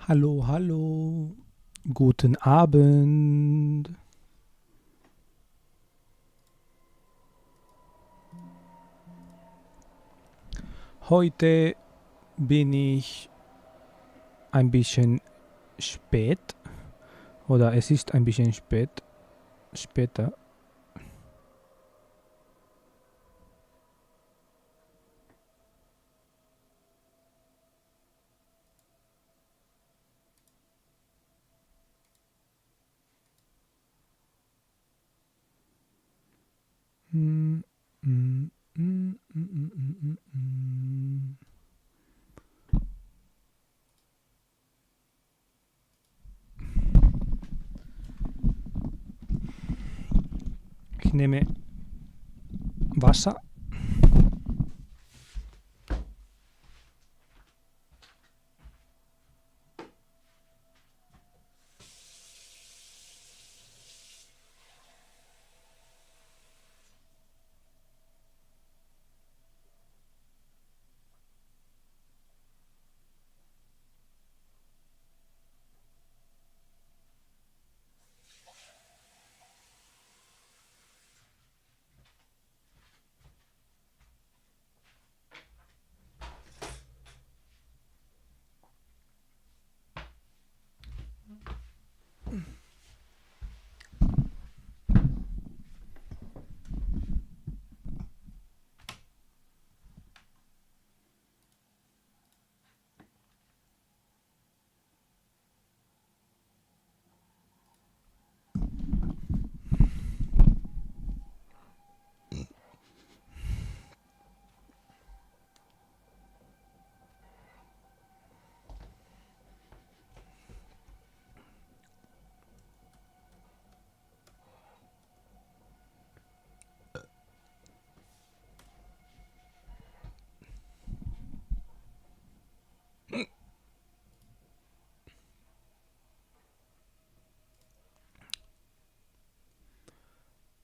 Hallo, hallo. Guten Abend. Heute bin ich ein bisschen spät oder es ist ein bisschen später. Mm, mm, mm, mm, mm, mm, mm, mm. Ich nehme Wasser.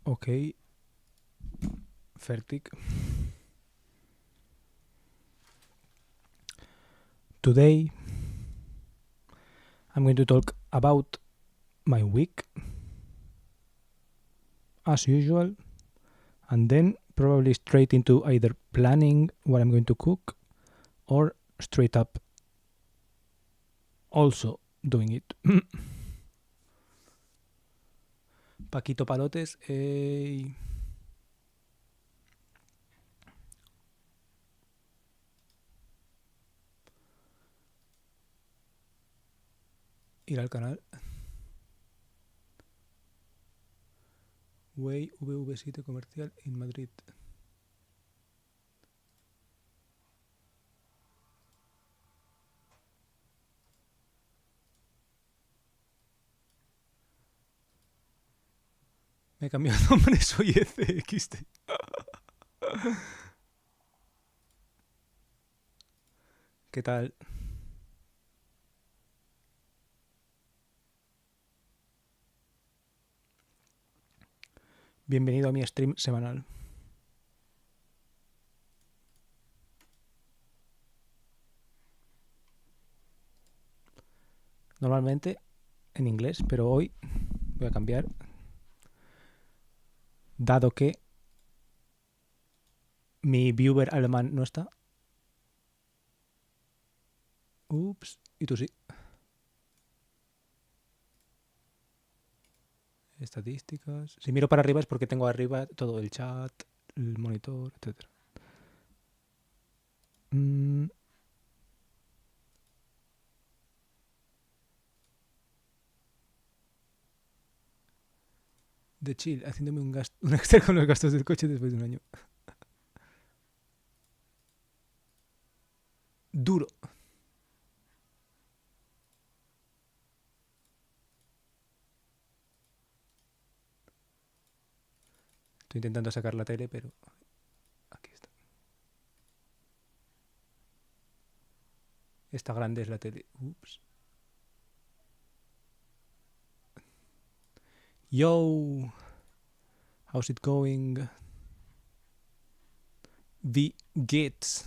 Okay, fertig. Today I'm going to talk about my week as usual and then probably straight into either planning what I'm going to cook or straight up also doing it. Paquito Palotes, ir al canal. Way VV7 comercial en Madrid. Me he cambiado de nombre, soy ECXT. ¿Qué tal? Bienvenido a mi stream semanal. Normalmente en inglés, pero hoy voy a cambiar. Dado que mi viewer alemán no está. Ups, y tú sí. Estadísticas. Si miro para arriba es porque tengo arriba todo el chat, el monitor, etc. De chill, haciéndome un extra con los gastos del coche después de un año. Duro. Estoy intentando sacar la tele, pero aquí está. Esta grande es la tele. Ups. Yo, how's it going? The Gates.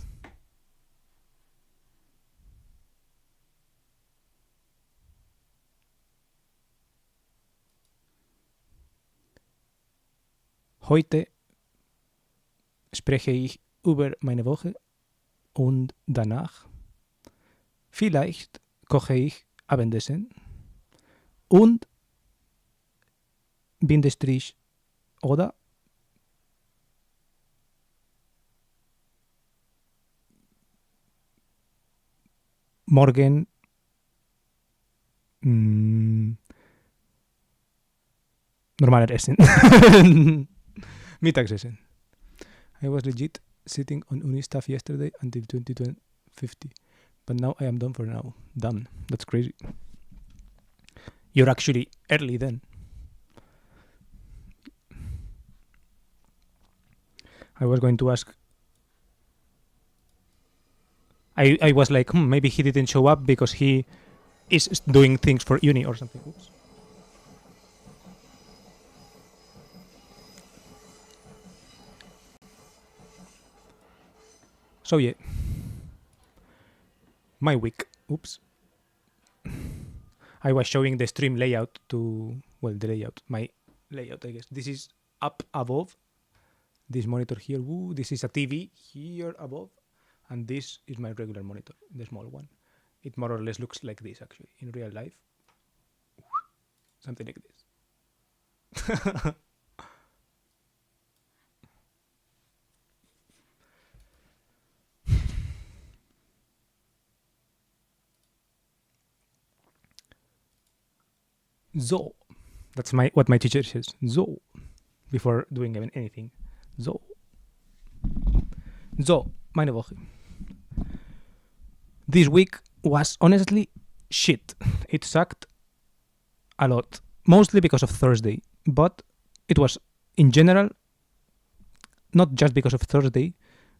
Heute spreche ich über meine Woche und danach vielleicht koche ich Abendessen und Bindestrich oder morgen normaler Essen. Mittagessen. I was legit sitting on uni stuff yesterday until 2050. But now I am done for now. Done. That's crazy. You're actually early then. I was going to ask. I was like, maybe he didn't show up because he is doing things for uni or something. Oops. So yeah, my week. Oops. I was showing the stream layout to, well, the layout, my layout, I guess. This is up above. This monitor here, this is a TV here above. And this is my regular monitor, the small one. It more or less looks like this, actually, in real life. Something like this. So, that's what my teacher says. So, before doing even anything. So, meine Woche. This week was honestly shit. It sucked a lot. Mostly because of Thursday. But it was, in general, not just because of Thursday,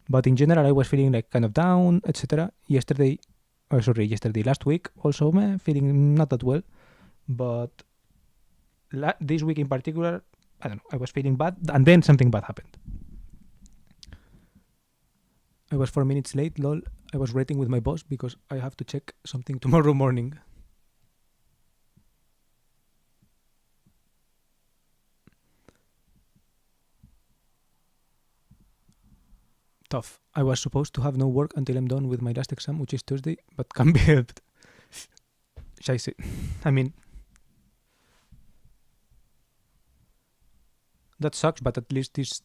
but in general I was feeling like kind of down, etc. Last week also feeling not that well. But this week in particular, I don't know, I was feeling bad, and then something bad happened. I was 4 minutes late, lol. I was waiting with my boss because I have to check something tomorrow morning. Tough. I was supposed to have no work until I'm done with my last exam, which is Thursday, but can't be helped. Scheiße. I mean, that sucks, but at least this.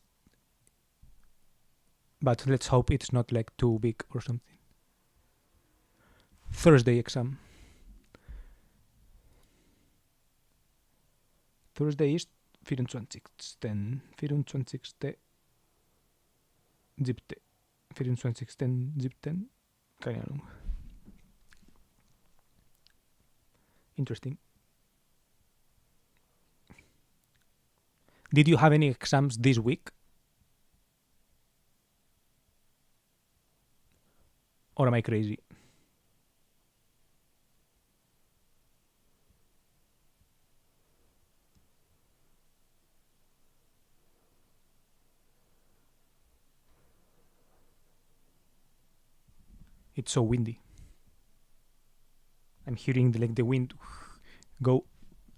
But let's hope it's not like too big or something. Thursday exam. Thursday is 24. 24. Keine Ahnung. Interesting. Did you have any exams this week? Or am I crazy? It's so windy. I'm hearing the wind go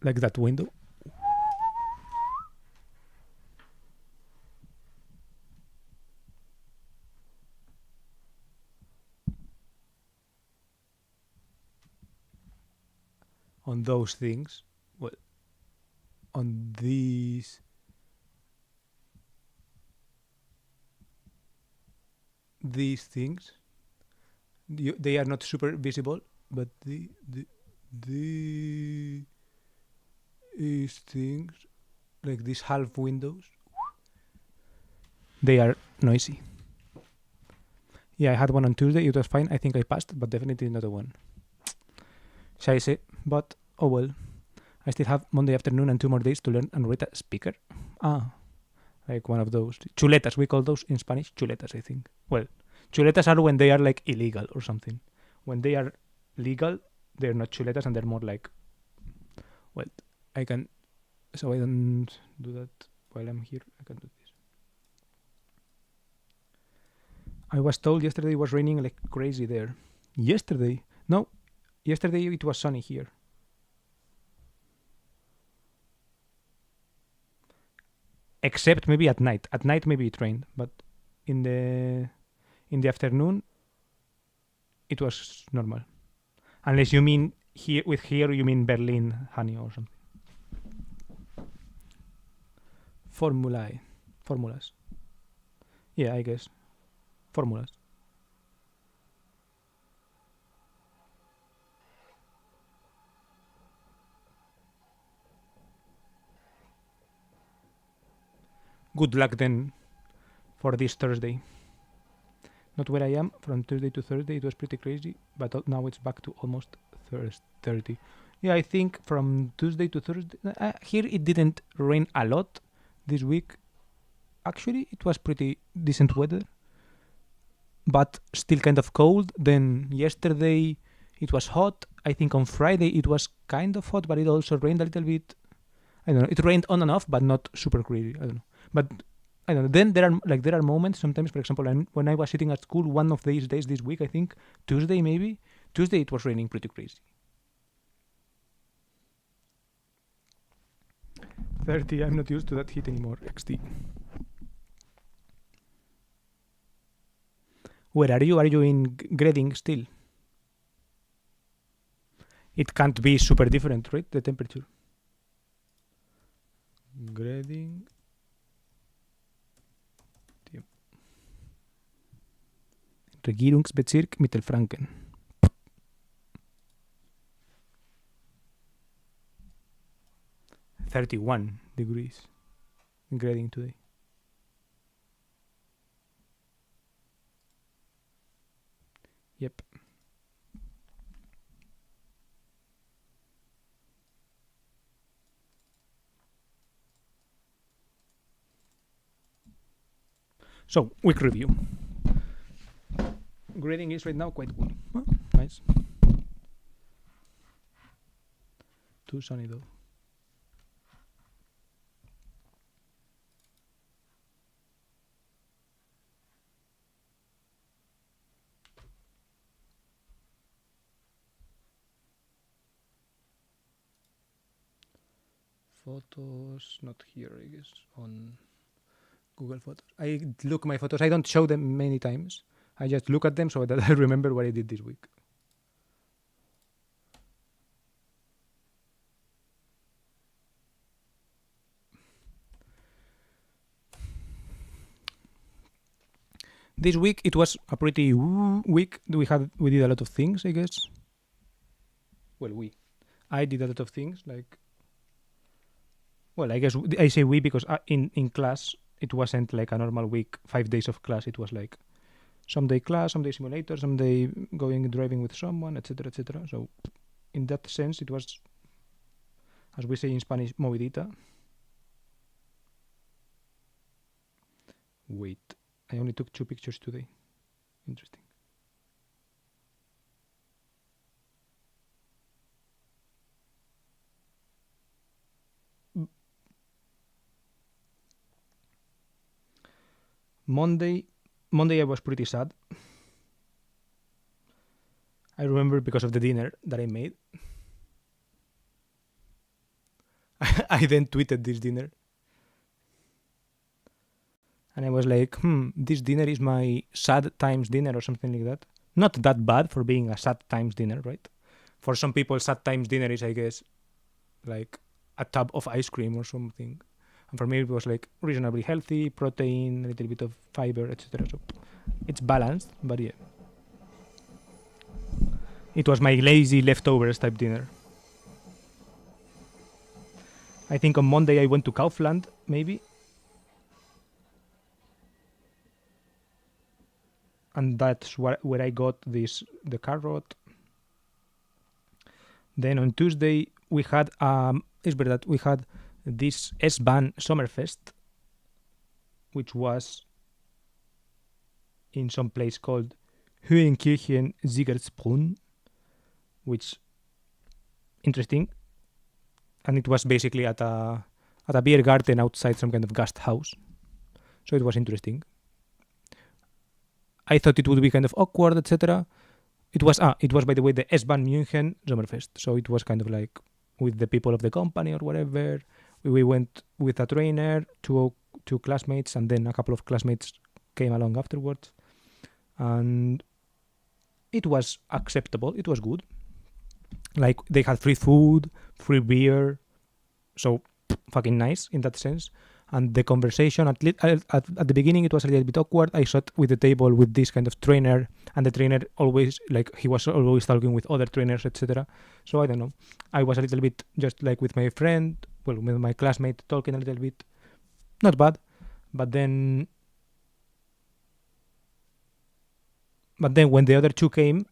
like that window. On those things, well, on these things, they are not super visible, but these things, like these half windows, they are noisy. Yeah, I had one on Tuesday. It was fine. I think I passed, but definitely not a one. Scheiße, but oh well. I still have Monday afternoon and 2 more days to learn and write a speaker. Like one of those chuletas. We call those in Spanish chuletas, I think. Well, chuletas are when they are like illegal or something. When they are legal, they're not chuletas and they're more like, well, I can, so I don't do that while I'm here. I can do this. I was told yesterday it was raining like crazy there. Yesterday? No, yesterday it was sunny here. except maybe at night. At night maybe it rained, but in the afternoon it was normal. Unless you mean here you mean Berlin, honey, or something. Formulas. Yeah, I guess. Formulas. Good luck then for this Thursday. Not where I am. From Tuesday to Thursday it was pretty crazy, but now it's back to almost 30. Yeah, I think from Tuesday to Thursday. Here it didn't rain a lot this week. Actually, it was pretty decent weather, but still kind of cold. Then yesterday it was hot. I think on Friday it was kind of hot, but it also rained a little bit. I don't know. It rained on and off, but not super crazy. I don't know. But I don't know. Then there are moments sometimes. For example, when I was sitting at school, one of these days this week, I think Tuesday maybe. Tuesday it was raining pretty crazy. 30. I'm not used to that heat anymore. XD. Where are you? Are you in Grading still? It can't be super different, right? The temperature. Grading. Regierungsbezirk Mittelfranken. (31 degrees in Grading today. Yep. So, week review. Grading is right now quite good. Oh, nice. Too sunny though. Photos, not here, I guess, on Google Photos. I look my photos. I don't show them many times. I just look at them so that I remember what I did this week. This week it was a pretty week. We did a lot of things, I guess. Well, I did a lot of things. I guess I say we because in class it wasn't like a normal week. 5 days of class. It was like some day class, some day simulator, some day driving with someone, etc., etc. So, in that sense, it was, as we say in Spanish, movidita. Wait, I only took 2 pictures today. Interesting. Monday I was pretty sad. I remember because of the dinner that I made. I then tweeted this dinner. And I was like, this dinner is my sad times dinner or something like that. Not that bad for being a sad times dinner, right? For some people, sad times dinner is, I guess, like a tub of ice cream or something. And for me, it was like reasonably healthy, protein, a little bit of fiber, etc. So it's balanced, but yeah. It was my lazy leftovers type dinner. I think on Monday I went to Kaufland, maybe. And that's where I got the carrot. Then on Tuesday we had this S-Bahn Sommerfest, which was in some place called Höhenkirchen Siegersbrunn, which interesting. And it was basically at a beer garden outside some kind of guest house. So it was interesting. I thought it would be kind of awkward, etc. It was by the way the S-Bahn München Sommerfest. So it was kind of like with the people of the company or whatever. We went with a trainer, two classmates, and then a couple of classmates came along afterwards, and it was acceptable. It was good. Like they had free food, free beer, so fucking nice in that sense. And the conversation at the beginning, it was a little bit awkward. I sat with the table with this kind of trainer, and the trainer always, like, he was always talking with other trainers, etc. So I don't know. I was a little bit just like with my friend, well, with my classmate, talking a little bit. Not bad, but then when the other two came,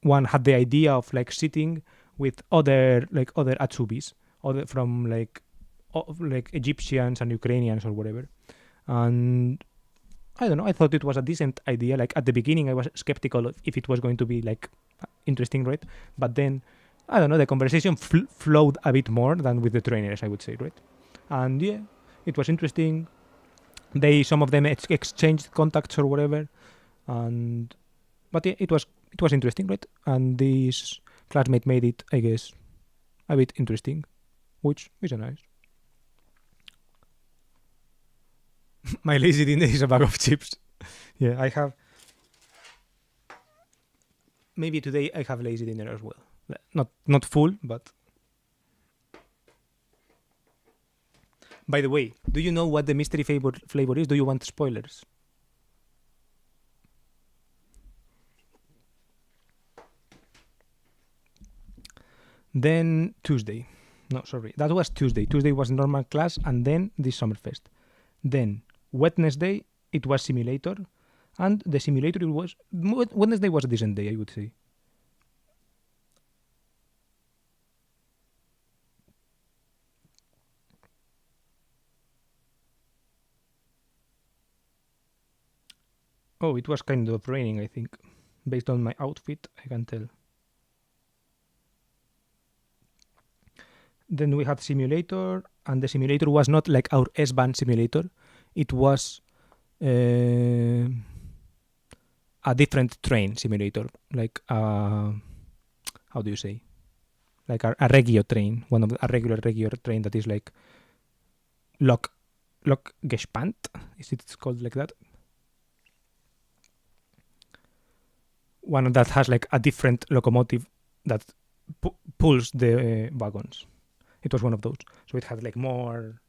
one had the idea of like sitting with other Atsubis, other from like Egyptians and Ukrainians or whatever. And I don't know, I thought it was a decent idea. Like at the beginning I was skeptical if it was going to be like interesting, right? But then I don't know, the conversation flowed a bit more than with the trainers, I would say, right? And yeah, it was interesting. Some of them exchanged contacts or whatever, and but yeah, it was interesting, right? And this classmate made it, I guess, a bit interesting, which is nice. My lazy dinner is a bag of chips. Yeah, I have. Maybe today I have lazy dinner as well. Not full, but. By the way, do you know what the mystery flavor is? Do you want spoilers? Then Tuesday. No, sorry. That was Tuesday. Tuesday was normal class, and then this Summerfest. Then Wednesday, it was simulator. And the simulator, Wednesday was a decent day, I would say. Oh, it was kind of raining, I think. Based on my outfit, I can tell. Then we had simulator, and the simulator was not like our S-Bahn simulator. It was a different train simulator, like how do you say? Like a regio train, a regular regio train that is like Lok Gespannt. Is it called like that? One that has like a different locomotive that pulls the wagons. It was one of those, so it had like more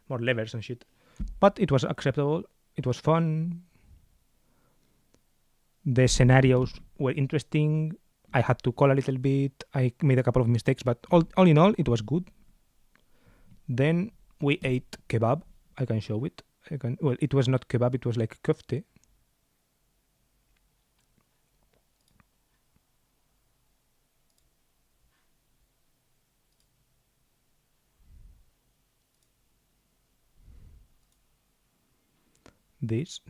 levers and shit. But it was acceptable. It was fun. The scenarios were interesting. I had to call a little bit. I made a couple of mistakes, but all in all, it was good. Then we ate kebab. I can show it. Well, it was not kebab. It was like köfte. This.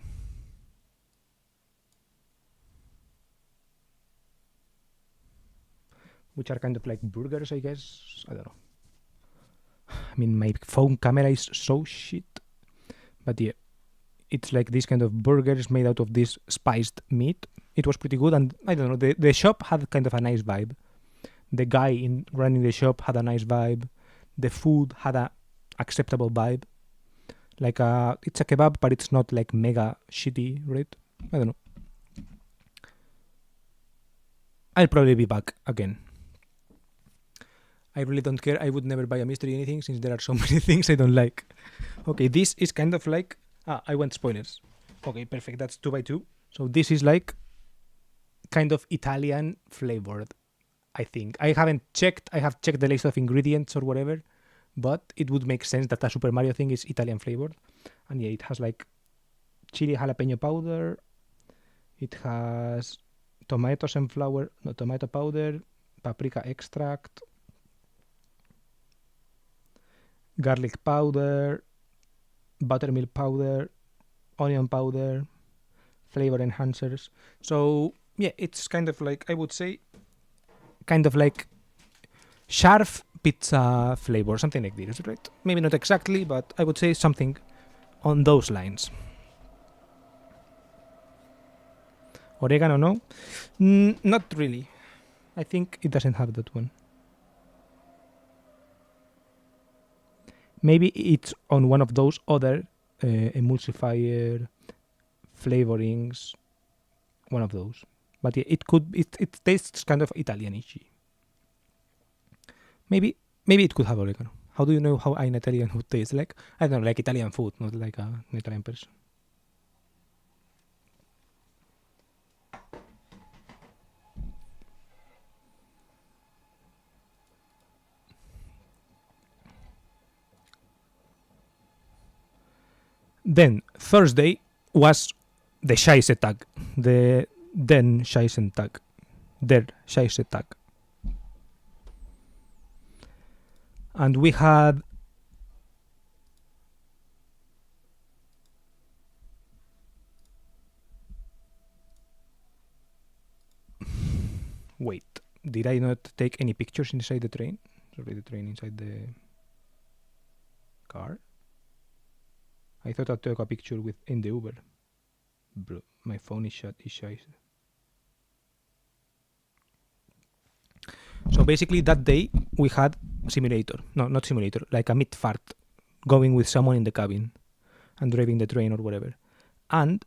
Which are kind of like burgers, I guess. I don't know. I mean, my phone camera is so shit. But yeah, it's like this kind of burgers made out of this spiced meat. It was pretty good, and I don't know, the shop had kind of a nice vibe. The guy running the shop had a nice vibe. The food had a acceptable vibe. Like it's a kebab, but it's not like mega shitty, right? I don't know. I'll probably be back again. I really don't care. I would never buy a mystery anything since there are so many things I don't like. Okay, this is kind of like... I want spoilers. Okay, perfect. That's 2x2. So this is like kind of Italian flavored, I think. I haven't checked. I have checked the list of ingredients or whatever, but it would make sense that a Super Mario thing is Italian flavored. And yeah, it has like chili jalapeno powder. It has tomato powder, paprika extract, garlic powder, buttermilk powder, onion powder, flavor enhancers. So yeah, it's kind of like, I would say, kind of like sharp pizza flavor, something like this, right? Maybe not exactly, but I would say something on those lines. Oregano, no? Not really. I think it doesn't have that one. Maybe it's on one of those other emulsifier flavorings, one of those. But yeah, it tastes kind of Italianish. Maybe it could have oregano. How do you know how an Italian would taste like? I don't know, like Italian food, not like an Italian person. Then Thursday was the Scheisse-Tag, the Den Scheisse-Tag, der Scheisse-Tag. And we had wait, did I not take any pictures inside the train? Sorry, the train inside the car? I thought I took a picture in the Uber. Bro, my phone is shut. So basically that day we had simulator. No, not simulator, like a mid-fart, going with someone in the cabin and driving the train or whatever. And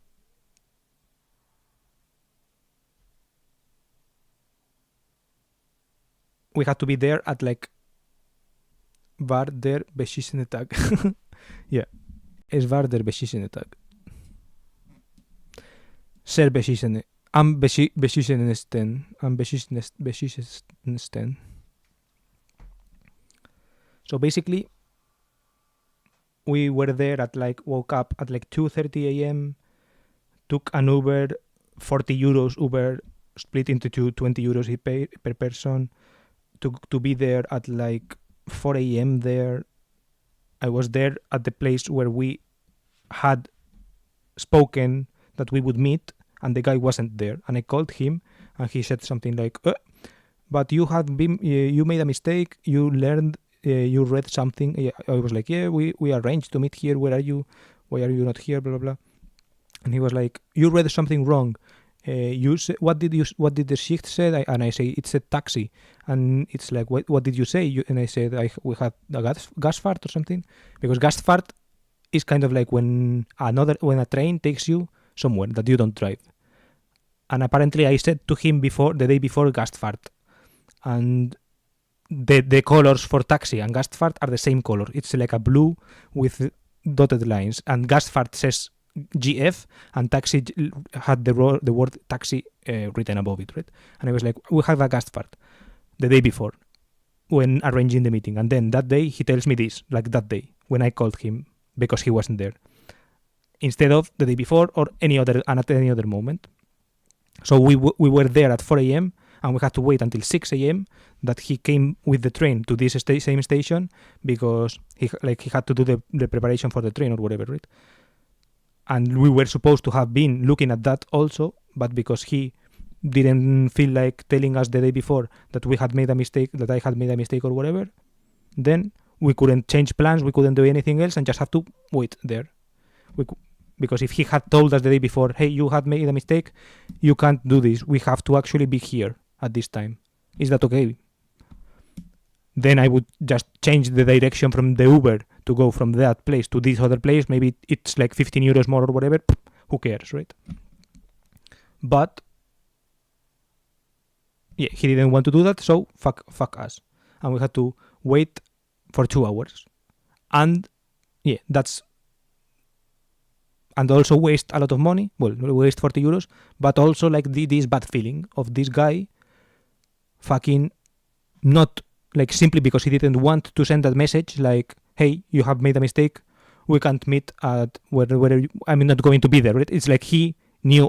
we had to be there at like var der beschissene Tag. Yeah. Es war der beschissene Tag. Sehr beschissene. Am beschissensten. Am beschissensten. So basically, we were there at like, woke up at like 2:30 a.m., took an Uber, 40 euros Uber, split into two, 20 euros he paid per person, to be there at like 4 a.m. there. I was there at the place where we had spoken that we would meet, and the guy wasn't there. And I called him, and he said something like, but you made a mistake, you learned, you read something. I was like, yeah, we arranged to meet here, where are you? Why are you not here? Blah, blah, blah. And he was like, you read something wrong. What did the shift say? And I say, it said taxi. And it's like, what did you say? And I said, we had a gas fart or something. Because gas fart is kind of like when a train takes you somewhere that you don't drive. And apparently I said to him the day before, gas fart. And the colors for taxi and gas fart are the same color. It's like a blue with dotted lines. And gas fart says GF, and taxi had the word taxi written above it, right? And I was like, we have a gas fart the day before when arranging the meeting. And then that day he tells me this, like that day when I called him because he wasn't there, instead of the day before or at any other moment. So we were there at 4 a.m. and we had to wait until 6 a.m. that he came with the train to this same station because he had to do the preparation for the train or whatever, right? And we were supposed to have been looking at that also, but because he didn't feel like telling us the day before that we had made a mistake, that I had made a mistake or whatever, then we couldn't change plans, we couldn't do anything else, and just have to wait there. Because if he had told us the day before, hey, you had made a mistake, you can't do this, we have to actually be here at this time. Is that okay? Then I would just change the direction from the Uber to go from that place to this other place. Maybe it's like 15 euros more or whatever. Who cares, right? But yeah, he didn't want to do that, so fuck us. And we had to wait for 2 hours. And yeah, and also waste a lot of money. Well, waste 40 euros, but also like this bad feeling of this guy fucking not, like, simply because he didn't want to send that message like, hey, you have made a mistake, we can't meet at where I'm not going to be there, right? It's like he knew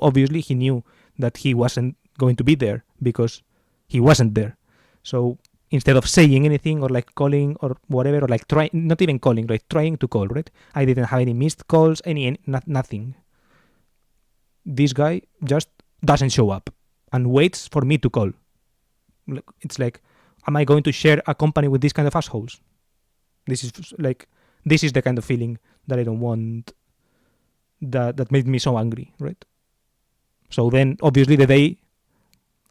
that he wasn't going to be there because he wasn't there. So instead of saying anything or like calling or whatever, or like not even calling, right? Trying to call, right? I didn't have any missed calls, nothing. This guy just doesn't show up and waits for me to call. It's like, am I going to share a company with these kind of assholes? This is the kind of feeling that I don't want, that made me so angry, right? So then, obviously, the day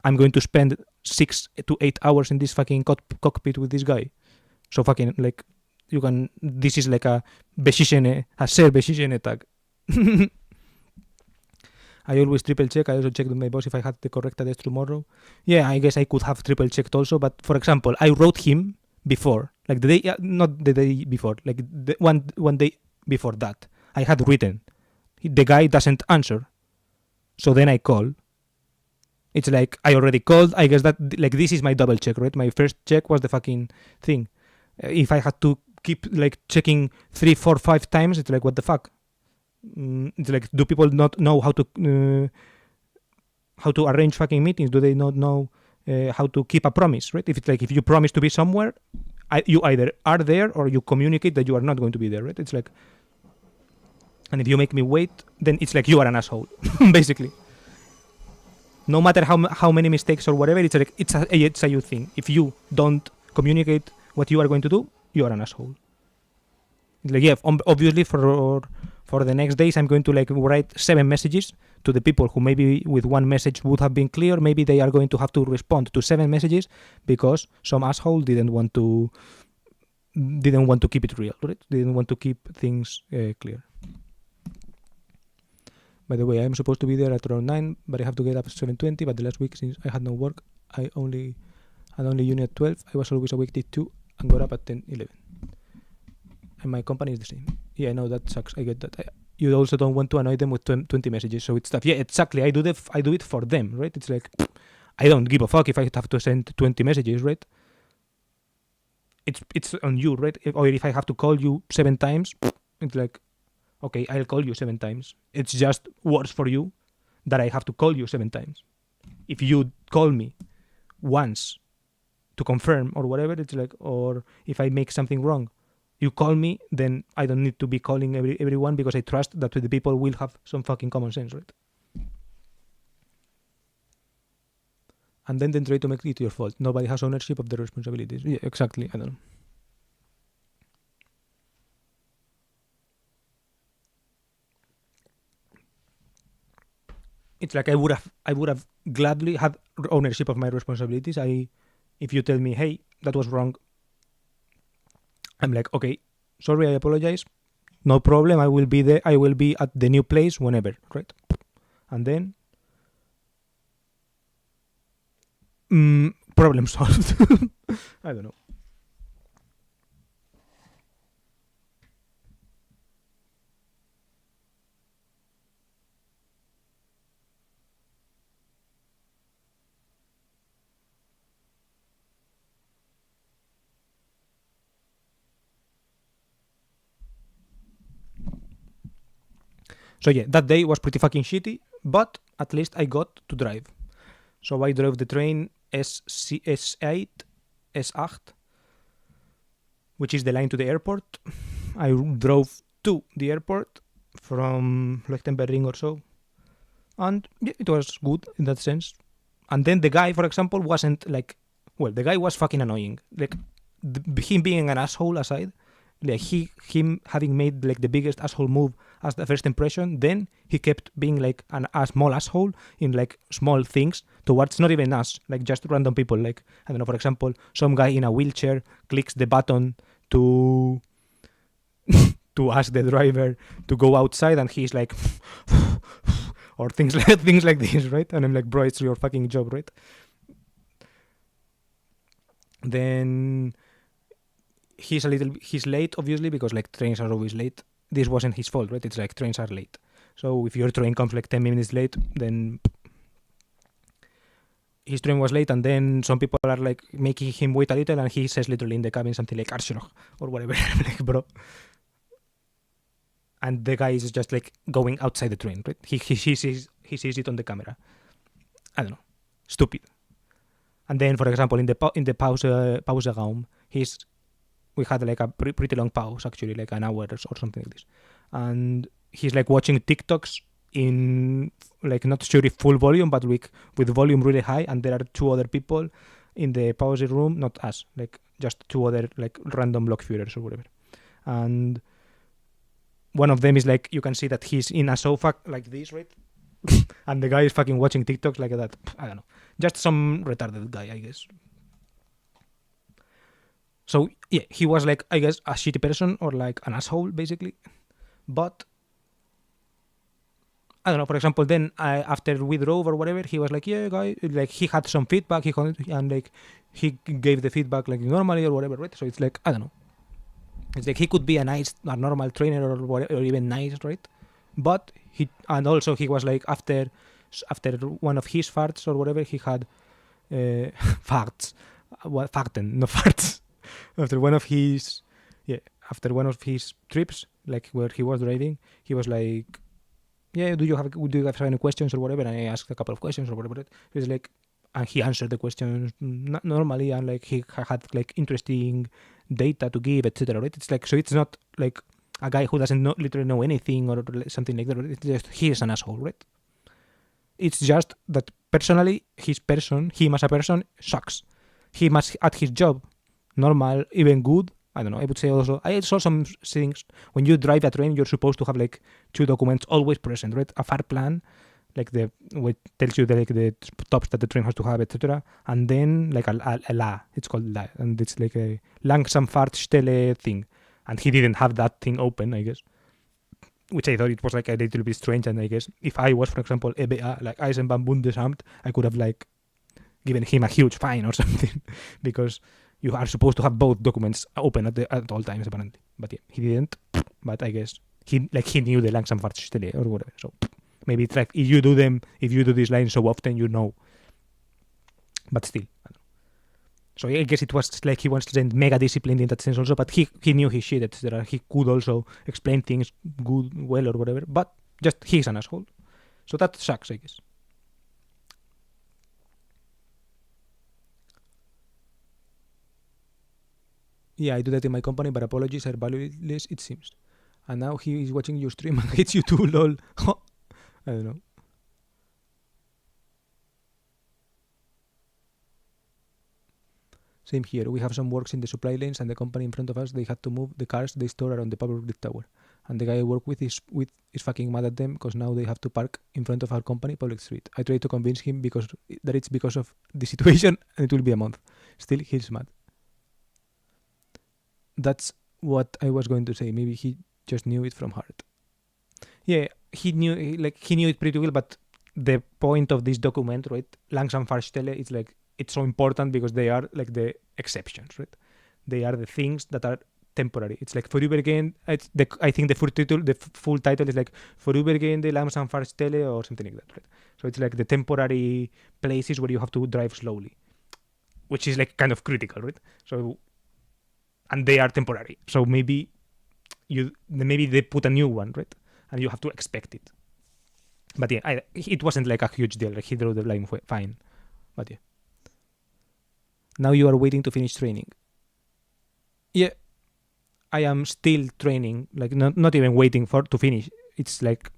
I'm going to spend 6 to 8 hours in this fucking cockpit with this guy. So fucking, like, This is like a share beschissene tag. I always triple check. I also check with my boss if I had the correct address tomorrow. Yeah, I guess I could have triple checked also. But for example, I wrote him before, like the day, not the day before, like the one day before that. I had written. The guy doesn't answer. So then I call. It's like I already called. I guess that like this is my double check, right? My first check was the fucking thing. If I had to keep like checking 3, 4, 5 times, it's like what the fuck? It's like, do people not know how to arrange fucking meetings? Do they not know how to keep a promise, right? If it's like if you promise to be somewhere, you either are there or you communicate that you are not going to be there, right? It's like, and if you make me wait, then it's like you are an asshole, basically. No matter how many mistakes or whatever, it's like it's a you thing. If you don't communicate what you are going to do, you are an asshole. Like, yeah, obviously for the next days, I'm going to like write 7 messages to the people who maybe with one message would have been clear. Maybe they are going to have to respond to 7 messages because some asshole didn't want to keep it real, right? Didn't want to keep things clear. By the way, I'm supposed to be there at around 9, but I have to get up at 7:20. But the last week, since I had no work, I only had uni at 12. I was always awake till 2 and got up at 10:11. And my company is the same. Yeah, I know that sucks. I get that. You also don't want to annoy them with 20 messages, so it's tough. Yeah, exactly. I do it for them, right? It's like I don't give a fuck if I have to send 20 messages, right? It's on you, right? Or if I have to call you 7 times, it's like, okay, I'll call you 7 times. It's just worse for you that I have to call you 7 times. If you call me once to confirm or whatever, it's like, or if I make something wrong, you call me, then I don't need to be calling everyone because I trust that the people will have some fucking common sense, right? And then try to make it your fault. Nobody has ownership of the responsibilities. Yeah, exactly. I don't know. It's like I would have gladly had ownership of my responsibilities. If you tell me, hey, that was wrong, I'm like, okay, sorry, I apologize. No problem. I will be there. I will be at the new place whenever, right? And then problem solved. I don't know. So yeah, that day was pretty fucking shitty, but at least I got to drive. So I drove the train S8, S8, which is the line to the airport. I drove to the airport from Leuchtenberg Ring or so. And yeah, it was good in that sense. And then the guy, for example, wasn't like, well, the guy was fucking annoying. Like, him being an asshole aside, like him having made like the biggest asshole move as the first impression, then he kept being like a small asshole in like small things towards not even us, like just random people. Like, I don't know, for example, some guy in a wheelchair clicks the button to to ask the driver to go outside, and he's like or things like this, right? And I'm like, bro, it's your fucking job, right? Then he's late, obviously, because like trains are always late. This wasn't his fault, right? It's like trains are late. So if your train comes like 10 minutes late, then his train was late, and then some people are like making him wait a little, and he says literally in the cabin something like Arschloch or whatever. I'm like, bro. And the guy is just like going outside the train, right? He sees it on the camera. I don't know. Stupid. And then, for example, in the Pauseraum, we had like a pretty long pause, actually, like an hour or something like this. And he's like watching TikToks in like not sure if full volume, but with volume really high. And there are 2 other people in the pause room, not us, like just 2 other like random Blockführers or whatever. And one of them is like, you can see that he's in a sofa like this, right? And the guy is fucking watching TikToks like that. I don't know. Just some retarded guy, I guess. So yeah, he was like, I guess, a shitty person or like an asshole basically. But I don't know. For example, then after we drove or whatever, he was like, "Yeah, guy," like he had some feedback. And like he gave the feedback like normally or whatever, right? So it's like I don't know. It's like he could be a normal trainer or whatever, or even nice, right? But and also he was like after one of his farts or whatever, he had farts, what farten, no farts. After one of his, yeah, after one of his trips, like where he was driving, he was like, yeah, do you have any questions or whatever? And I asked a couple of questions or whatever. He's like, and he answered the questions normally, and like he had like interesting data to give, etc. Right? It's like, so it's not like a guy who doesn't literally know anything or something like that. Right? It's just he is an asshole, right? It's just that personally, him as a person sucks. He must at his job, normal, even good. I don't know. I would say also. I saw some things when you drive a train, you're supposed to have like two documents always present, right? A fare plan, like the which tells you the stops that the train has to have, etc. And then like a la, it's called la, and it's like a Langsamfahrtstelle thing. And he didn't have that thing open, I guess, which I thought it was like a little bit strange. And I guess if I was, for example, EBA, like Eisenbahnbundesamt, I could have like given him a huge fine or something because you are supposed to have both documents open at all times apparently. But yeah, he didn't. But I guess he knew the Langsamfahrtstelle or whatever. So maybe it's like if you do this line so often, you know. But still, I don't know. So I guess it was like he was mega disciplined in that sense also, but he knew his shit, etc. He could also explain things well or whatever, but just he's an asshole. So that sucks, I guess. Yeah, I do that in my company, but apologies are valueless, it seems. And now he is watching your stream and hates you too, lol. I don't know. Same here. We have some works in the supply lanes, and the company in front of us, they had to move the cars they store around the public grid tower. And the guy I work with is fucking mad at them because now they have to park in front of our company public street. I try to convince him that it's because of the situation, and it will be a month. Still, he's mad. That's what I was going to say. Maybe he just knew it from heart. Yeah, he knew it pretty well, but the point of this document, right? Langsam Fahrstelle, it's like it's so important because they are like the exceptions, right? They are the things that are temporary. It's like vorübergehend. I think the full title is like vorübergehende Langsam Fahrstelle or something like that, right? So it's like the temporary places where you have to drive slowly, which is like kind of critical, right? So and they are temporary. So maybe they put a new one, right? And you have to expect it. But yeah, it wasn't like a huge deal. Like he drew the line fine. But yeah. Now you are waiting to finish training. Yeah, I am still training. Like not even waiting to finish. It's like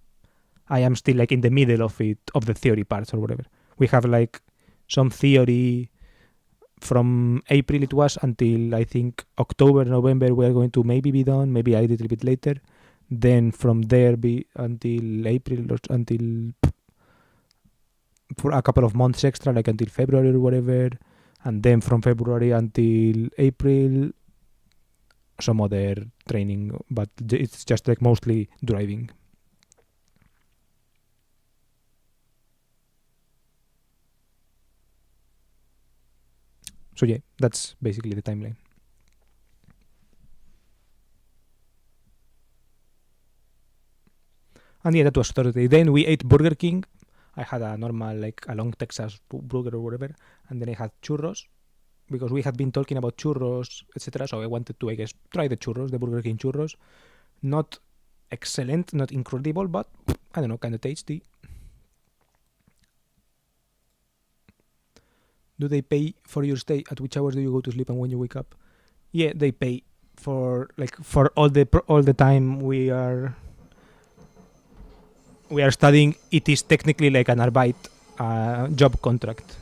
I am still like in the middle of it, of the theory parts or whatever. We have like some theory from April it was until I think October, November we are going to maybe be done, maybe a little bit later. Then from there be until April or until for a couple of months extra, like until February or whatever. And then from February until April, some other training, but it's just like mostly driving. So yeah, that's basically the timeline. And yeah, that was Thursday. Then we ate Burger King. I had a normal, like a long Texas burger or whatever. And then I had churros because we had been talking about churros, etc. So I wanted to, I guess, try the churros, the Burger King churros. Not excellent, not incredible, but I don't know, kind of tasty. Do they pay for your stay? At which hours do you go to sleep and when you wake up? Yeah, they pay for all the time we are studying. It is technically like an Arbeit job contract,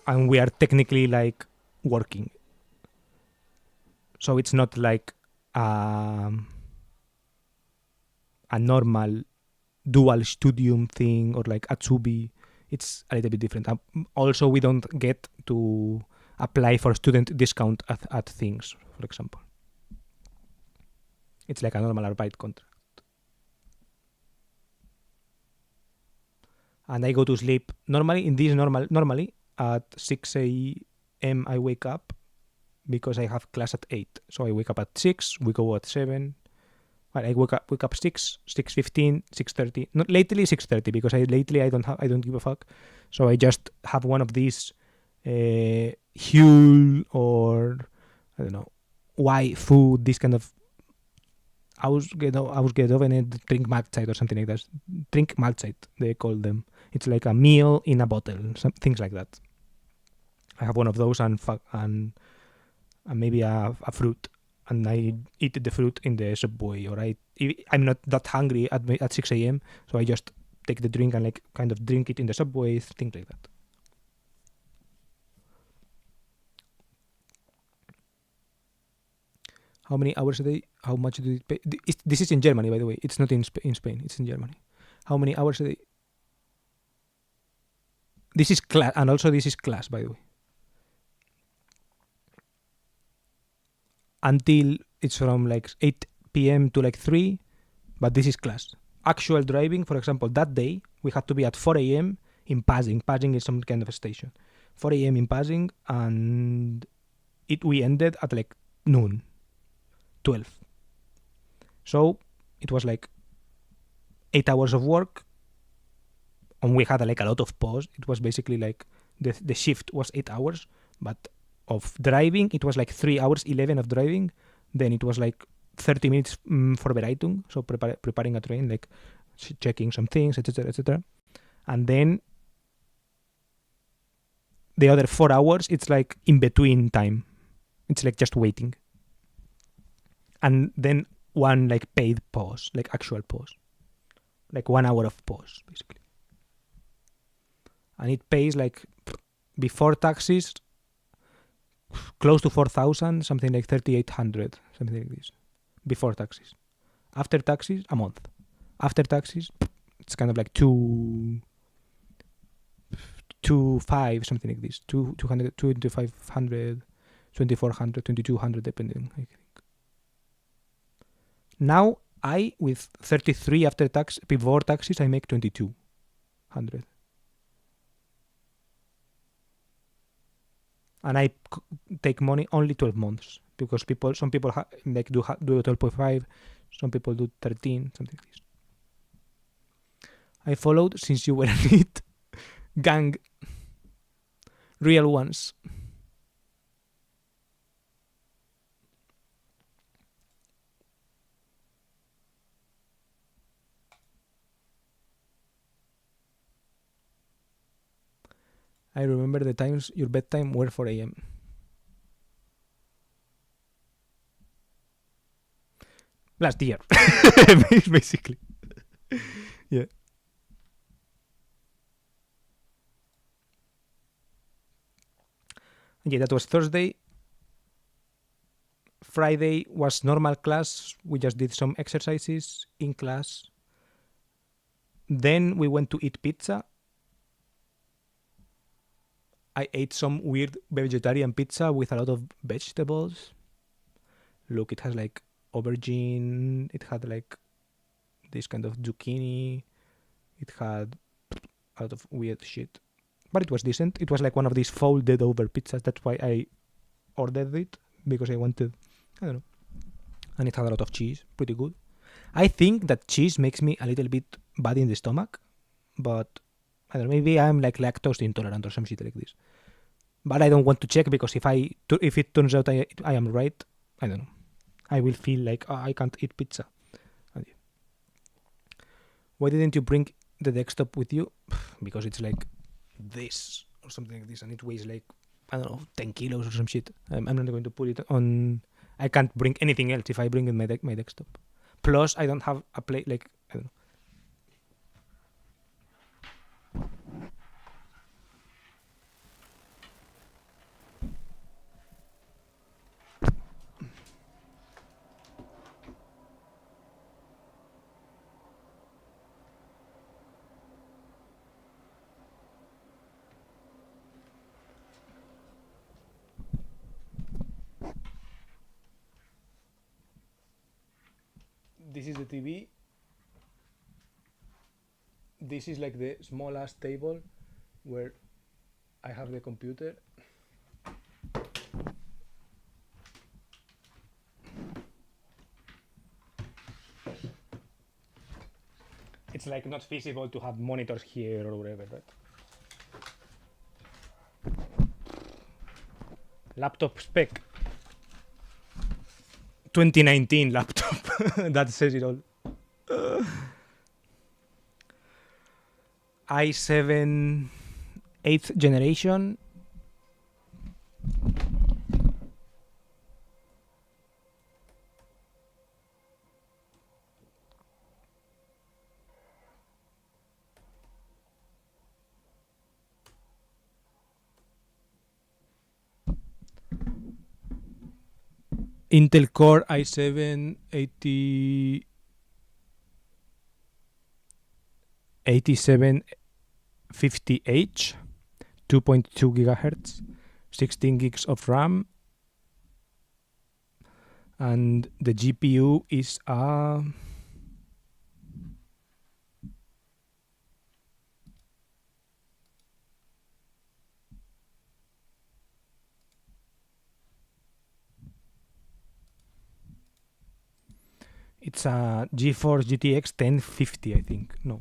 and we are technically like working. So it's not like a normal dual studium thing or like Atsubi. it's a little bit different. Also, we don't get to apply for student discount at things, for example. It's like a normal Arbeit contract. And I go to sleep normally at 6 a.m. I wake up because I have class at 8. So I wake up at 6, we go at 7. Well, I wake up 6, 6:15, 6:30. Not lately 6:30 because I don't give a fuck. So I just have one of these Huel or I don't know, Y food, this kind of Ausgedoven and drink Mahlzeit or something like that. Drink Mahlzeit, they call them. It's like a meal in a bottle, things like that. I have one of those and maybe a fruit, and I eat the fruit in the subway, or I'm not that hungry at 6 a.m., so I just take the drink and like kind of drink it in the subway, things like that. How many hours a day? How much do it pay? This is in Germany, by the way. It's not in Spain. It's in Germany. How many hours a day? This is class, and also this is class, by the way. Until it's from like 8 p.m. to like 3, but this is class. Actual driving, for example, that day we had to be at 4 a.m. in Pasing. Pasing is some kind of a station. 4 a.m. in Pasing, and we ended at like noon. 12. So it was like 8 hours of work, and we had like a lot of pause. It was basically like the shift was 8 hours, but of driving it was like 3 hours 11 of driving. Then it was like 30 minutes for Bereitung, so preparing a train, like checking some things, etc. And then the other 4 hours it's like in between time. It's like just waiting. And then one like paid pause, like actual pause, like 1 hour of pause basically. And it pays like before taxes close to 4,000, something like 3,800, something like this. Before taxes. After taxes, a month. After taxes, it's kind of like 2,500, something like this. 200, 2,500, 2,400, 2,200, depending, I think. Now, with 33 after tax, before taxes, I make 2,200. And I take money only 12 months because some people like do 12.5, some people do 13, something like this. I followed since you were in it. Gang. Real ones. I remember the times your bedtime were 4 a.m. Last year, basically. Yeah. Yeah, that was Thursday. Friday was normal class. We just did some exercises in class. Then we went to eat pizza. I ate some weird vegetarian pizza with a lot of vegetables. Look, it has like aubergine. It had like this kind of zucchini. It had a lot of weird shit. But it was decent. It was like one of these folded over pizzas. That's why I ordered it, because I wanted, I don't know. And it had a lot of cheese. Pretty good. I think that cheese makes me a little bit bad in the stomach, but I don't know, maybe I'm like lactose intolerant or some shit like this. But I don't want to check, because if it turns out I am right, I don't know. I will feel like I can't eat pizza. Why didn't you bring the desktop with you? Because it's like this or something like this, and it weighs like, I don't know, 10 kilos or some shit. I'm not going to put it on. I can't bring anything else if I bring in my desktop. Plus, I don't have a plate, like, I don't know. This is the TV. This is like the small ass table where I have the computer. It's like not feasible to have monitors here or whatever, right? Laptop spec. 2019 laptop. That says it all. i7 8th generation. Intel Core i7 8750H, 2.2 gigahertz, 16 gigs of RAM, and the GPU is a GeForce GTX 1050, I think. No,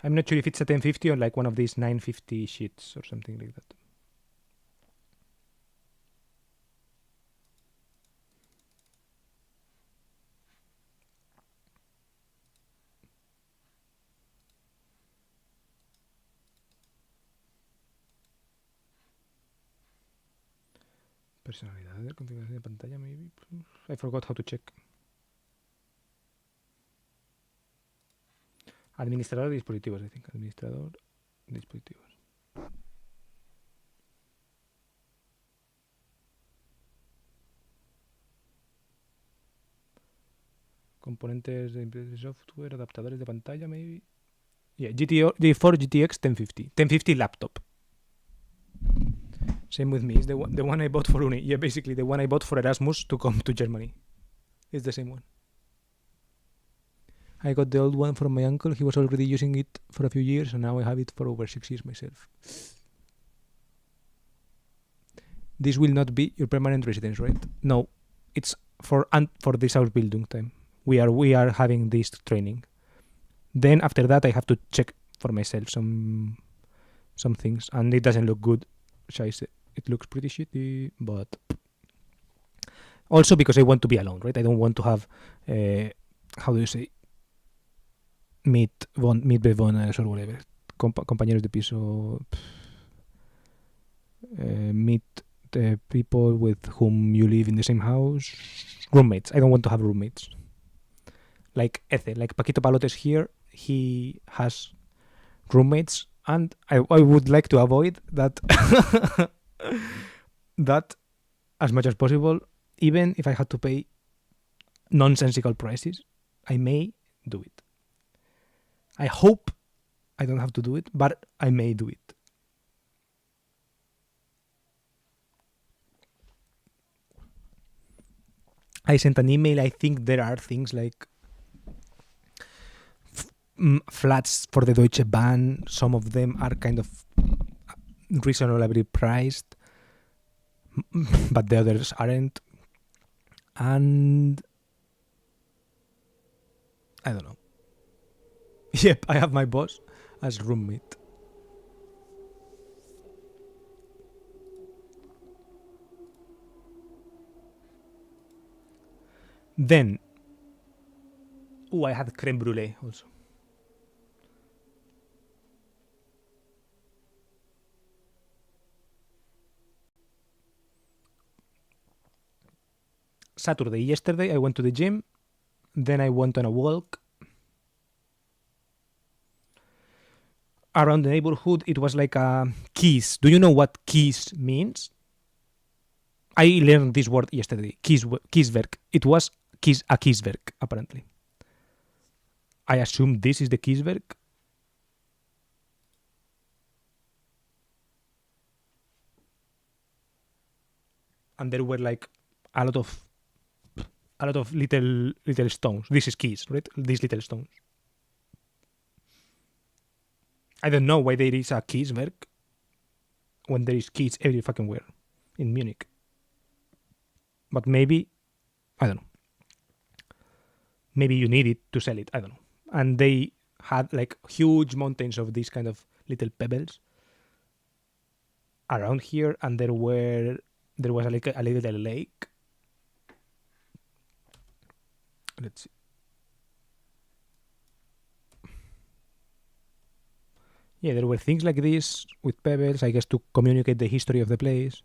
I'm not sure if it's a 1050 or like one of these 950 sheets or something like that. Personalidad de configuración de pantalla, maybe. I forgot how to check. Administrador de dispositivos, I think. Administrador de dispositivos. Componentes de software, adaptadores de pantalla, maybe. Yeah, GeForce GTX 1050. 1050 laptop. Same with me. It's the one I bought for uni. Yeah, basically the one I bought for Erasmus to come to Germany. It's the same one. I got the old one from my uncle. He was already using it for a few years, and now I have it for over 6 years myself. This will not be your permanent residence, right? No, it's for this Ausbildung time. We are having this training. Then after that, I have to check for myself some things, and it doesn't look good. Scheiße. It looks pretty shitty, but also because I want to be alone, right? I don't want to have how do you say, Mitbewohners or whatever, compañeros de piso, meet the people with whom you live in the same house, roommates. I don't want to have roommates. Like Ece, like Paquito Palotes is here, he has roommates, and I would like to avoid that that as much as possible. Even if I had to pay nonsensical prices, I may do it. I hope I don't have to do it, but I may do it. I sent an email. I think there are things like flats for the Deutsche Bahn. Some of them are kind of reasonably priced, but the others aren't. And I don't know. Yep, I have my boss as roommate. Then, I had creme brulee also. Saturday, yesterday, I went to the gym. Then I went on a walk around the neighborhood. It was like a kiss. Do you know what kiss means? I learned this word yesterday. Kieswerk. It was a Kieswerk, apparently. I assume this is the Kieswerk. And there were like a lot of a lot of little stones. This is keys, right? These little stones. I don't know why there is a Kieswerk when there is keys every fucking where in Munich. But maybe, I don't know. Maybe you need it to sell it. I don't know. And they had like huge mountains of these kind of little pebbles around here, and there was a little lake. Let's see. Yeah, there were things like this with pebbles, I guess, to communicate the history of the place.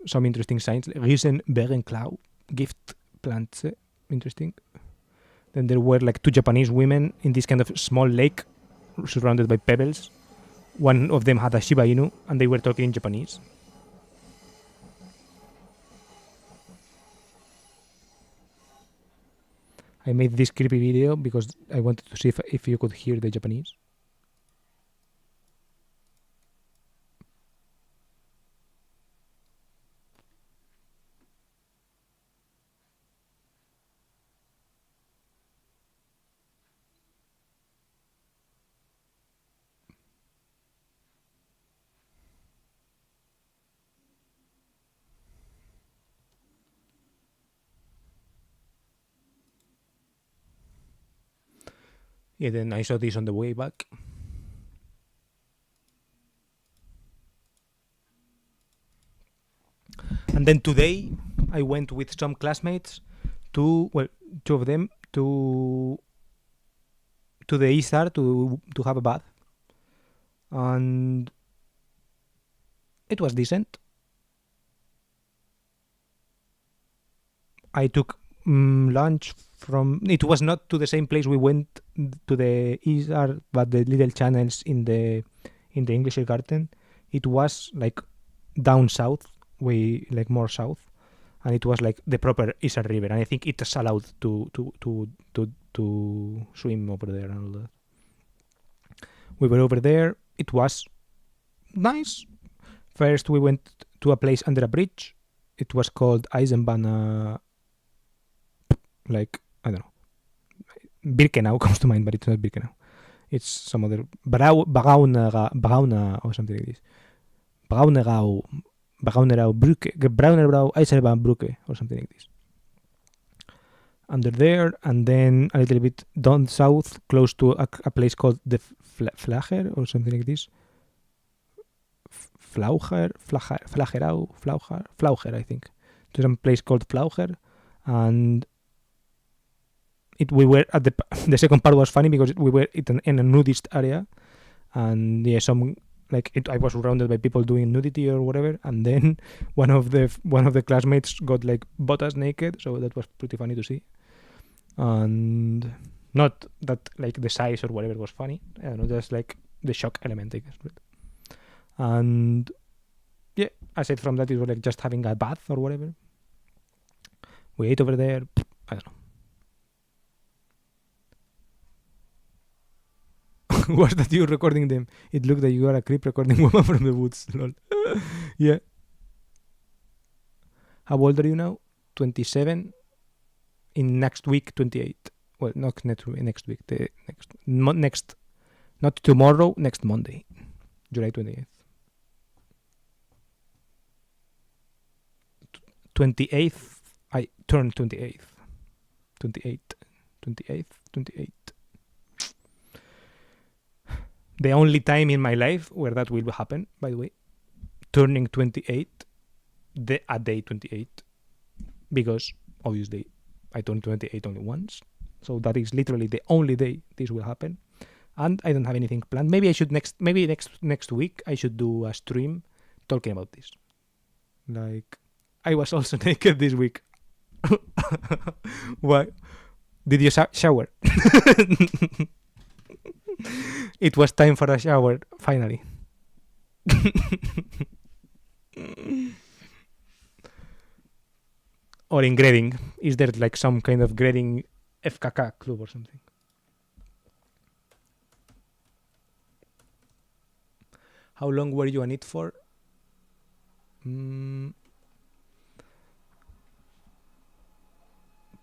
Some interesting signs. Riesenbeerenklau, gift plants. Interesting. Then there were like two Japanese women in this kind of small lake surrounded by pebbles. One of them had a Shiba Inu and they were talking in Japanese. I made this creepy video because I wanted to see if you could hear the Japanese. Yeah, then I saw this on the way back. And then today I went with some classmates two of them to the Isar to have a bath. And it was decent. I took lunch from... It was not to the same place we went to the Isar, but the little channels in the English garden. It was like down south, way like more south, and it was like the proper Isar River, and I think it is allowed to swim over there and all that. We were over there. It was nice. First, we went to a place under a bridge. It was called Eisenbahn. Like, I don't know. Birkenau comes to mind, but it's not Birkenau. It's some other Brauna or something like this. Braunerau Brücke, Braunerau Eisenbahnbrücke or something like this. Under there, and then a little bit down south, close to a place called the Flacher or something like this. Flaucher, I think. There's a place called Flaucher, and we were at the second part was funny because we were in a nudist area, and yeah, I was surrounded by people doing nudity or whatever, and then one of the classmates got like butt ass naked, so that was pretty funny to see. And not that like the size or whatever was funny, I don't know, just like the shock element, I guess. And yeah, aside from that, it was like just having a bath or whatever. We ate over there. I don't know. Was that you recording them? It looked like you are a creep recording woman from the woods. Lol. Yeah. How old are you now? 27. In next week, 28. Well, not next week. The next, not tomorrow. Next Monday, July 28th. 28th. I turned 28th. 28. The only time in my life where that will happen, by the way, turning 28, a day 28, because obviously I turned 28 only once, so that is literally the only day this will happen, and I don't have anything planned. Maybe I should next week I should do a stream talking about this. Like, I was also naked this week. Why? Did you shower? It was time for a shower, finally. Or in grading. Is there like some kind of grading FKK club or something? How long were you on it for?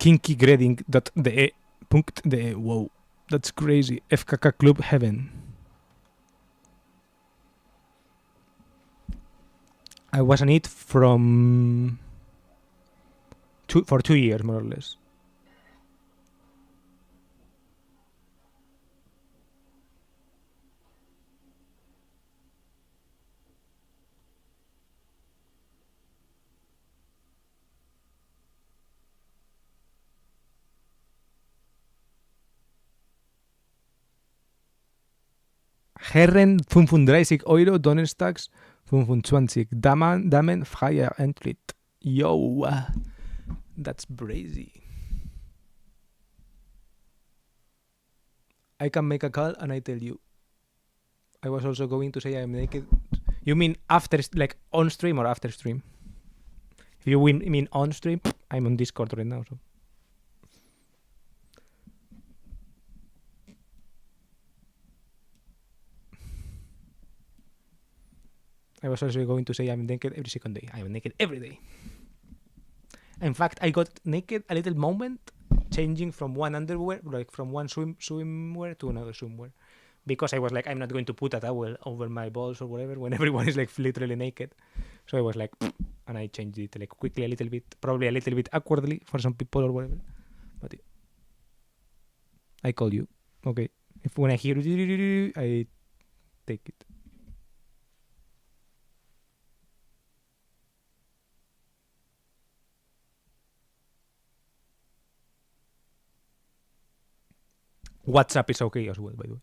kinkygrading.de.de. Wow, that's crazy. FKK Club Heaven. I was on it for 2 years, more or less. Herren 35 € Donnerstags 25. Damen freier Eintritt. Yo, that's brazy. I can make a call and I tell you. I was also going to say I'm naked. You mean after, like on stream or after stream? If you mean on stream, I'm on Discord right now. So. I was also going to say I'm naked every second day. I'm naked every day. In fact, I got naked a little moment, changing from one underwear, like from one swimwear to another swimwear. Because I was like, I'm not going to put a towel over my balls or whatever when everyone is like literally naked. So I was like, and I changed it like quickly a little bit, probably a little bit awkwardly for some people or whatever. But I call you. Okay. If when I hear I take it. WhatsApp is okay as well, by the way.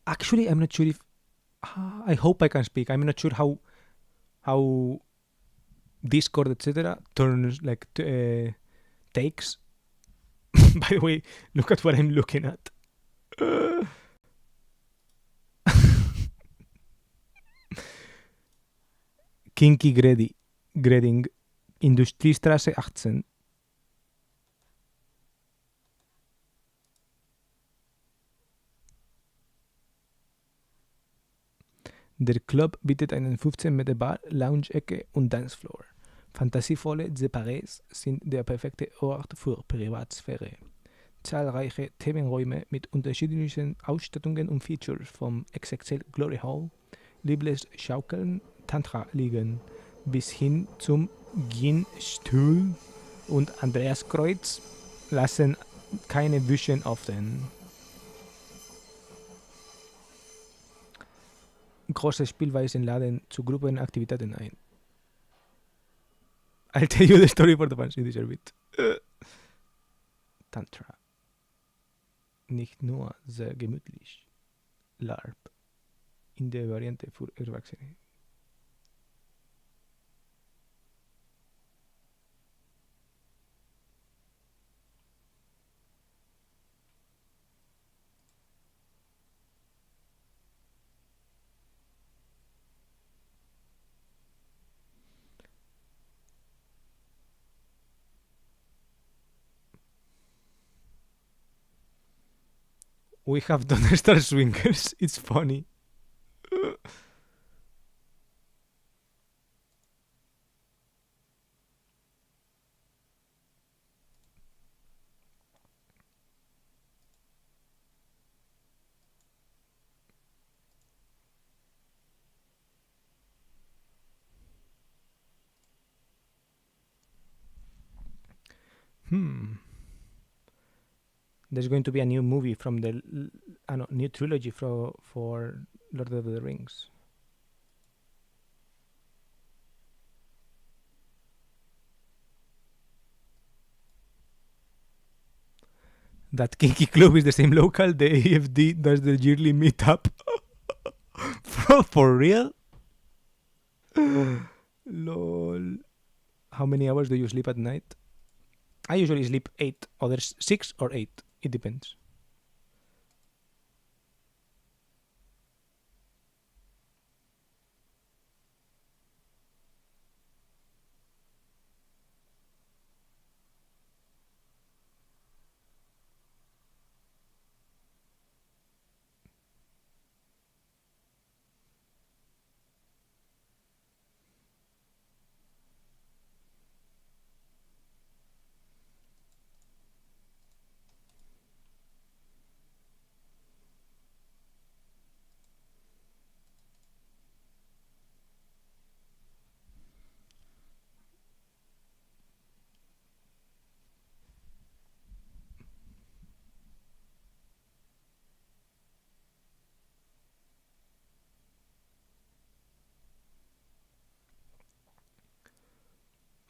Actually, I'm not sure if. I hope I can speak. I'm not sure how Discord, etc. turns like takes. By the way, look at what I'm looking at. Kinky Grading. Industriestraße 18. Der Club bietet einen 15 Meter Bar, Lounge-Ecke und Dancefloor. Fantasievolle Separés sind der perfekte Ort für Privatsphäre. Zahlreiche Themenräume mit unterschiedlichen Ausstattungen und Features vom XXL Glory Hall, liebles Schaukeln, Tantra-Liegen bis hin zum Gin-Stuhl und Andreaskreuz lassen keine Wüschen offen. Große Spielweisen laden zu Gruppenaktivitäten ein. I'll tell you the story for the fans, you deserve it. Tantra. Nicht nur sehr gemütlich. LARP. In der Variante für Erwachsene. We have Donnerstar Swingers. It's funny. There's going to be a new movie from the new trilogy for Lord of the Rings. That Kinky Club is the same local. The AFD does the yearly meetup. For real? Lol. How many hours do you sleep at night? I usually sleep 8, others 6 or 8. It depends.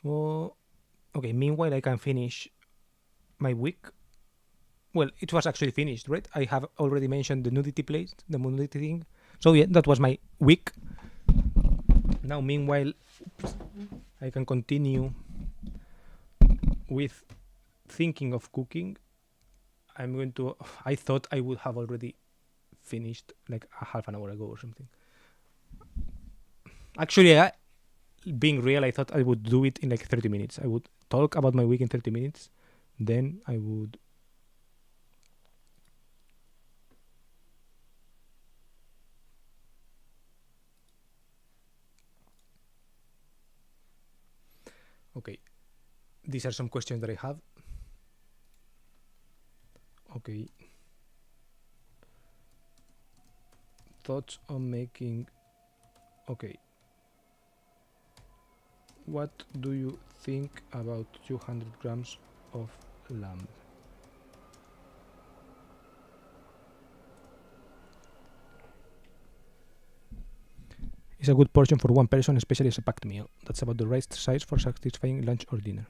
Oh, okay, meanwhile I can finish my week. Well, it was actually finished, right? I have already mentioned the nudity place, the nudity thing. So yeah, that was my week. Now, meanwhile, I can continue with thinking of cooking. I'm going to. I thought I would have already finished like a half an hour ago or something. Actually, being real, I thought I would do it in like 30 minutes. I would talk about my week in 30 minutes. Then I would. Okay, these are some questions that I have. Okay. Thoughts on making. Okay. What do you think about 200 grams of lamb? It's a good portion for one person, especially as a packed meal. That's about the right size for satisfying lunch or dinner.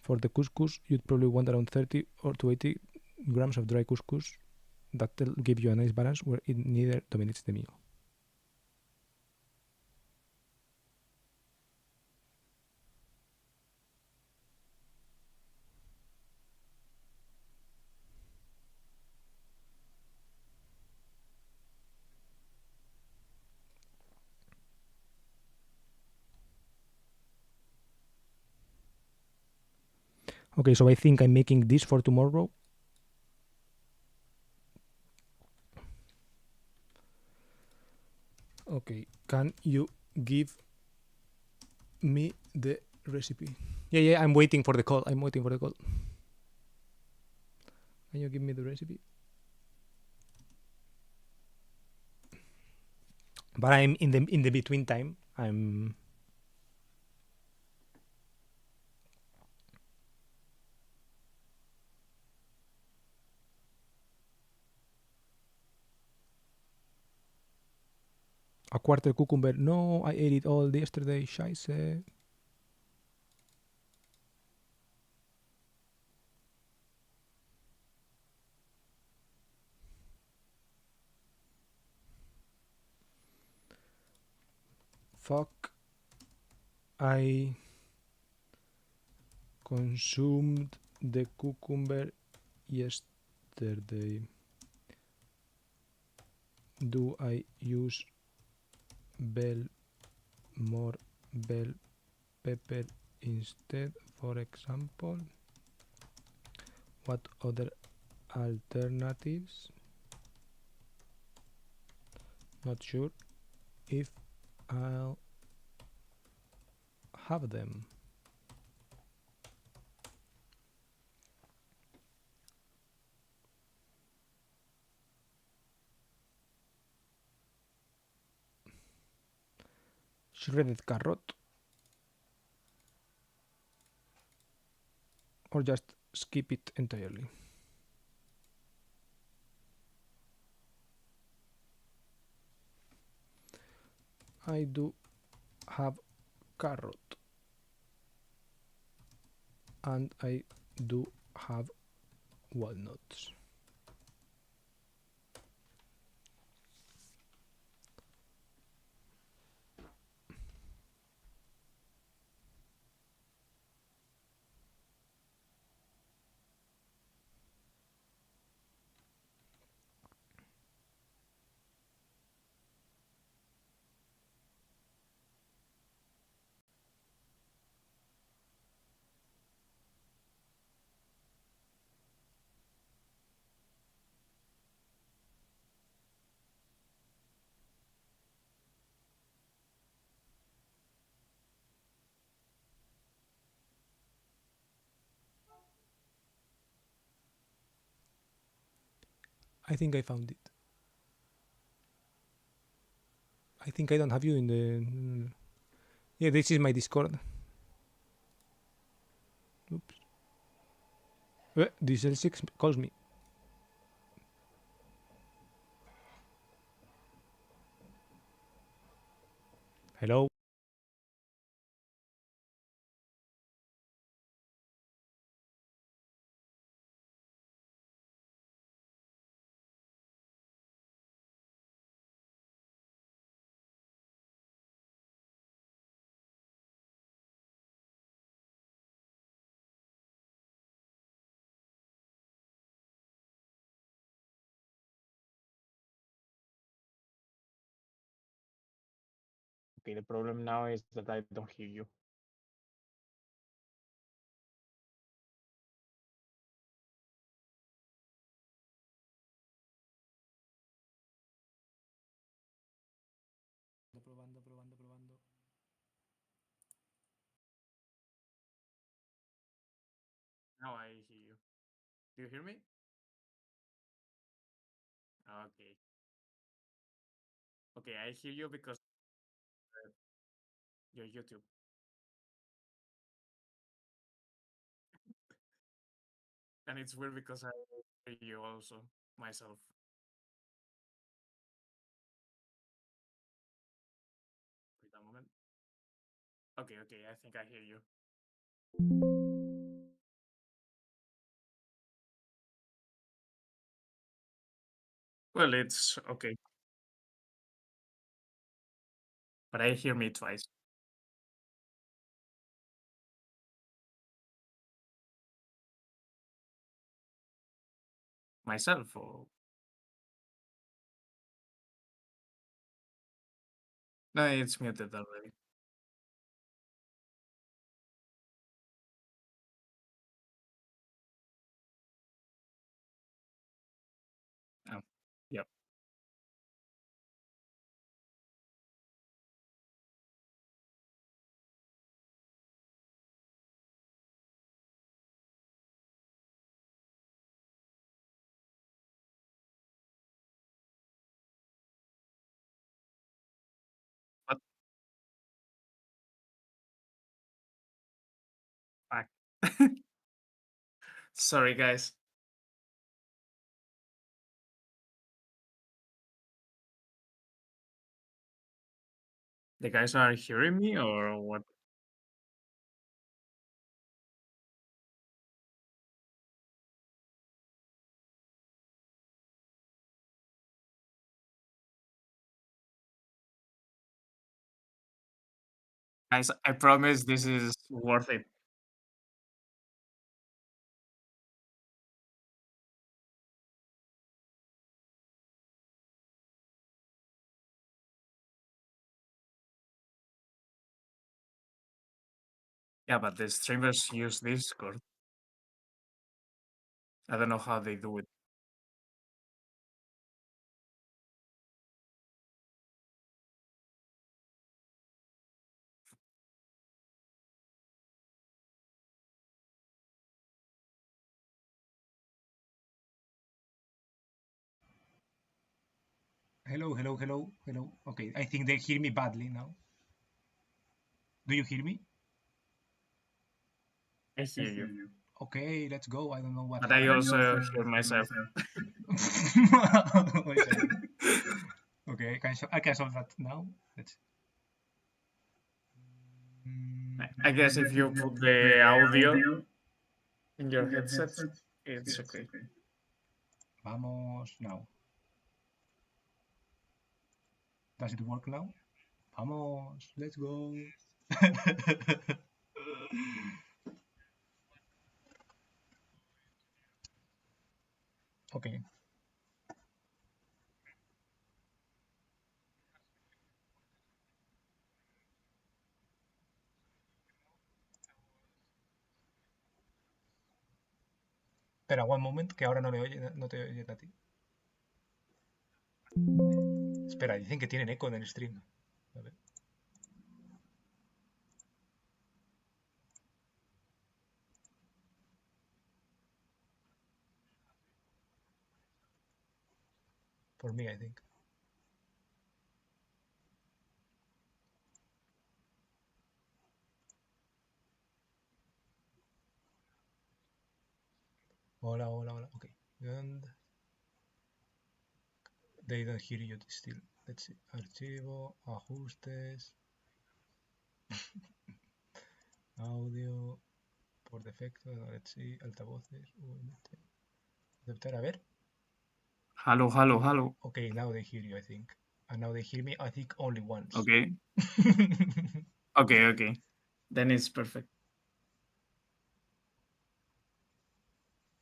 For the couscous, you'd probably want around 30 or to 80 grams of dry couscous. That'll give you a nice balance where it neither dominates the meal. Okay, so I think I'm making this for tomorrow. Okay, can you give me the recipe? Yeah, I'm waiting for the call. I'm waiting for the call. Can you give me the recipe? But I'm in the between time. I'm a quarter cucumber. No, I ate it all yesterday. Scheiße. Fuck. I consumed the cucumber yesterday. Do I use more bell pepper instead, for example? What other alternatives? Not sure if I'll have them. Shredded carrot, or just skip it entirely? I do have carrot, and I do have walnuts. I think I found it. I think I don't have you in the. Yeah, this is my Discord. Oops. Diesel 6 calls me. Hello. Okay, the problem now is that I don't hear you. Probando, probando, probando. Now I hear you. Do you hear me? Okay. Okay, I hear you because your YouTube. And it's weird because I hear you also myself. Wait a moment. Okay, okay, I think I hear you. Well, it's okay, but I hear me twice. Myself, or no, it's muted already. Oh, yep. But back. Sorry, guys. The guys are hearing me or what? Guys, I promise this is worth it. Yeah, but the streamers use Discord. I don't know how they do it. Hello, hello, hello, hello. Okay, I think they hear me badly now. Do you hear me? I hear you, Okay, let's go. I don't know what but I happened. also hear myself. Wait a second. Okay, I can solve that now. Let's. I guess if you put the audio in your headset, it's okay. Vamos now. Does it work now? Vamos, let's go. Okay. Espera, one moment, que ahora no me oye, no te oye a ti. Espera, dicen que tienen eco en el stream. A ver. For me, I think. Hola, hola, hola. Okay. And they don't hear you still. Let's see. Archivo, ajustes, audio, por defecto. Let's see. Altavoces. Aceptar, a ver. Hello, hello, hello. Okay, now they hear you, I think. And now they hear me, I think, only once. Okay, okay, okay. Then it's perfect.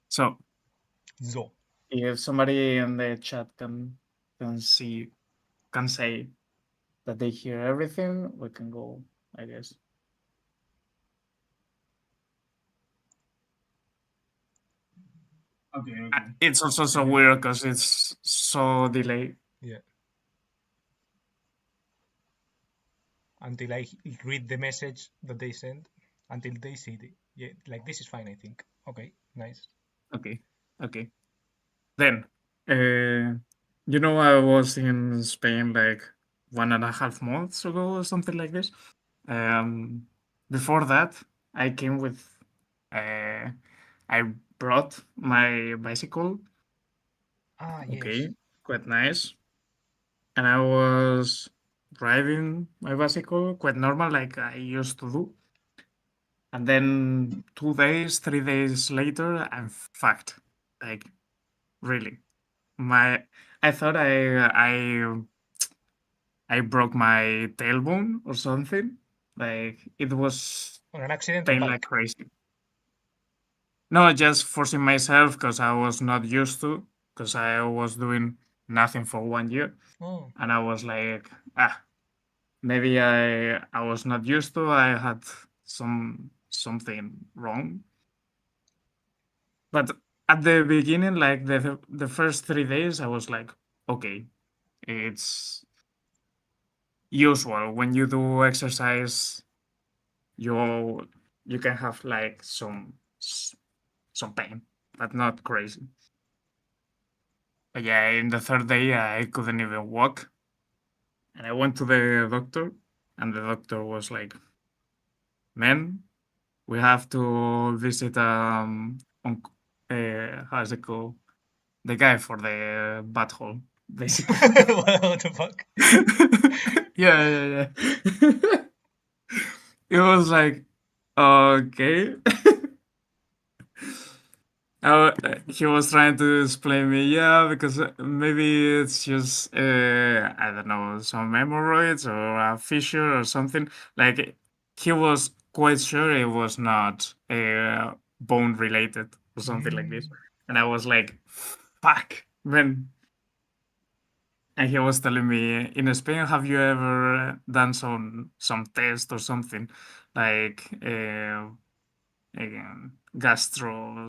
So, So. if somebody in the chat can see can say that they hear everything, we can go, I guess. Okay. It's also so weird because it's so delayed. Yeah. Until I read the message that they send, until they see it. Yeah, like this is fine, I think. Okay, nice. Okay. Then, I was in Spain like 1.5 months ago or something like this. Um, Before that, I came with, uh, I brought my bicycle. Ah, Okay, yes. quite nice. And I was driving my bicycle quite normal, like I used to do. And then 2 days, 3 days later, I'm fucked. Like, really. My, I thought I broke my tailbone or something. Like, it was On an accident or pain like bike? crazy. No, just forcing myself because I was not used to, because I was doing nothing for 1 year. Oh. And I was like, maybe I was not used to. I had something wrong. But at the beginning, like the first 3 days, I was like, okay, it's usual when you do exercise. You you can have like some pain, but not crazy. But yeah, in the third day, I couldn't even walk, and I went to the doctor, and the doctor was like, "Man, we have to visit how's it called? The guy for the butthole, basically." What the fuck? Yeah. It was like, okay. He was trying to explain me, yeah, because maybe it's just I don't know, some hemorrhoids or a fissure or something. Like he was quite sure it was not bone related or something like this, and I was like, "Fuck, man!" And he was telling me, in Spain, have you ever done some test or something like gastro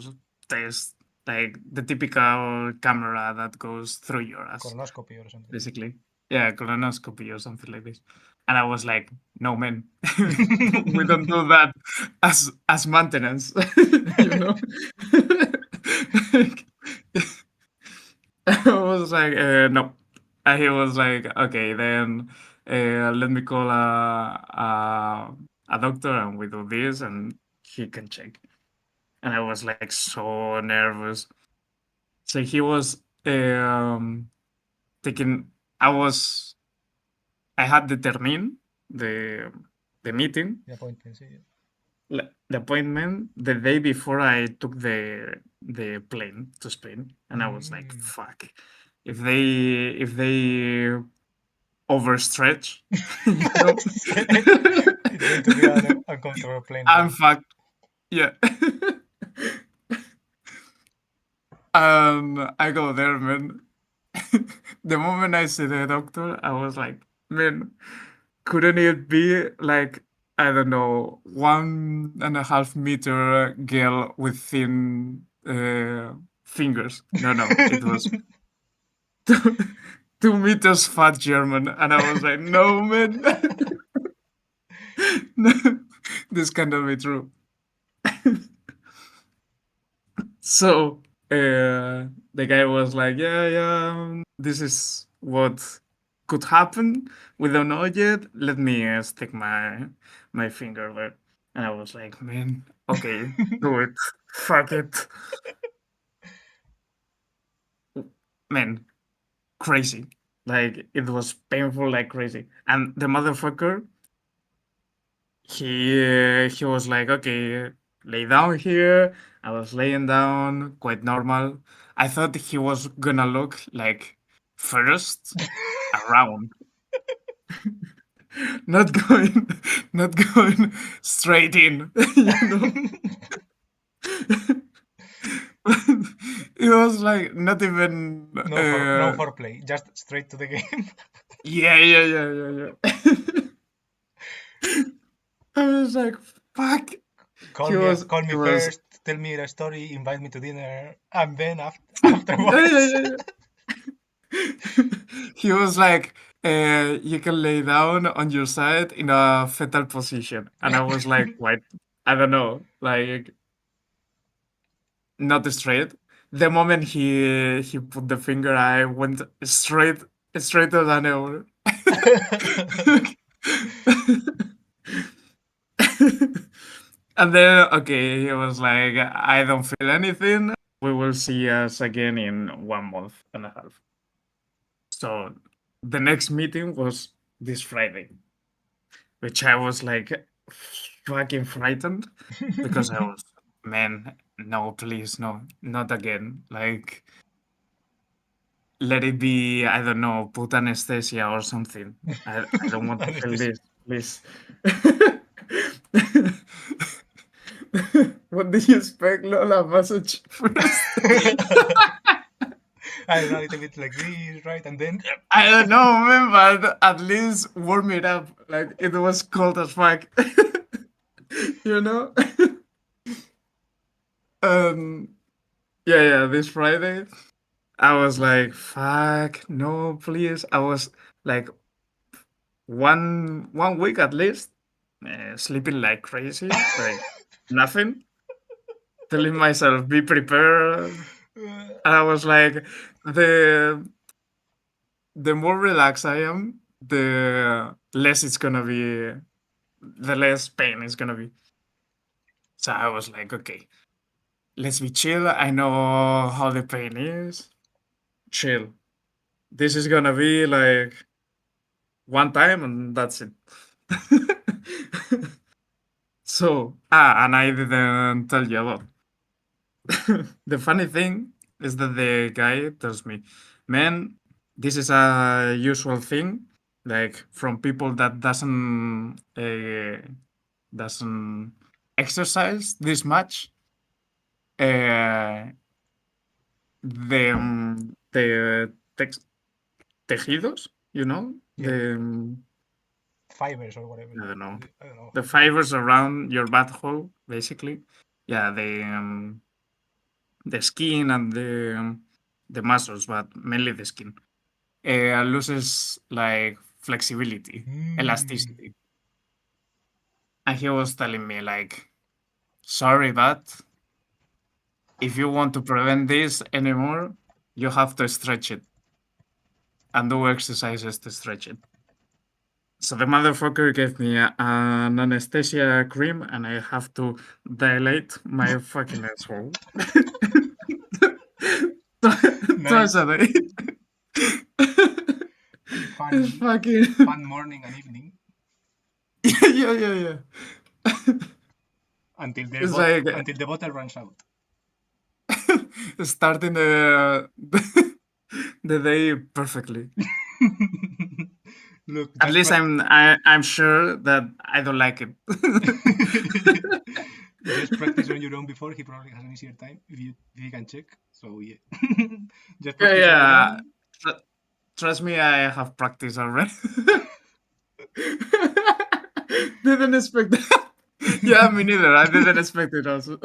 test, like the typical camera that goes through your ass, Colonoscopy or something. basically. Yeah, colonoscopy or something like this. And I was like, no, man, we don't do that as maintenance, you know. I was like, no. And he was like, okay, then let me call a doctor and we do this and he can check. And I was like so nervous. So he was taking. I was. I had determined the meeting, The appointment, sí. the appointment the day before I took the plane to Spain, and I was like, "Fuck! If they overstretch, you know, It's going to be an uncomfortable plane I'm ride. fucked." Yeah. I go there, man. The moment I see the doctor, I was like, man, couldn't it be like, I don't know, 1.5 meter girl with thin fingers? No, it was 2 meters fat German. And I was like, no, man. No, this cannot be true. So the guy was like, yeah, this is what could happen. We don't know yet. Let me stick my finger there. And I was like, man, okay, do it. Fuck it. Man, crazy. Like, it was painful like crazy. And the motherfucker, he was like, okay, lay down here. I was laying down, quite normal. I thought he was gonna look like first around, not going, not going straight in, you know. It was like not even. No foreplay, just straight to the game. Yeah. I was like, fuck. Call He me, was. call He me was. first, tell me a story, invite me to dinner, and then afterwards. Yeah. He was like, you can lay down on your side in a fetal position, and I was like, what? I don't know, like not straight. The moment he put the finger, I went straighter than ever. And then okay, he was like, I don't feel anything. We will see us again in 1 month and a half. So the next meeting was this Friday, which I was like fucking frightened because I was, man, no, please, no, not again. Like, let it be, I don't know, put anesthesia or something. I don't want to feel Anesthesia. this, please. What do you expect, Lola? Massage first? I don't know, a little bit like this, right? And then I don't know, man, but at least warm it up. Like, it was cold as fuck. You know? um, yeah, this Friday, I was like, fuck, no, please. I was like, one week at least, sleeping like crazy, like nothing, telling myself, be prepared. And I was like, the the more relaxed I am, the less it's gonna be, the less pain it's gonna be. So I was like, okay, let's be chill. I know how the pain is. Chill. This is gonna be like one time and that's it. So, and I didn't tell you about. The funny thing is that the guy tells me, man, this is a usual thing, like from people that doesn't exercise this much. Uh, the tejidos, you know, yeah, the fibers or whatever. I don't know, I don't know. the fibers around your butthole, basically. Yeah, the skin and the muscles, but mainly the skin. Loses like flexibility, elasticity. And he was telling me like, sorry, but if you want to prevent this anymore, you have to stretch it and do exercises to stretch it. So the motherfucker gave me an anesthesia cream, and I have to dilate my fucking asshole twice Nice. a day. It's Fun, fucking fun morning and evening yeah. until It's like the bottle runs out. starting the day perfectly. Look, At least I'm sure that I don't like it. just practice on your own before. He probably has an easier time if you can check. So yeah, just Yeah, practice on your yeah. own. Trust me, I have practiced already. Didn't expect that. Yeah, me neither. I didn't expect it also.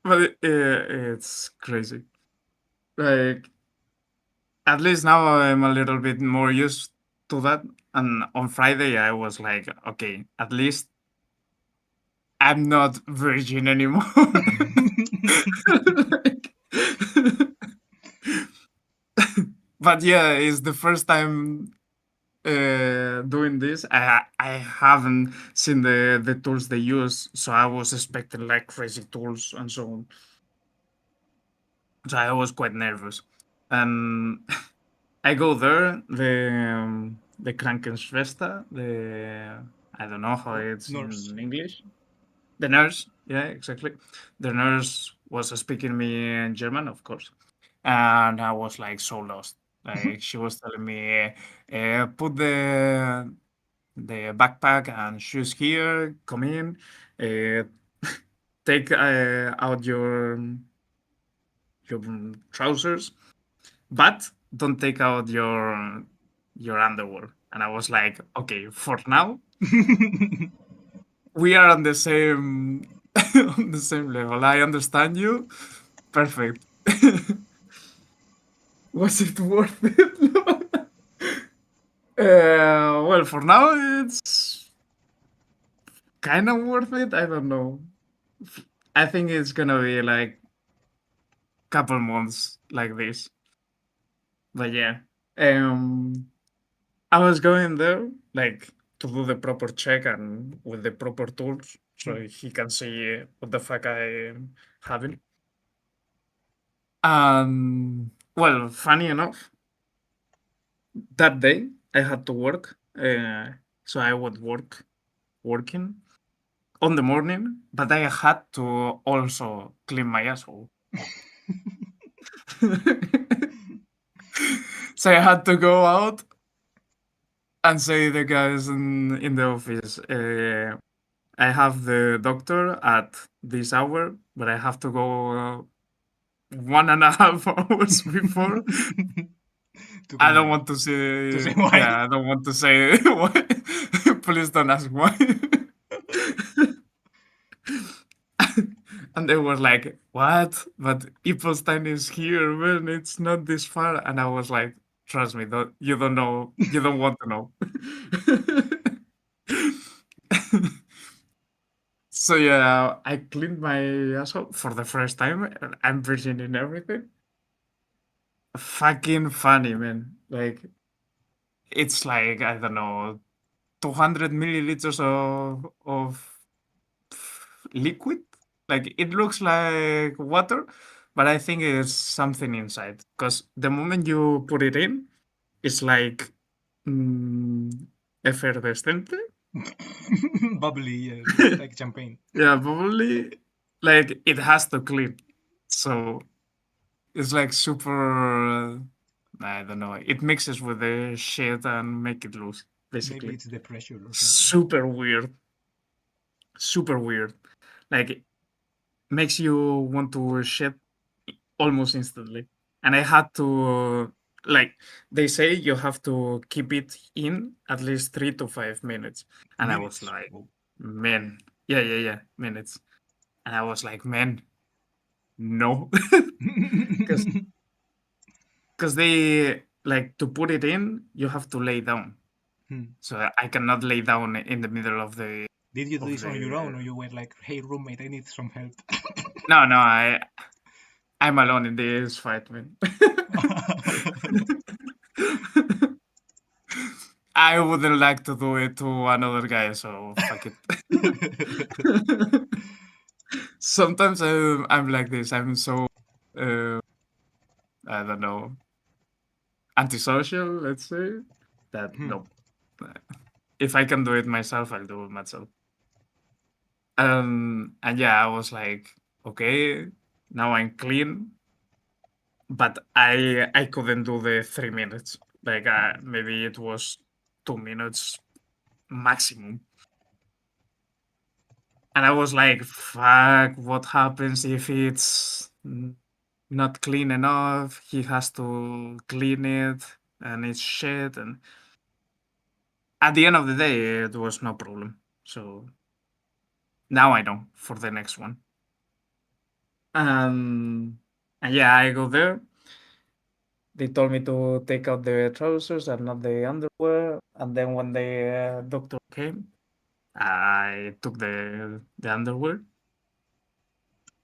But it's crazy. Like, at least now I'm a little bit more used to that. And on Friday, I was like, okay, at least I'm not virgin anymore. Like, but yeah, it's the first time doing this. I haven't seen the tools they use, so I was expecting like crazy tools and so on. So I was quite nervous, and I go there, the Krankenschwester, the I don't know how it's Nurse. in English. The nurse, yeah, exactly. The nurse was speaking me in German, of course, and I was like so lost. Like she was telling me, put the backpack and shoes here. Come in, uh, take out your trousers, but don't take out your underwear. And I was like, okay, for now we are on the same on the same level. I understand you. Perfect. Was it worth it? Well, for now it's kind of worth it. I don't know. I think it's gonna be like couple months like this. But yeah, um, I was going there like to do the proper check and with the proper tools, so he can see what the fuck I am having. Well, funny enough, that day I had to work, so I would working on the morning, but I had to also clean my asshole. So I had to go out and say the guys in the office, I have the doctor at this hour, but I have to go 1.5 hours before. I don't want to say why. yeah, I don't want to say why. Please don't ask why. And they were like, "What? But Ipelstein is here, man. It's not this far." And I was like, "Trust me, you don't know. You don't want to know." So yeah, I cleaned my asshole for the first time. And I'm virgin in everything. Fucking funny, man. Like it's like I don't know, 200 milliliters of liquid. Like it looks like water, but I think it's something inside. Because the moment you put it in, it's like mm, effervescente. Bubbly, yeah, like champagne. Yeah, probably. Like it has to clean. So it's like super. I don't know. It mixes with the shit and make it loose. Maybe Basically, it's the pressure or something. super weird. Super weird. Like makes you want to shit almost instantly. And I had to like they say you have to keep it in at least 3 to 5 minutes. And I was Minutes. like, Oh. man, yeah, minutes. And I was like, man, no. Because they like to put it in, you have to lay down. So I cannot lay down in the middle of the. Did you do of this on your own, or the- you were like, "Hey, roommate, I need some help"? No, I'm alone in this fight, man. I wouldn't like to do it to another guy, so fuck it. Sometimes I'm like this. I'm so I don't know, antisocial. Let's say that no. If I can do it myself, I'll do it myself. And yeah, I was like, okay, now I'm clean, but I couldn't do the 3 minutes. Like maybe it was 2 minutes maximum. And I was like, fuck, what happens if it's not clean enough? He has to clean it and it's shit. And at the end of the day, it was no problem. So now I know for the next one. And yeah, I go there. They told me to take out the trousers and not the underwear. And then when the doctor came, I took the underwear.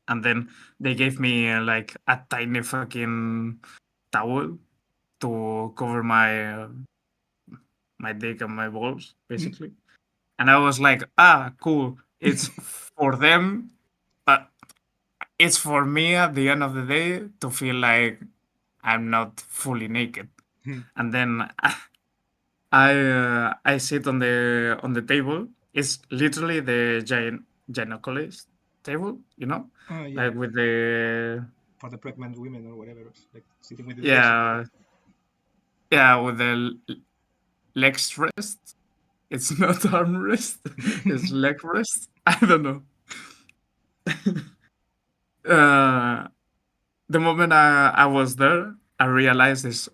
And then they gave me like a tiny fucking towel to cover my dick and my balls, basically. And I was like, cool. It's for them, but it's for me at the end of the day to feel like I'm not fully naked. And then I sit on the table. It's literally the gynecologist table, Yeah. like with the For the pregnant women or whatever, like sitting with the yeah with the legs rest. It's not armrest. It's leg rest. I don't know. The moment I was there, I realized it's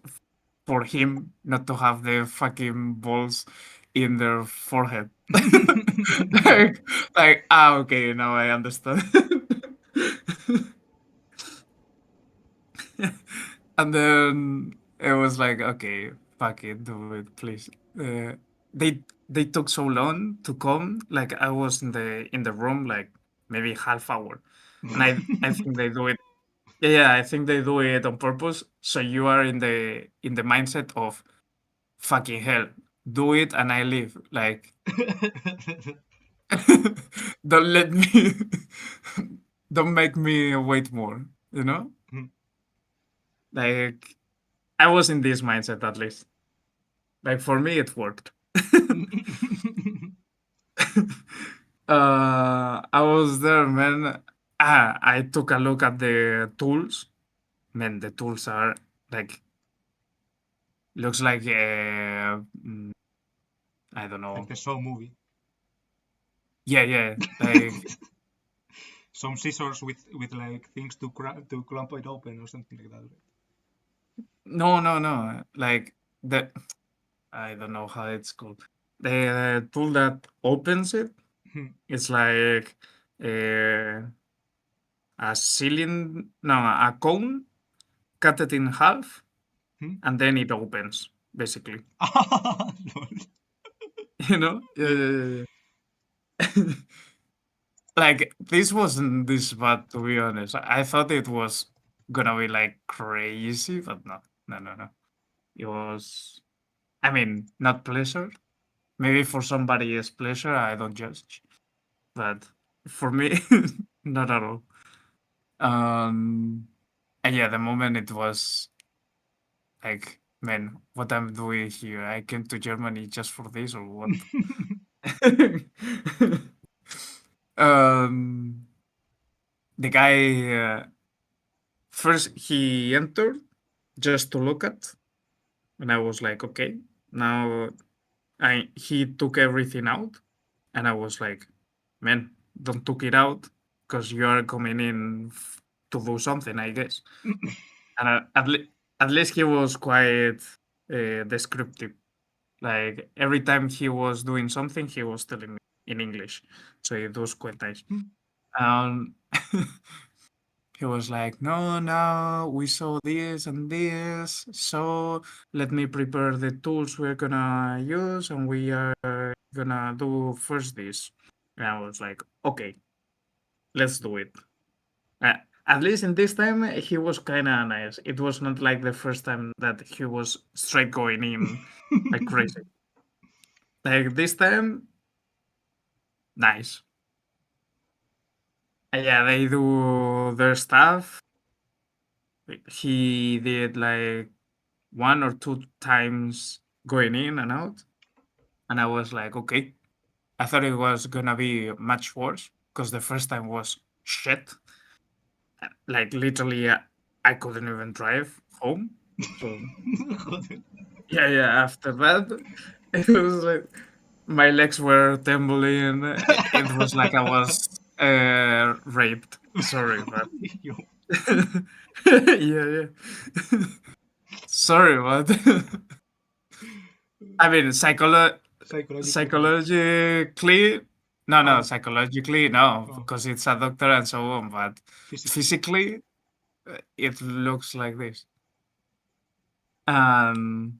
for him not to have the fucking balls in their forehead. like okay, now I understand. And then it was like, okay, fuck it, do it, please. They took so long to come. Like I was in the room like maybe half hour, and I think they do it. Yeah, I think they do it on purpose. So you are in the mindset of fucking hell, do it, and I leave. Like don't let me, don't make me wait more. You know, like I was in this mindset at least. Like for me, it worked. I was there, man. I took a look at the tools. Man, the tools are like looks like I don't know. Like the Saw movie. Yeah, like Some scissors with like things to clamp it open or something like that. no. Like the I don't know how it's called. The tool that opens it. It's like a cylinder, no, a cone, cut it in half, and then it opens, basically. Lol. You know? Yeah. Like, this wasn't this bad, to be honest. I thought it was gonna be, like, crazy, but no. It was, I mean, not pleasure. Maybe for somebody it's pleasure, I don't judge. But for me, not at all. And yeah, the moment it was like, man, what I'm doing here? I came to Germany just for this or what? um, the guy first he entered just to look at, and I was like, okay. Now he took everything out, and I was like, man, don't took it out because you are coming in to do something, I guess. And at least he was quite descriptive. Like every time he was doing something, he was telling me in English, so it was quite nice. Um, he was like, "No, we saw this and this, so let me prepare the tools we're gonna use, and we are gonna do first this." And I was like, "Okay, let's do it." At least in this time, he was kind of nice. It was not like the first time that he was straight going in like crazy. Like this time, nice. Yeah, they do their stuff. He did like 1 or 2 times going in and out. And I was like, okay. I thought it was gonna be much worse because the first time was shit. Like literally, I couldn't even drive home. So yeah. After that, it was like my legs were trembling. It was like I was raped. Sorry, but Yo. yeah. Sorry, but I mean, psychologically, no, psychologically, no, Oh. because it's a doctor and so on. But Physically. physically, it looks like this. And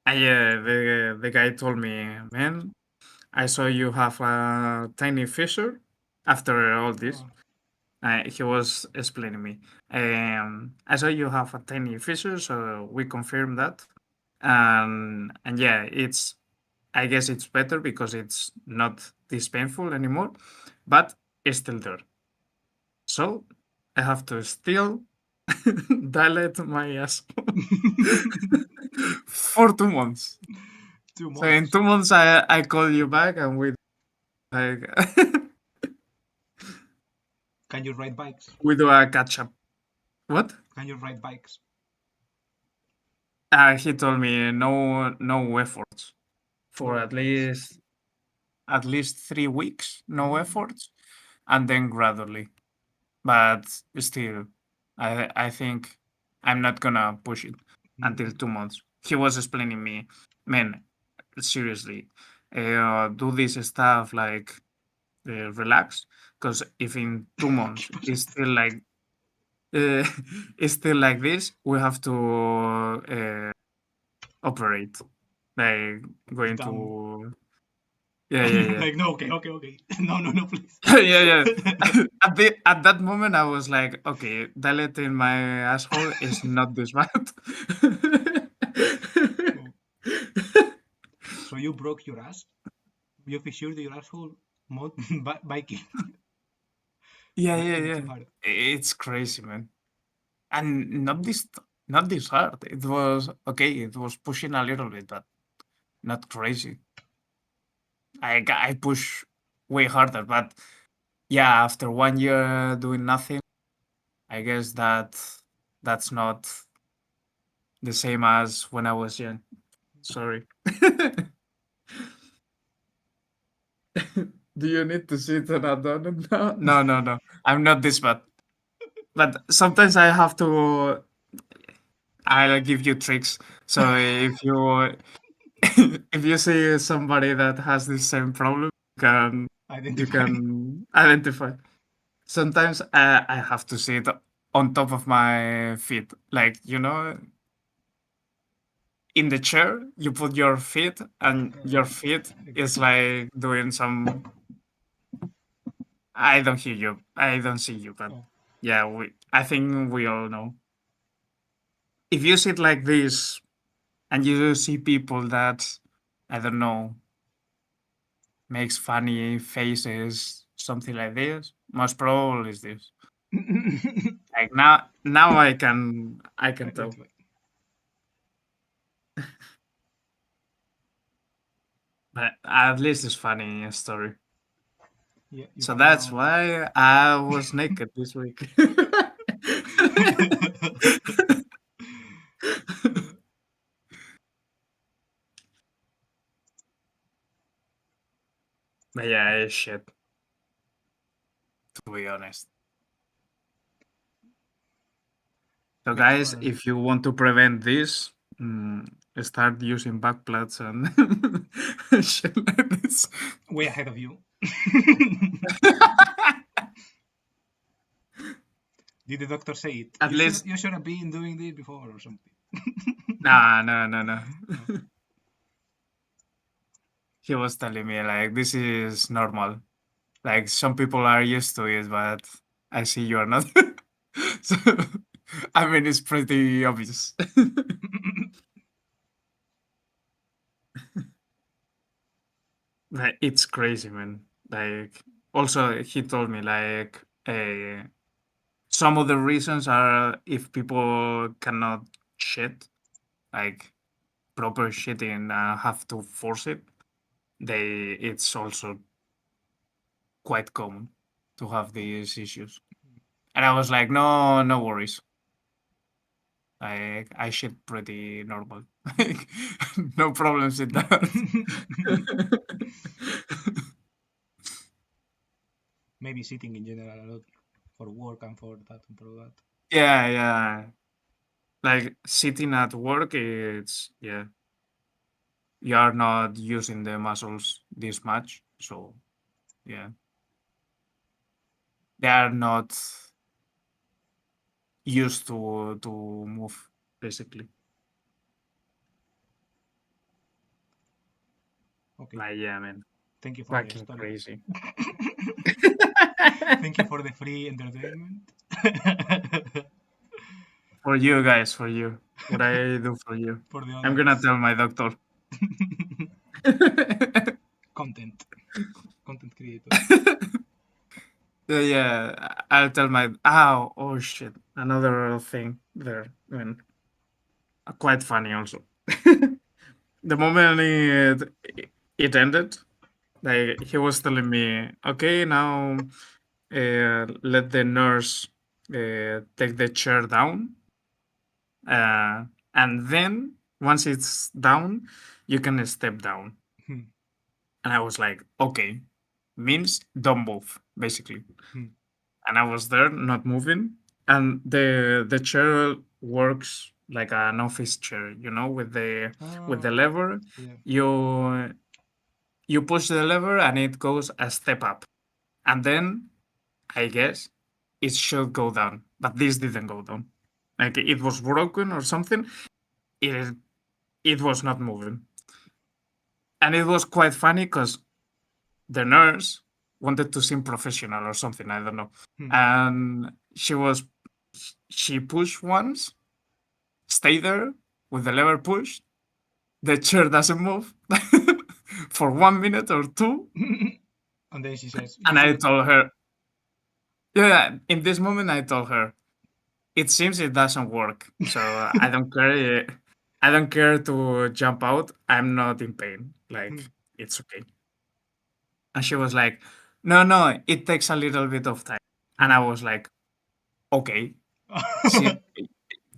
yeah, the guy told me, man, I saw you have a tiny fissure after all this. He was explaining me. I saw you have a tiny fissure, so we confirmed that. And yeah, I guess it's better because it's not this painful anymore, but it's still there. So I have to still dilate my ass for 2 months. 2 months. So in 2 months, I call you back and we like Can you ride bikes? we do a catch up. What? Can you ride bikes? He told me no efforts for Well, at least 3 weeks, no Mhm. efforts, and then gradually. But still, I think I'm not gonna push it until Mhm. 2 months. He was explaining me, man, seriously, do this stuff like relax, because if in 2 months ¿Qué it's pasa? still like uh, it's still like this, we have to operate, like going Down. to yeah. Like, no, okay. No, please. Yeah, yeah. At that moment, I was like, okay, dilating in my asshole is not this bad. Oh, so you broke your ass? You fissured your asshole biking? Biking Yeah. too hard. It's crazy, man. And not this hard. It was okay. It was pushing a little bit, but not crazy. I push way harder, but yeah, after 1 year doing nothing, I guess that's not the same as when I was young. Sorry. Do you need to sit on a donut now? No. I'm not this bad. But sometimes I have to. I'll give you tricks. So if you if you see somebody that has the same problem, you Identify. can identify. Sometimes I have to sit on top of my feet, like in the chair. You put your feet, and your feet is like doing some. I don't hear you. I don't see you, but Oh, yeah, I think we all know. If you sit like this and you see people that I don't know makes funny faces, something like this, most probably is this. Like now I can tell. identify. But at least it's funny story. Yeah, you So have that's no. why I was naked this week. But yeah, it's shit, to be honest. So guys, Well, if you want to prevent this, start using backplates and shit like this. way ahead of you. Did the doctor say it? At least, You should have been doing this before or something. nah, no. No. He was telling me like this is normal. Like some people are used to it, but I see you are not. So I mean, it's pretty obvious. Like it's crazy, man. Like also he told me like some of the reasons are if people cannot shit, like proper shitting, have to force it. It's also quite common to have these issues. And I was like, no worries. I shit pretty normal. Like, no problems with that. Maybe sitting in general a lot for work and for that and for that. Yeah. Like sitting at work, it's yeah. You are not using the muscles this much, so yeah, they are not used to move basically. Okay. Like yeah, man, Thank you for the fucking story. crazy. Thank you for the free entertainment. For you guys, for you, what I do for you, For the I'm gonna audience. tell my doctor. Content. Content creator. Yeah, I'll tell my oh shit, another thing there, I mean, quite funny also. The moment it ended, like he was telling me, okay, now let the nurse take the chair down, uh, and then once it's down, you can step down. Hmm. And I was like, okay, means don't move, basically. Hmm. And I was there, not moving. And the chair works like an office chair, with the Ah, lever. yeah. You push the lever and it goes a step up. And then I guess it should go down. But this didn't go down. Like it was broken or something. It it was not moving. And it was quite funny because the nurse wanted to seem professional or something. I don't know. Hmm. And she pushed once, stay there with the lever pushed. The chair doesn't move for 1 minute or two. And then she says, "You And I should." told her, yeah, in this moment, I told her, it seems it doesn't work. So I don't care. I don't care to jump out. I'm not in pain. Like, Hmm. it's okay. And she was like, no, no, it takes a little bit of time. And I was like, okay, see,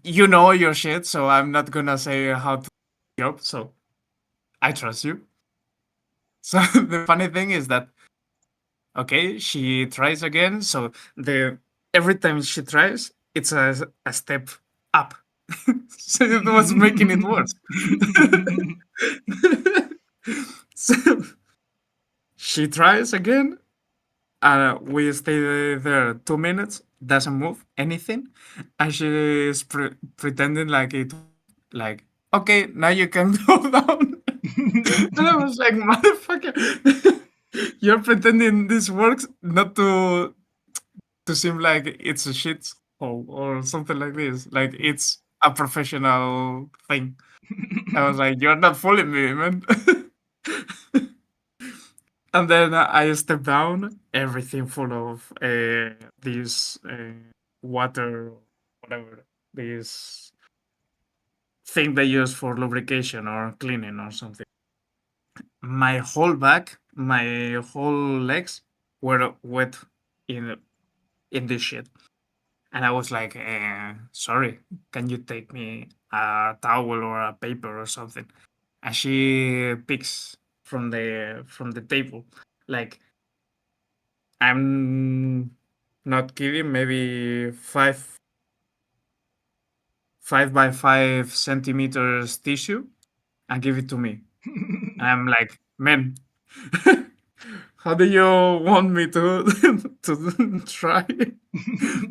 you know your shit, so I'm not gonna say how to do your job. So I trust you. So the funny thing is that, okay, she tries again. So every time she tries, it's a step up. So it was making it worse. So she tries again. We stay there 2 minutes, doesn't move anything, and she is pretending like like, okay, now you can go down. And I was like, motherfucker, you're pretending this works not to seem like it's a shit hole or something like this. Like it's a professional thing. I was like, you're not fooling me, man. And then I stepped down, everything full of this water, whatever, this thing they use for lubrication or cleaning or something. My whole back, my whole legs were wet in in this shit. And I was like, sorry, can you take me a towel or a paper or something? And she picks from the table. Like I'm not kidding, maybe 5 by 5 centimeters tissue and give it to me. And I'm like, man, how do you want me to to try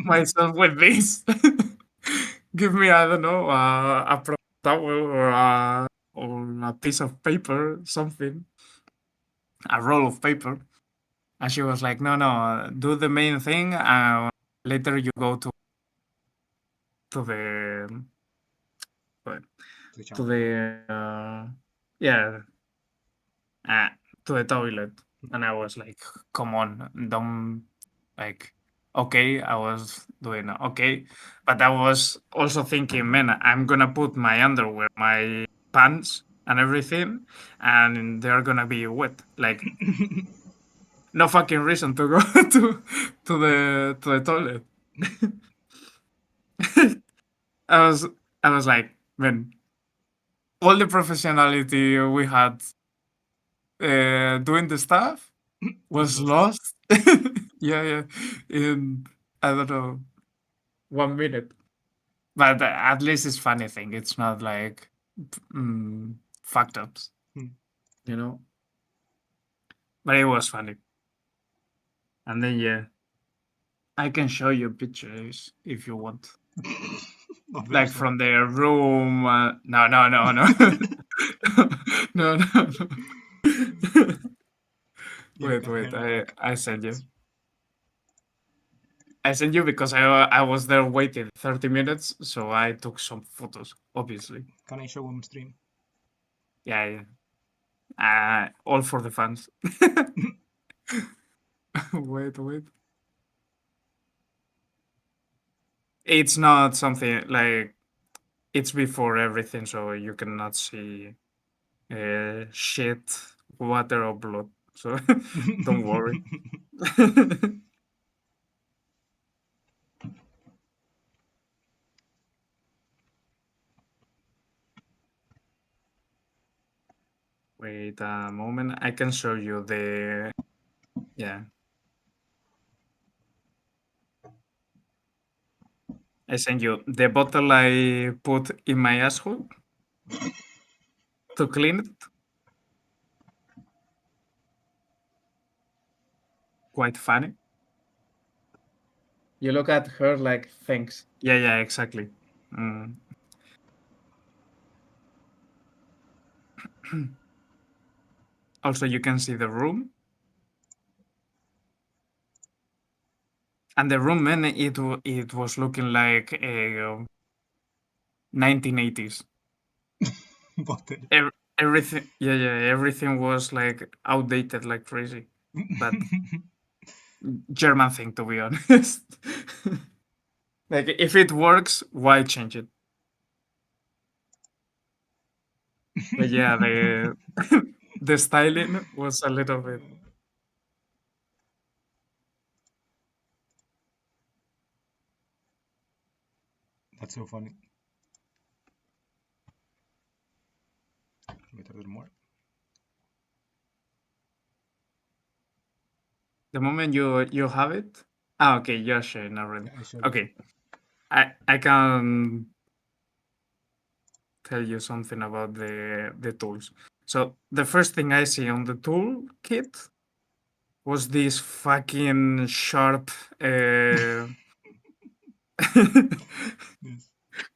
myself with this? Give me, I don't know, a towel or a piece of paper, something, a roll of paper. And she was like, no, no, do the main thing. Later you go to the what, To the to shower. the yeah, uh, to the toilet. And I was like, come on, don't, like, okay, I was doing okay, but I was also thinking, man, I'm gonna put my underwear, my pants and everything, and they're gonna be wet. Like, no fucking reason to go to the toilet. I was I was like, man, all the professionality we had doing the stuff Was was lost. lost. Yeah, yeah, in, I don't know, 1 minute. But at least it's funny thing. It's not like fucked ups, Hmm. you know. But it was funny. And then yeah, I can show you pictures if you want, Of the like asshole. from their room. No, no, no, no, no, no, no. Yeah, we Wait, can wait. hear I sent you. crickets. I sent you because I was there waiting 30 minutes, so I took some photos. Obviously, Can I show him stream? yeah, yeah. All for the fans. Wait, wait. It's not something like it's before everything, so you cannot see shit, water, or blood. So don't worry. Wait a moment. I can show you the. Yeah. I sent you the bottle I put in my asshole to clean it. Quite funny. You look at her like, thanks. Yeah, exactly. Mm. Also, you can see the room. And the room, man, it was looking like a 1980s. Bottle. Everything, yeah, everything was like outdated like crazy. But German thing, to be honest. Like, if it works, why change it? But yeah, the styling was a little bit. That's so funny. Better than more. The moment you have it. Ah, okay, you're sharing already. Yeah, I showed you. Okay, I can tell you something about the tools. So the first thing I see on the tool kit was this fucking sharp Yes.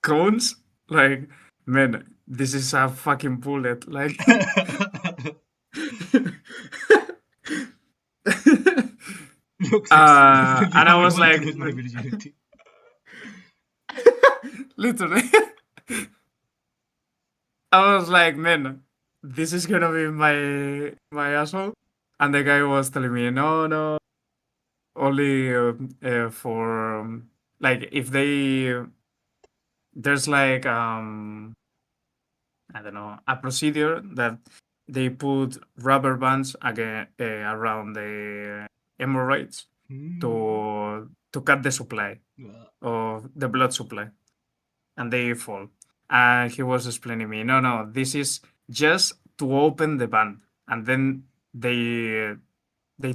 cones. Like, man, this is a fucking bullet. Like, Looks like and I I was want to like, lose my virginity. literally, I was like, man, this is gonna be my asshole. And the guy was telling me, no, only for like if they there's like I don't know, a procedure that they put rubber bands again around the hemorrhoids to cut the supply of the blood supply, and they fall. And he was explaining me, no, this is just to open the band, and then they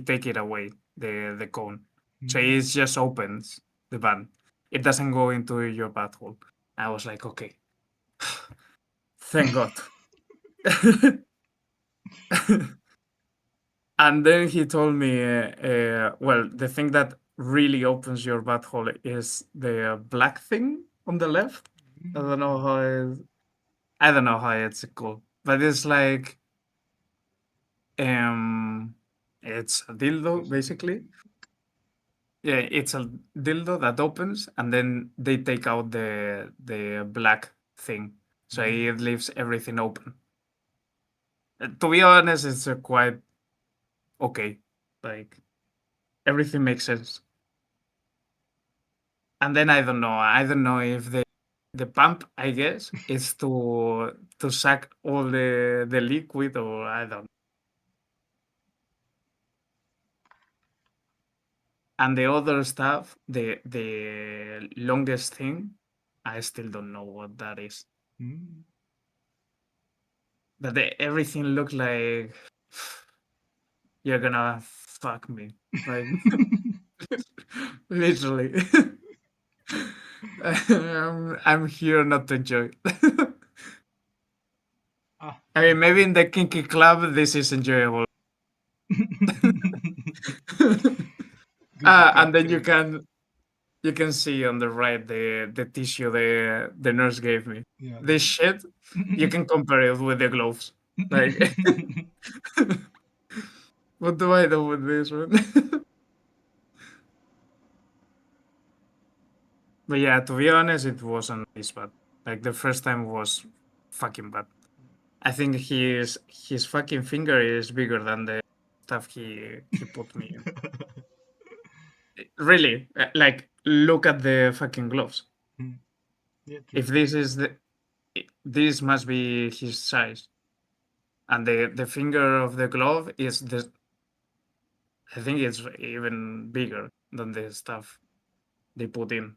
take it away, the cone. So it just opens the band. It doesn't go into your butthole. I was like, okay, thank God. And then he told me, well, the thing that really opens your butthole is the black thing on the left. I don't know how it's called, but it's like um, it's a dildo basically. Yeah, it's a dildo that opens, and then they take out the black thing, so it leaves everything open. To be honest, it's quite okay. Like, everything makes sense. And then I don't know. I don't know if the pump, I guess, is to suck all the liquid, or I don't. And the other stuff, the longest thing, I still don't know what that is. But everything looked like you're gonna fuck me, like literally. I'm here not to enjoy. I mean, maybe in the kinky club this is enjoyable. And then you can see on the right the tissue the nurse gave me. Yeah, This shit, you can compare it with the gloves. Like, what do I do with this one? But yeah, to be honest, it wasn't this bad. Like, the first time was fucking bad. I think his fucking finger is bigger than the stuff he put me in. Really, like, look at the fucking gloves. Yeah, If this is this must be his size, and the finger of the glove is the. I think it's even bigger than the stuff they put in.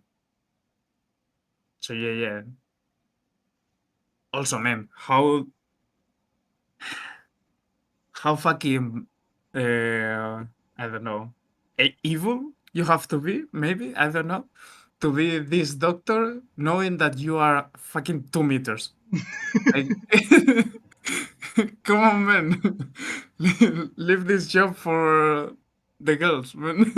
So yeah. Also, man, how how fucking I don't know, evil you have to be, maybe, I don't know, to be this doctor knowing that you are fucking 2 meters. Like, come on, man. Leave this job for the girls, man.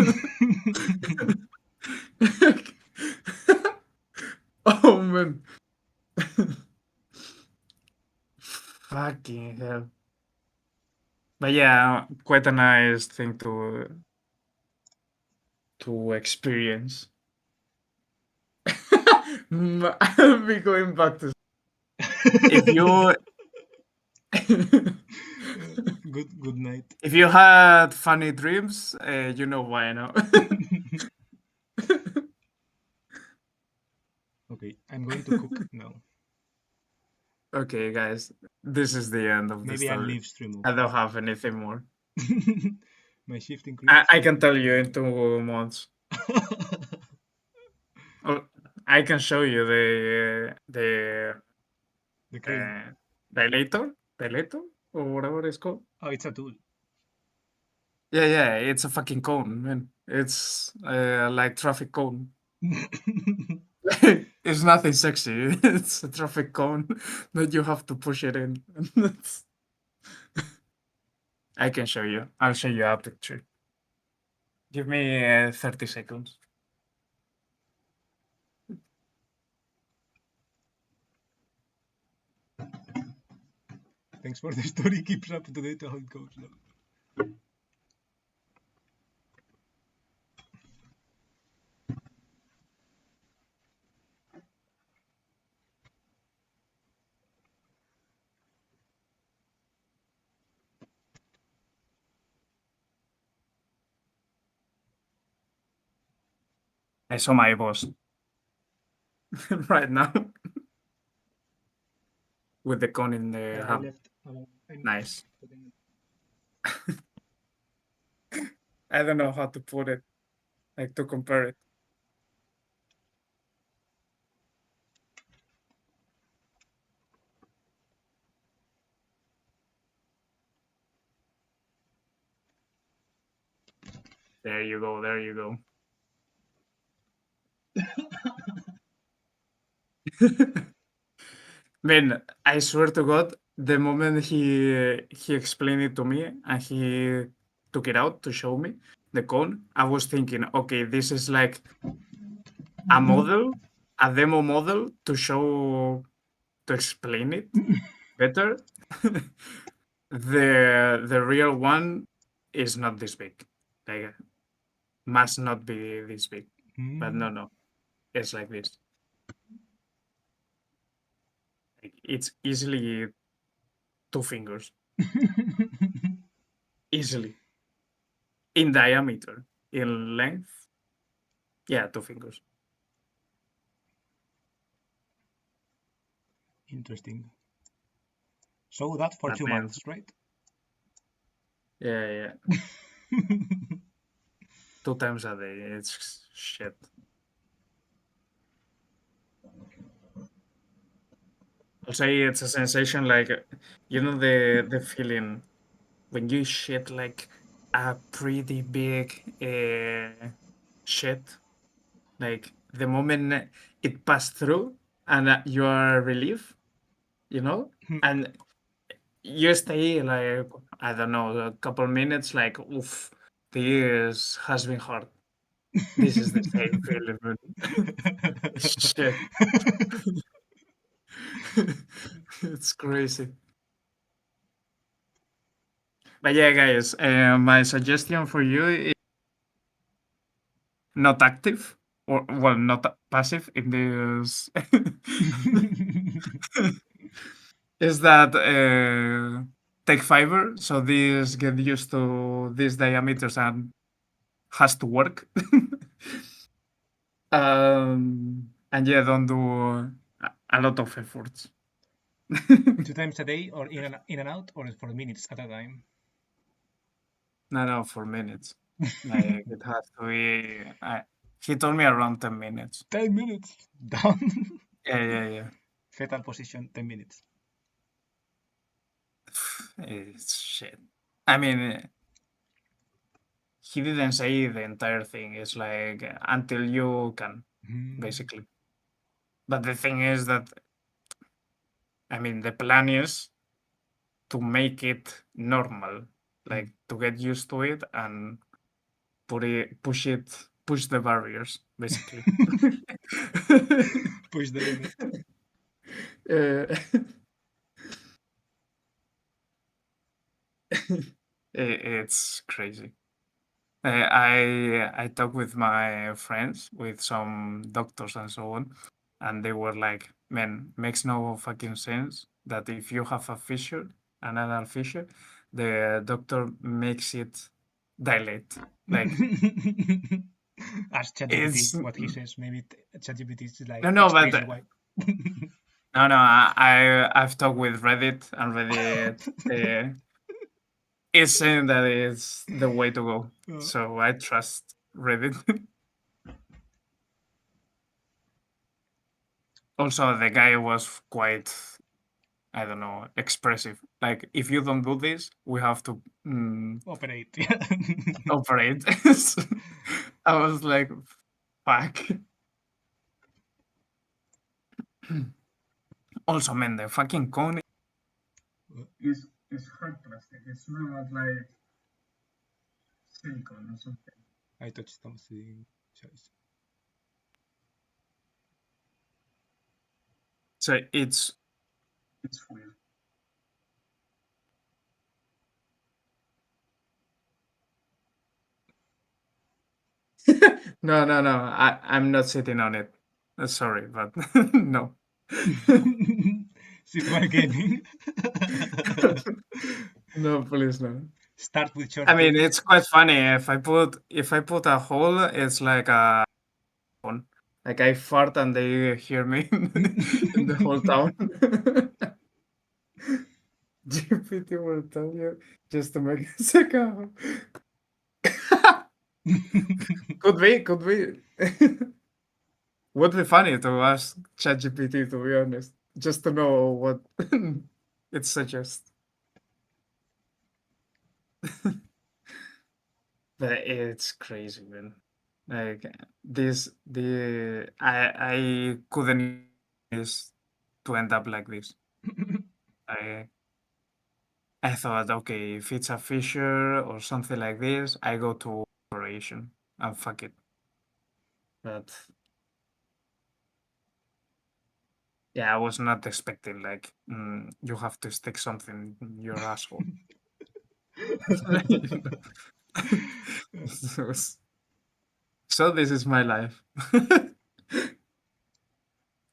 Oh, man. Fucking hell. But yeah, quite a nice thing to experience. I'll be going back to if you Good night. if you had funny dreams, you know why now. Okay, I'm going to cook now. Okay, guys, this is the end of the Maybe I'll story. leave stream. I don't have anything more. My shift increased. I can tell you in 2 months. Oh, I can show you the The crane. dilator or whatever it's called. Oh, it's a tool. Yeah, it's a fucking cone, man. It's like traffic cone. It's nothing sexy. It's a traffic cone that you have to push it in. I can show you. I'll show you a picture. Give me 30 seconds. Thanks for the story. Keeps up to date how it goes. I saw my boss right now with the cone in the I hub. left about 10 Nice. minutes. I don't know how to put it, like to compare it. There you go. There you go. Man, I swear to God, the moment he explained it to me and he took it out to show me the cone, I was thinking, okay, this is like a model, a demo model to explain it better. The real one is not this big. Like must not be this big. But no, it's like this. Like, it's easily 2 fingers. Easily. In diameter. In length. Yeah, 2 fingers. Interesting. So that for But 2 then- months, right? Yeah. 2 times a day. It's shit. I'll say it's a sensation like the feeling when you shit like a pretty big shit, like the moment it passed through and you are relieved, and you stay like I don't know a couple minutes like oof, this has been hard. This is the same feeling. Man. Shit. It's crazy. But yeah, guys, my suggestion for you is not active or well, not passive in this is that take fiber. So this get used to these diameters and has to work. And yeah, don't do a lot of efforts. 2 times a day or in and out or for minutes at a time? No, for minutes. Like it has to be. He told me around 10 minutes. 10 minutes down. Yeah. Fetal position, 10 minutes. It's shit. I mean, he didn't say the entire thing. It's like until you can, basically. But the thing is that, I mean, the plan is to make it normal, like to get used to it and push the barriers, basically. Push the limit. Uh, it's crazy. I talk with my friends, with some doctors and so on, and they were like, "Man, makes no fucking sense that if you have a fissure, an anal fissure, the doctor makes it dilate." Like Ask it's ChatGPT what he says. Maybe ChatGPT is like no, but explains why. no. I've talked with Reddit, and Reddit is saying that it's the way to go. So I trust Reddit. Also, the guy was quite, I don't know, expressive. Like, if you don't do this, we have to Operate. operate. I was like, fuck. Also, man, the fucking cone is hard plastic. It's not like silicone or something. Aici something. So it's weird. No. I'm not sitting on it. Sorry, but no. Sit while gaming. No, please no. Start with short I mean, games. it's quite funny. If I put a hole, it's like a phone. Like I fart and they hear me in the whole town. GPT will tell you just to make a second. Could be. Would be funny to ask ChatGPT, to be honest, just to know what it suggests. But it's crazy, man. Like I couldn't is to end up like this. I I thought, okay, if it's a fissure or something like this, I go to operation and fuck it. But yeah, I was not expecting like you have to stick something in your asshole. So this is my life.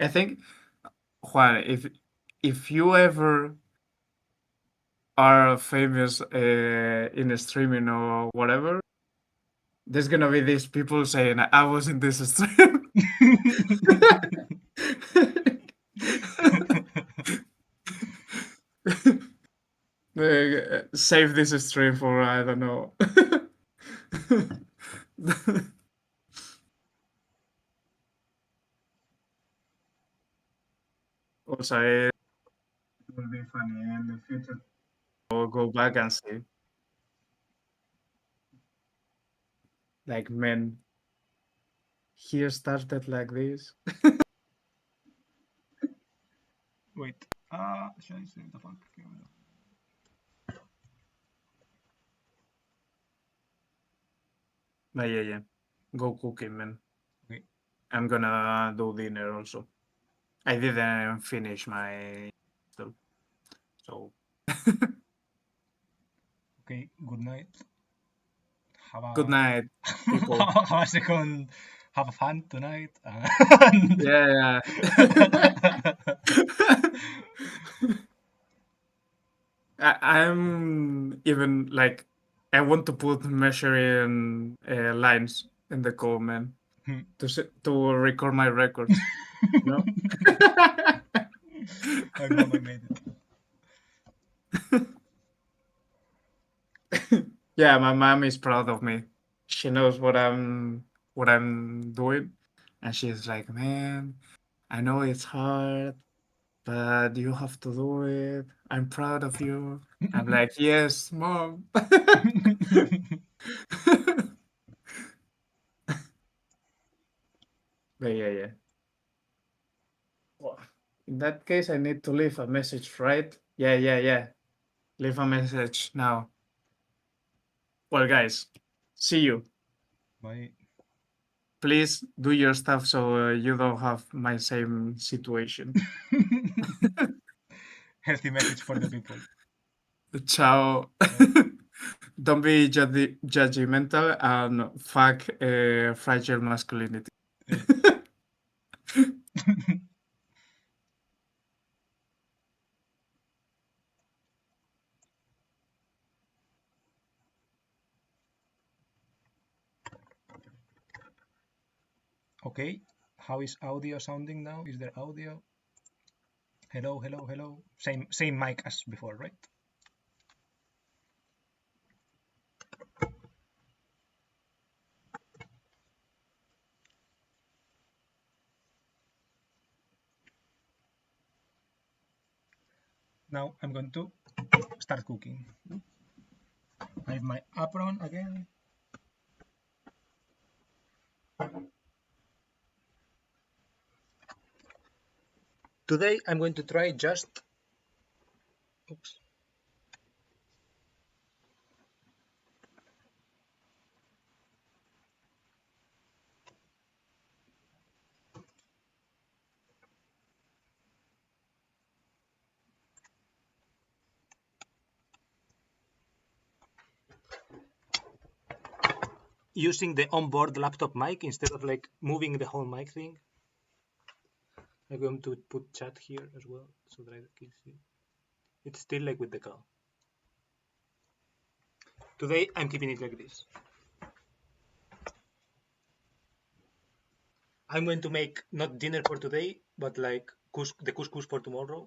I think, Juan, if you ever are famous in streaming or whatever, there's gonna be these people saying, "I was in this stream." Save this stream for I don't know. Also, it will be funny in the future. Or go back and see, like, man, he started like this. Wait. Scheiße, what the fuck? But yeah. Go cooking, man. Okay. I'm gonna do dinner also. I didn't finish my stuff, so Okay, good night. good night, people. Have a second. Have fun tonight. Yeah. I'm even like I want to put measuring lines in the call, man, to record my records. No. I'm glad I made it. Yeah, my mom is proud of me. She knows what I'm doing, and she's like, "Man, I know it's hard, but you have to do it. I'm proud of you. I'm like, yes, mom. But yeah. Well, in that case, I need to leave a message, right? Yeah. Leave a message now. Well, guys, see you. Bye. Please do your stuff so you don't have my same situation. Healthy message for the people. Ciao. Don't be judgmental and fuck fragile masculinity. Okay, how is audio sounding now? Is there audio? Hello. Same mic as before, right? Now I'm going to start cooking. I have my apron again. Today I'm going to try just using the onboard laptop mic instead of like moving the whole mic thing. I'm going to put chat here as well so that I can see. It's still like with the call. Today I'm keeping it like this. I'm going to make not dinner for today, but like the couscous for tomorrow.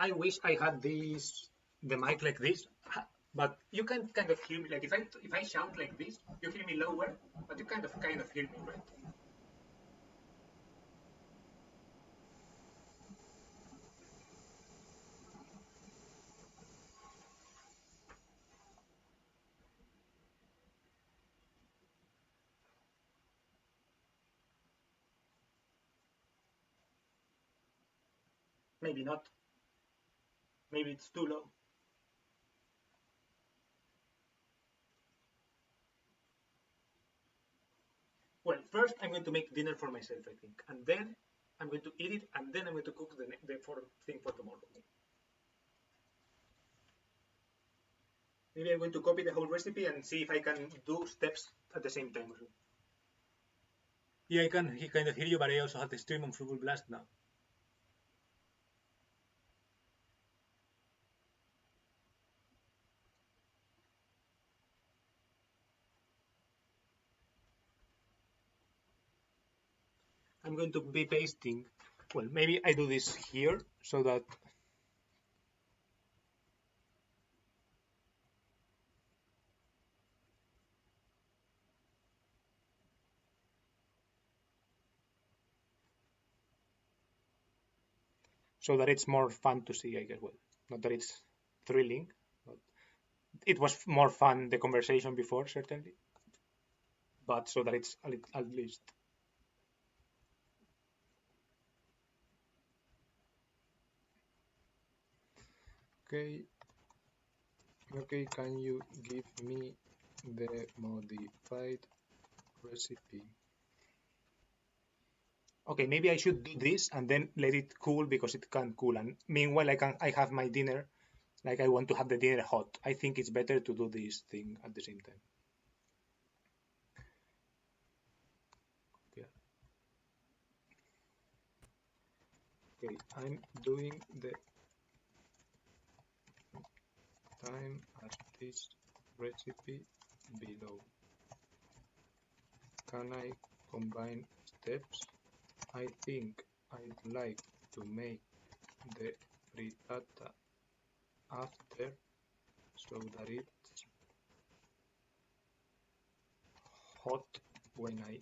I wish I had the mic like this, but you can kind of hear me. Like if I shout like this, you hear me lower, but you kind of hear me, right? Maybe not. Maybe it's too low. Well, first I'm going to make dinner for myself, I think, and then I'm going to eat it, and then I'm going to cook the thing for tomorrow. Maybe I'm going to copy the whole recipe and see if I can do steps at the same time. Yeah, I can kind of hear you, but I also have the stream on full blast now. I'm going to be pasting. Well, maybe I do this here so that it's more fun to see, I guess. Well, not that it's thrilling, but it was more fun the conversation before, certainly. But so that it's at least. Okay. Okay, can you give me the modified recipe? Okay, maybe I should do this and then let it cool because it can cool. And meanwhile, I have my dinner. Like I want to have the dinner hot. I think it's better to do this thing at the same time. Yeah. Okay, I'm doing the time as this recipe below. Can I combine steps? I think I'd like to make the frittata after so that it's hot when I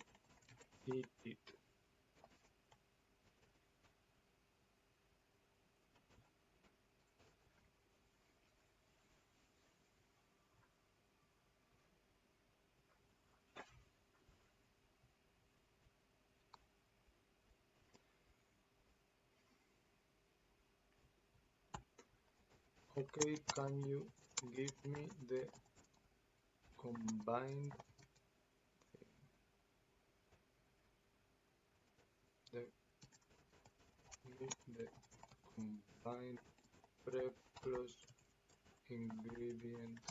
eat it. Okay, can you give me the combined the combined prep plus ingredients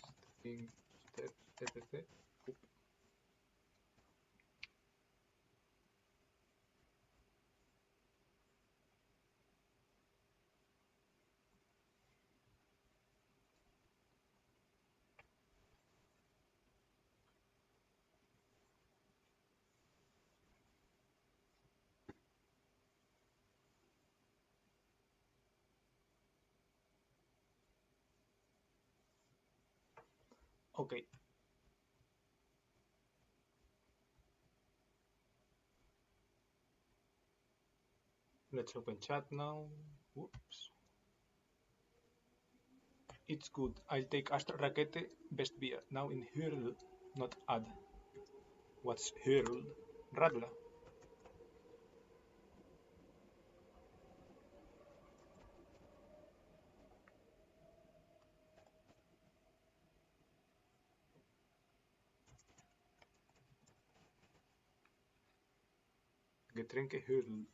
thing steps etc. Oop. Okay. Let's open chat now. Whoops. It's good. I'll take Astra Raquete best beer. Now in Hurl, not add. What's Hurl? Radler. Getränke Hurl.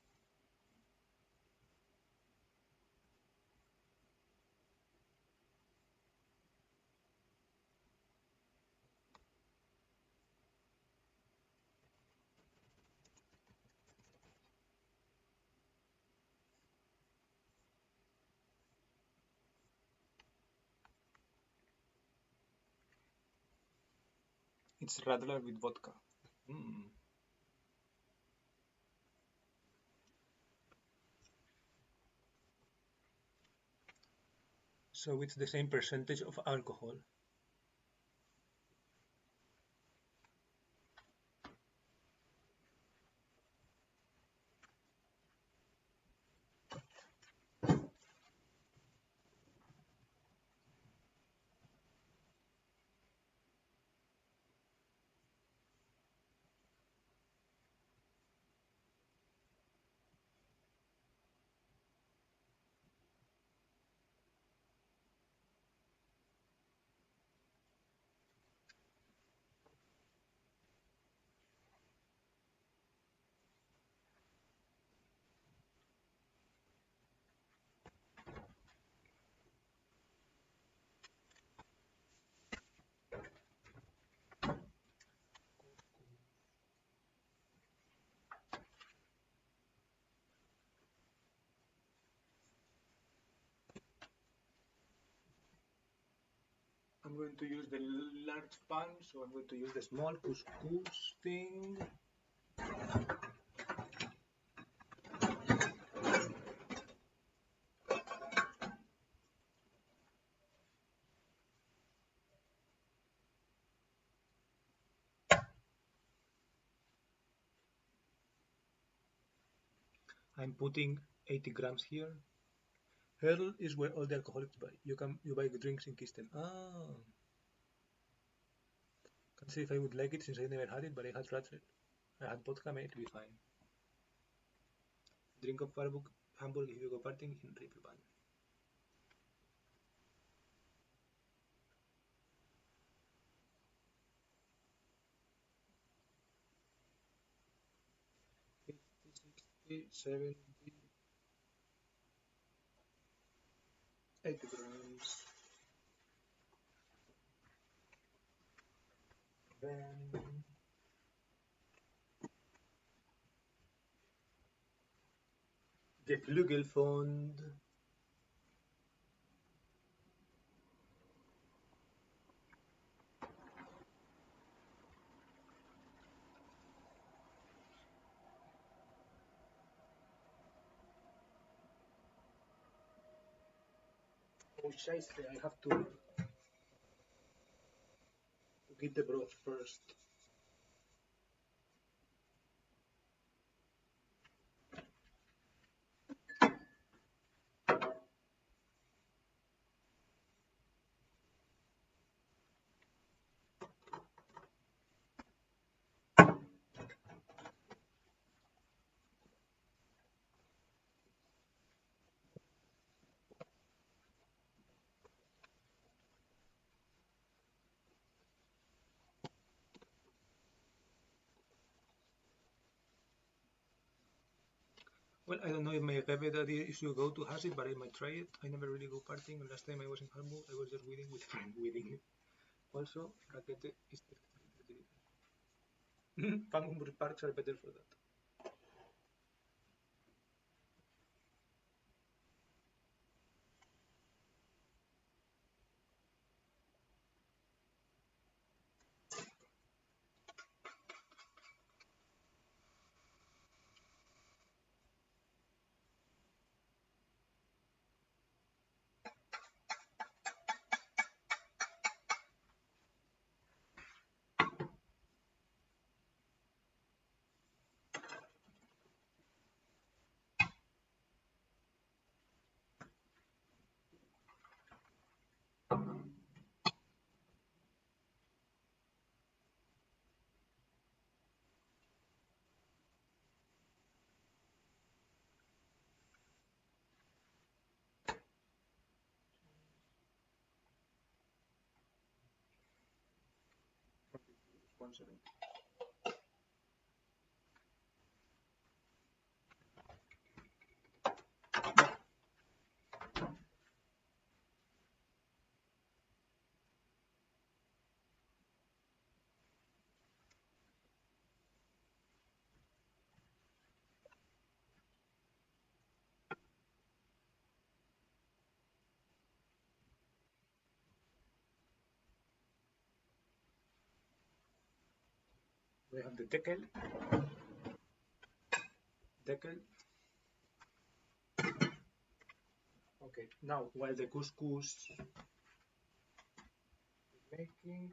It's Radler with vodka. Mm. So it's the same percentage of alcohol. I'm going to use the large pan, so I'm going to use the small couscous thing. I'm putting 80 grams here. Hurdle is where all the alcoholics buy. You buy drinks in Kisten. Ah. Can't say if I would like it since I never had it, but I had Radler. I had vodka, made it be fine. Drink of Hamburg if you go partying in Reeperbahn. $50, $60, $70, 80 grams. Then Geflügelfond. Oh, Scheisse, I have to get the broth first. Well, I don't know if my Rebbe daddy is to go to has it, but I might try it. I never really go partying. And last time I was in Hamburg, I was just weeding with a friend, weeding. Also, raquete is Pangenburg parks are better for that. Sponsoring. We have the decal. Decal. Okay, now while the couscous is making,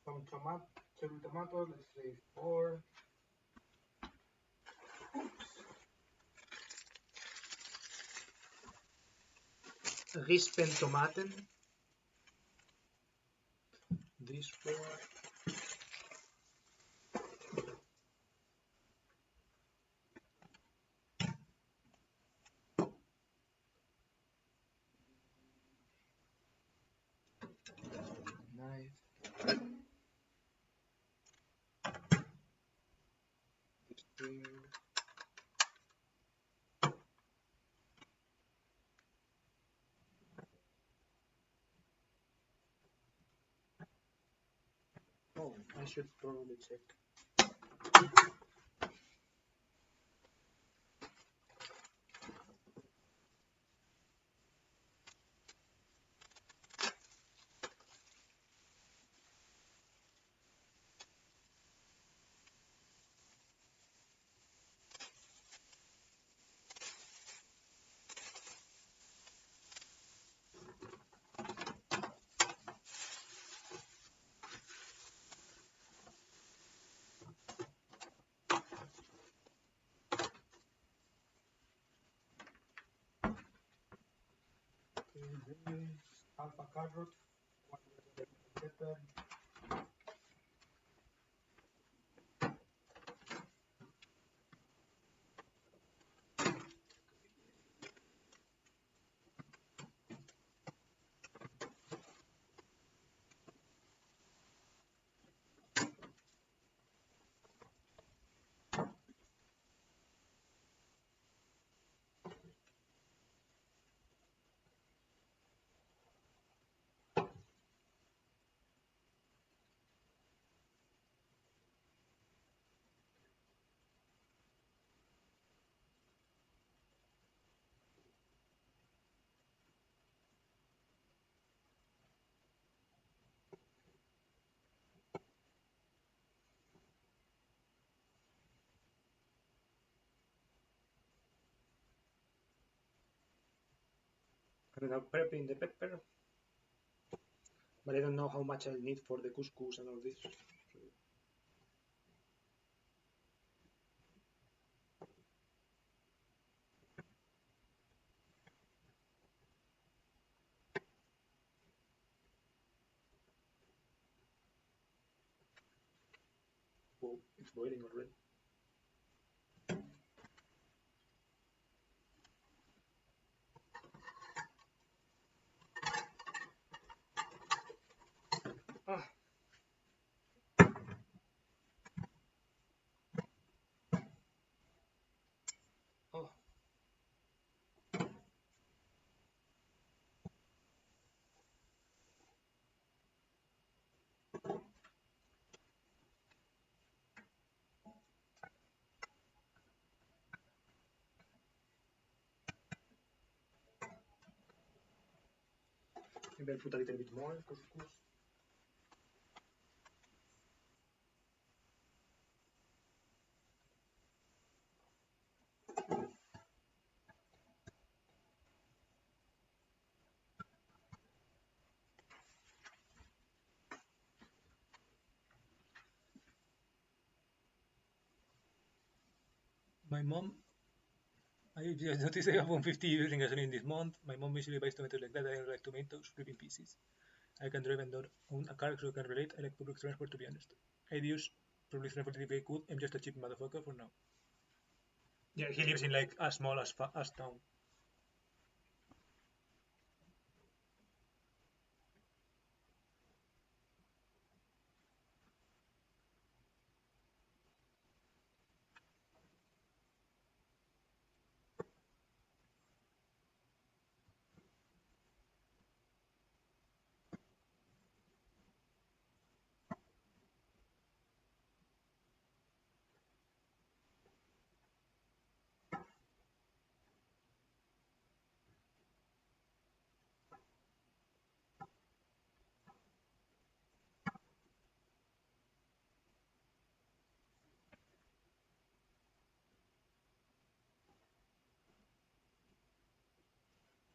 some cherry tomato, let's say 4. Rispen tomaten. This 4. Nice. This thing. Oh, I should probably check. Alpha carrot, 1 pepper. I'm now prepping the pepper, but I don't know how much I'll need for the couscous and all this. Oh, it's boiling already. Ah. Oh. Maybe I'll put a little bit more couscous. My mom, I just noticed I have 150 using gasoline this month. My mom usually buys tomatoes like that. I don't like tomatoes, flipping pieces. I can drive and don't own a car, so I can relate. I like public transport, to be honest. I use public transport to be cool. I'm just a cheap motherfucker for now. Yeah, he lives in like as small as town.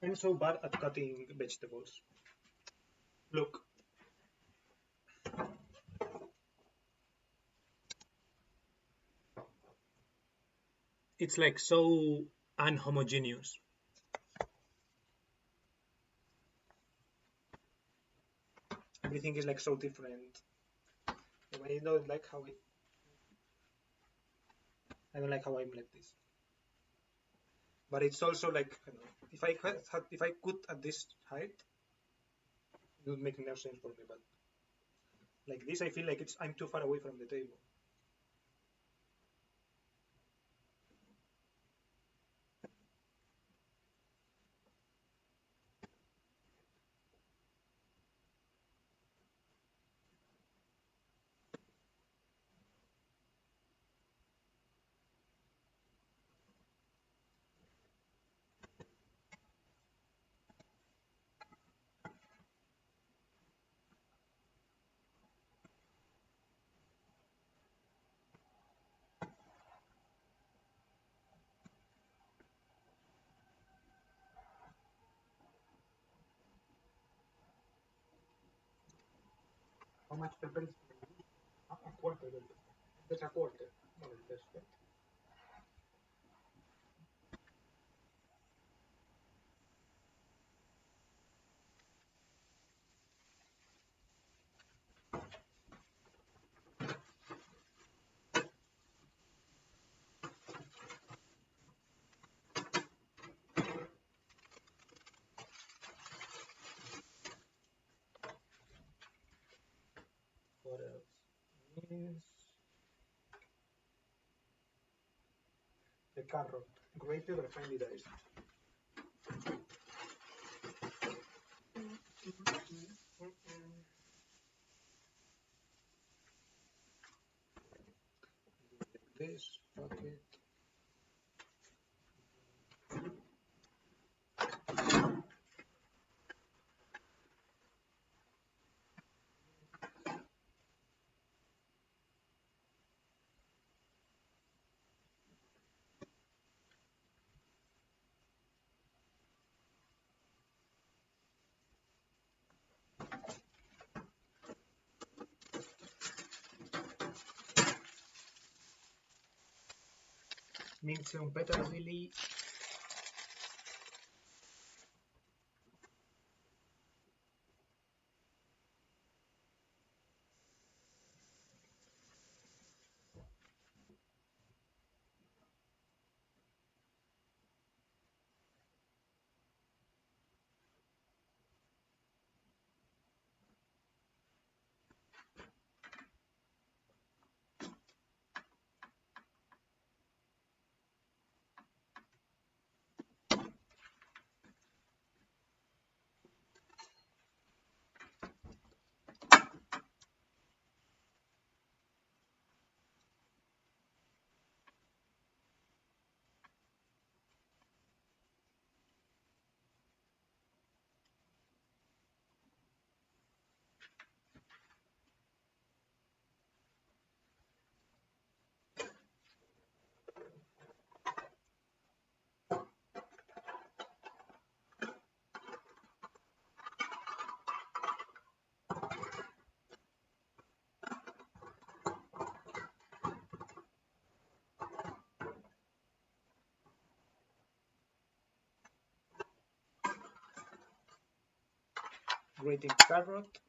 I'm so bad at cutting vegetables. Look. It's like so unhomogeneous. Everything is like so different. I don't like how it. I don't like how I'm like this. But it's also like I don't know, if I could at this height, it would make no sense for me. But like this, I feel like I'm too far away from the table. How much pepper is a quarter? That's a quarter. No, that's right. What else? Is the carrot grated or finely diced? This bucket. Mince un petersilie. Grating carrot.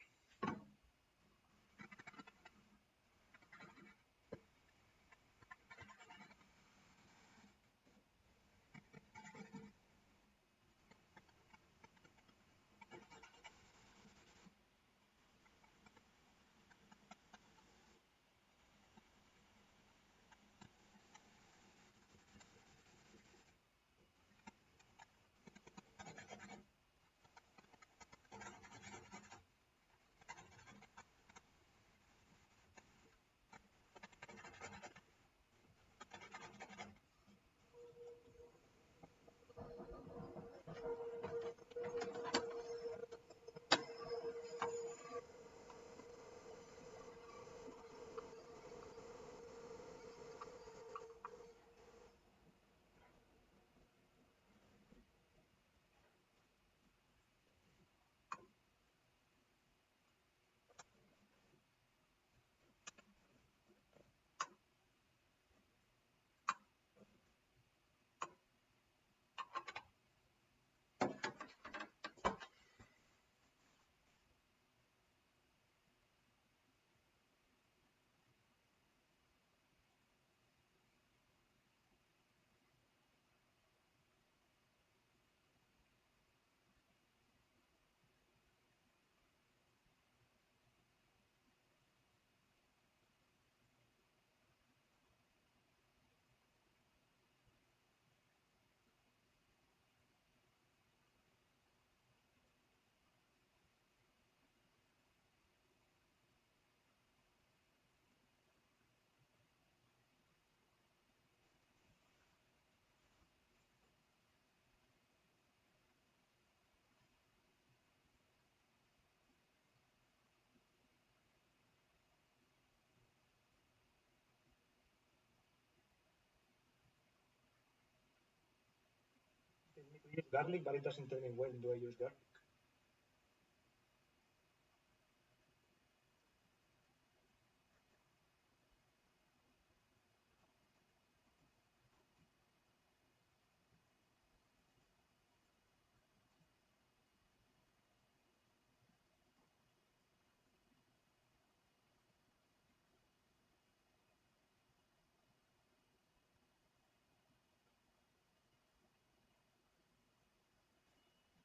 Tell me to use garlic, but it doesn't tell me when do I use garlic.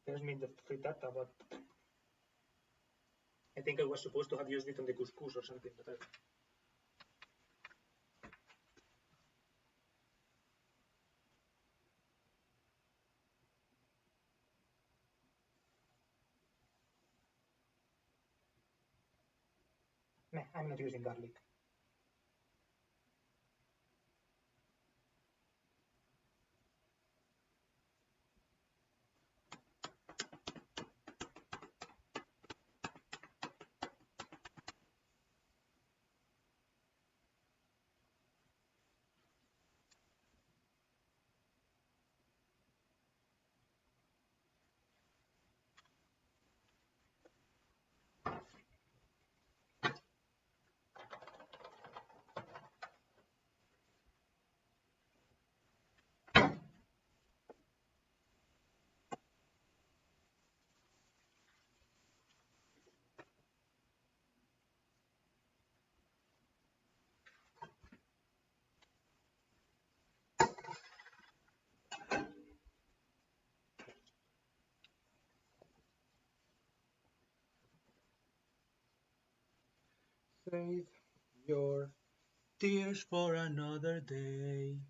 Tells me the frittata, but I think I was supposed to have used it on the couscous or something, but nah, I'm not using garlic. Save your tears for another day.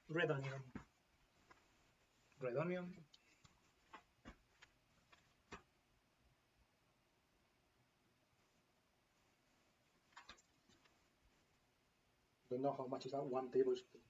Red onion. Red onion. Don't know how much is that. 1 tablespoon.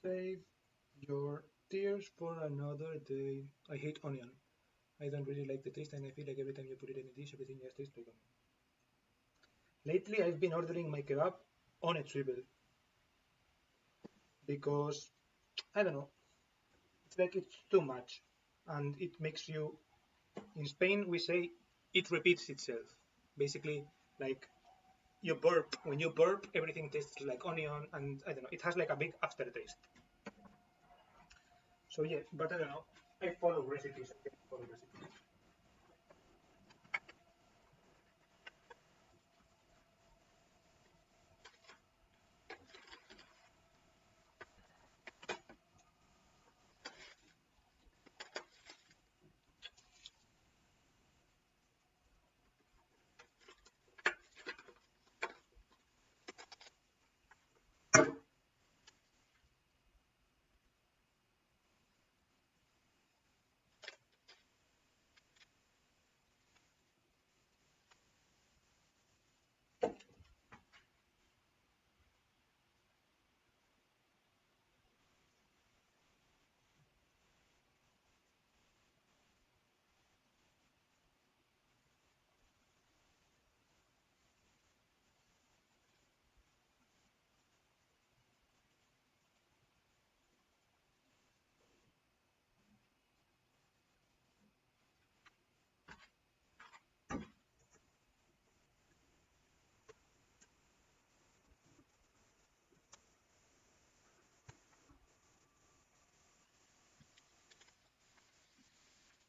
Save your tears for another day. I hate onion. I don't really like the taste, and I feel like every time you put it in a dish, everything just tastes like onion. Lately, I've been ordering my kebab on a triple because I don't know. It's like it's too much, and it makes you. In Spain, we say it repeats itself. Basically, like you burp. When you burp, everything tastes like onion, and I don't know. It has like a big aftertaste. So yeah, but I don't know. I follow recipes. I follow recipes.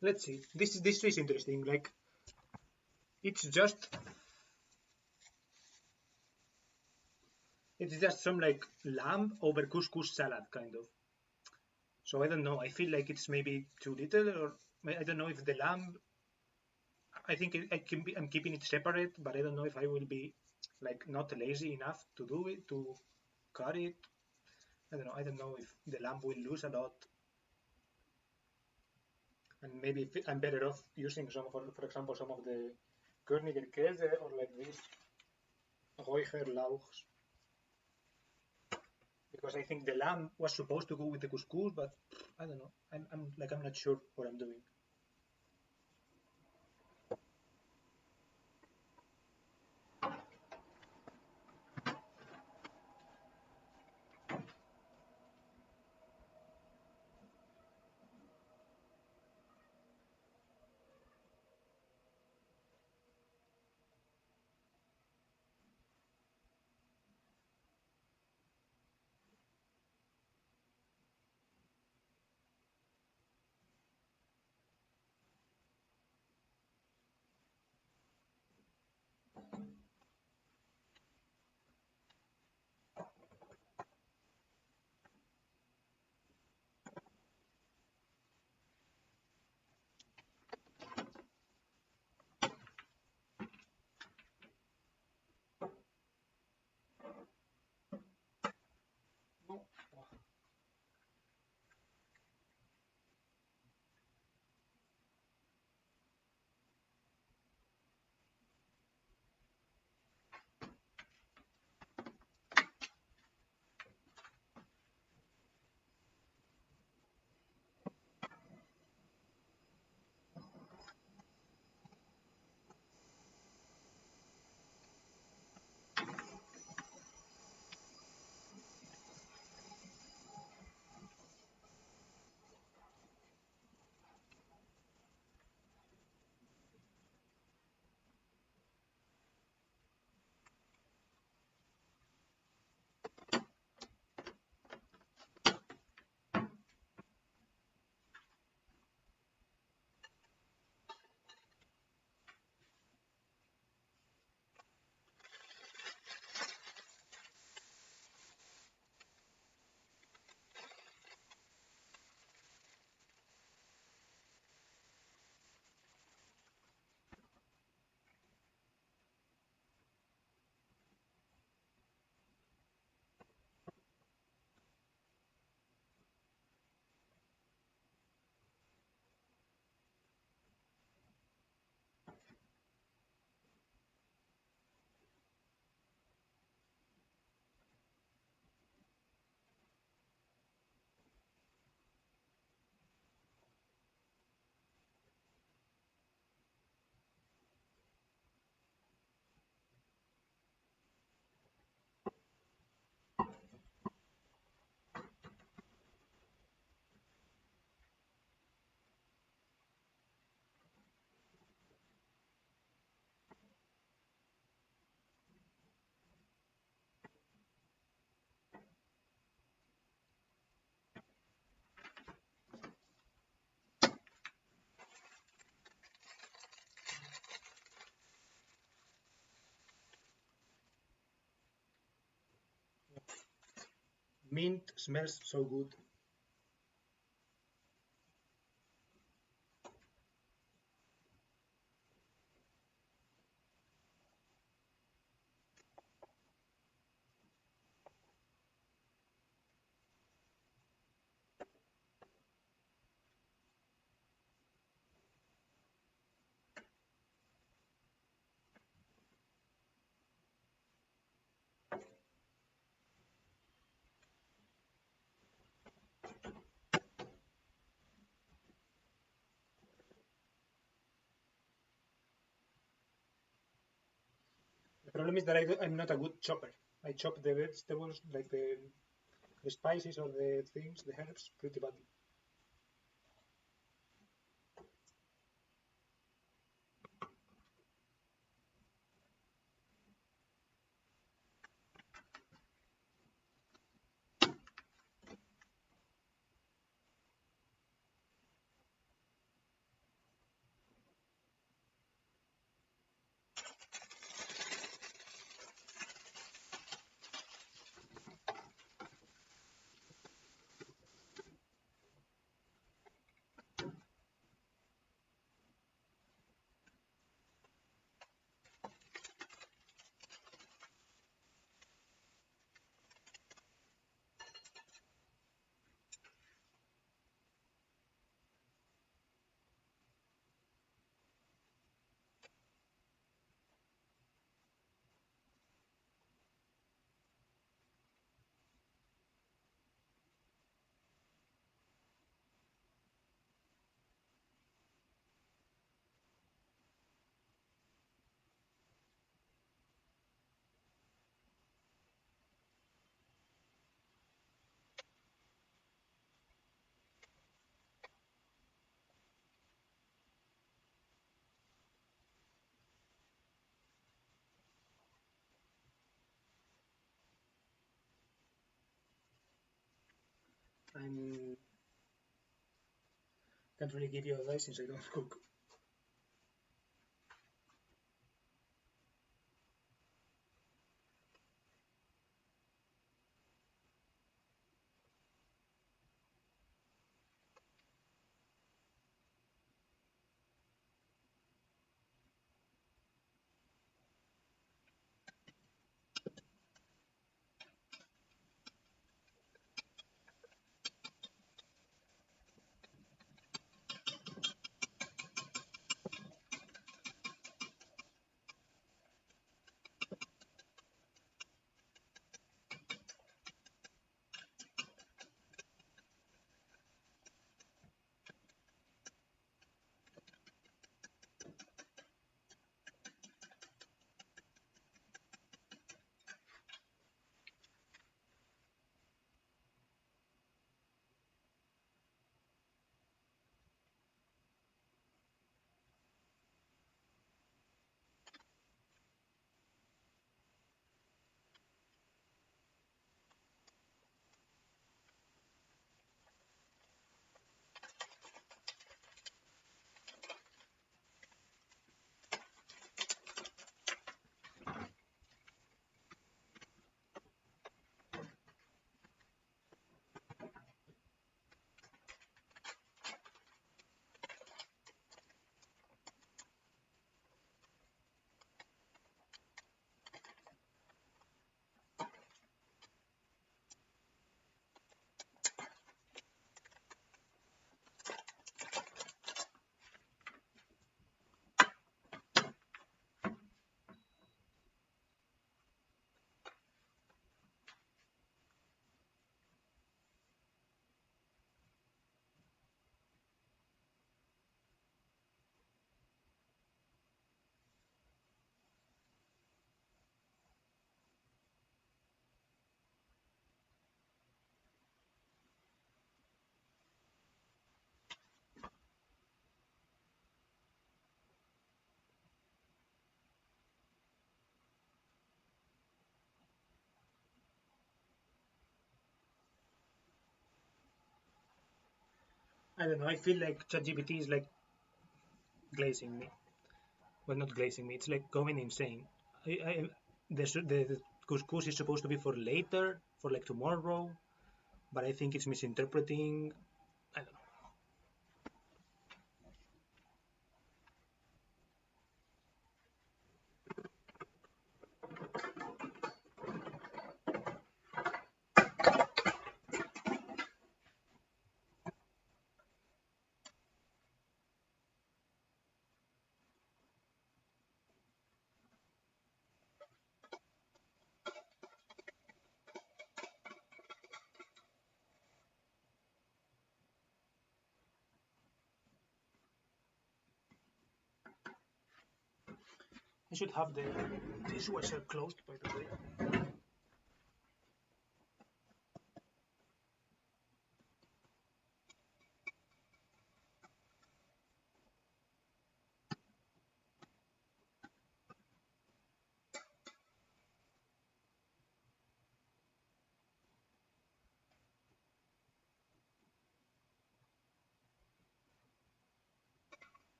Let's see. This is interesting. Like, it's just some like lamb over couscous salad kind of. So I don't know. I feel like it's maybe too little, or I don't know if the lamb. I think I'm keeping it separate, but I don't know if I will be like not lazy enough to do it to cut it. I don't know. I don't know if the lamb will lose a lot, and maybe if I'm better off using some, for example, some of the Körniger Käse or like this Räucherlauchs, because I think the lamb was supposed to go with the couscous, but I don't know. I'm not sure what I'm doing. Mint smells so good. The problem is that I'm not a good chopper. I chop the vegetables, like the spices or the things, the herbs, pretty badly. I'm can't really give you advice since I don't cook. I don't know. I feel like ChatGPT is like glazing me. Well, not glazing me. It's like going insane. The couscous is supposed to be for later, for like tomorrow, but I think it's misinterpreting. I don't know. I should have the dishwasher closed, by the way.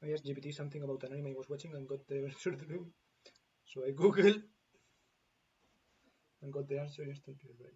I asked GPT something about an anime I was watching and got the answer true. So I googled and got the answer instantly right.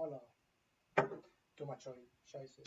Hola. Too much oil. Scheiße.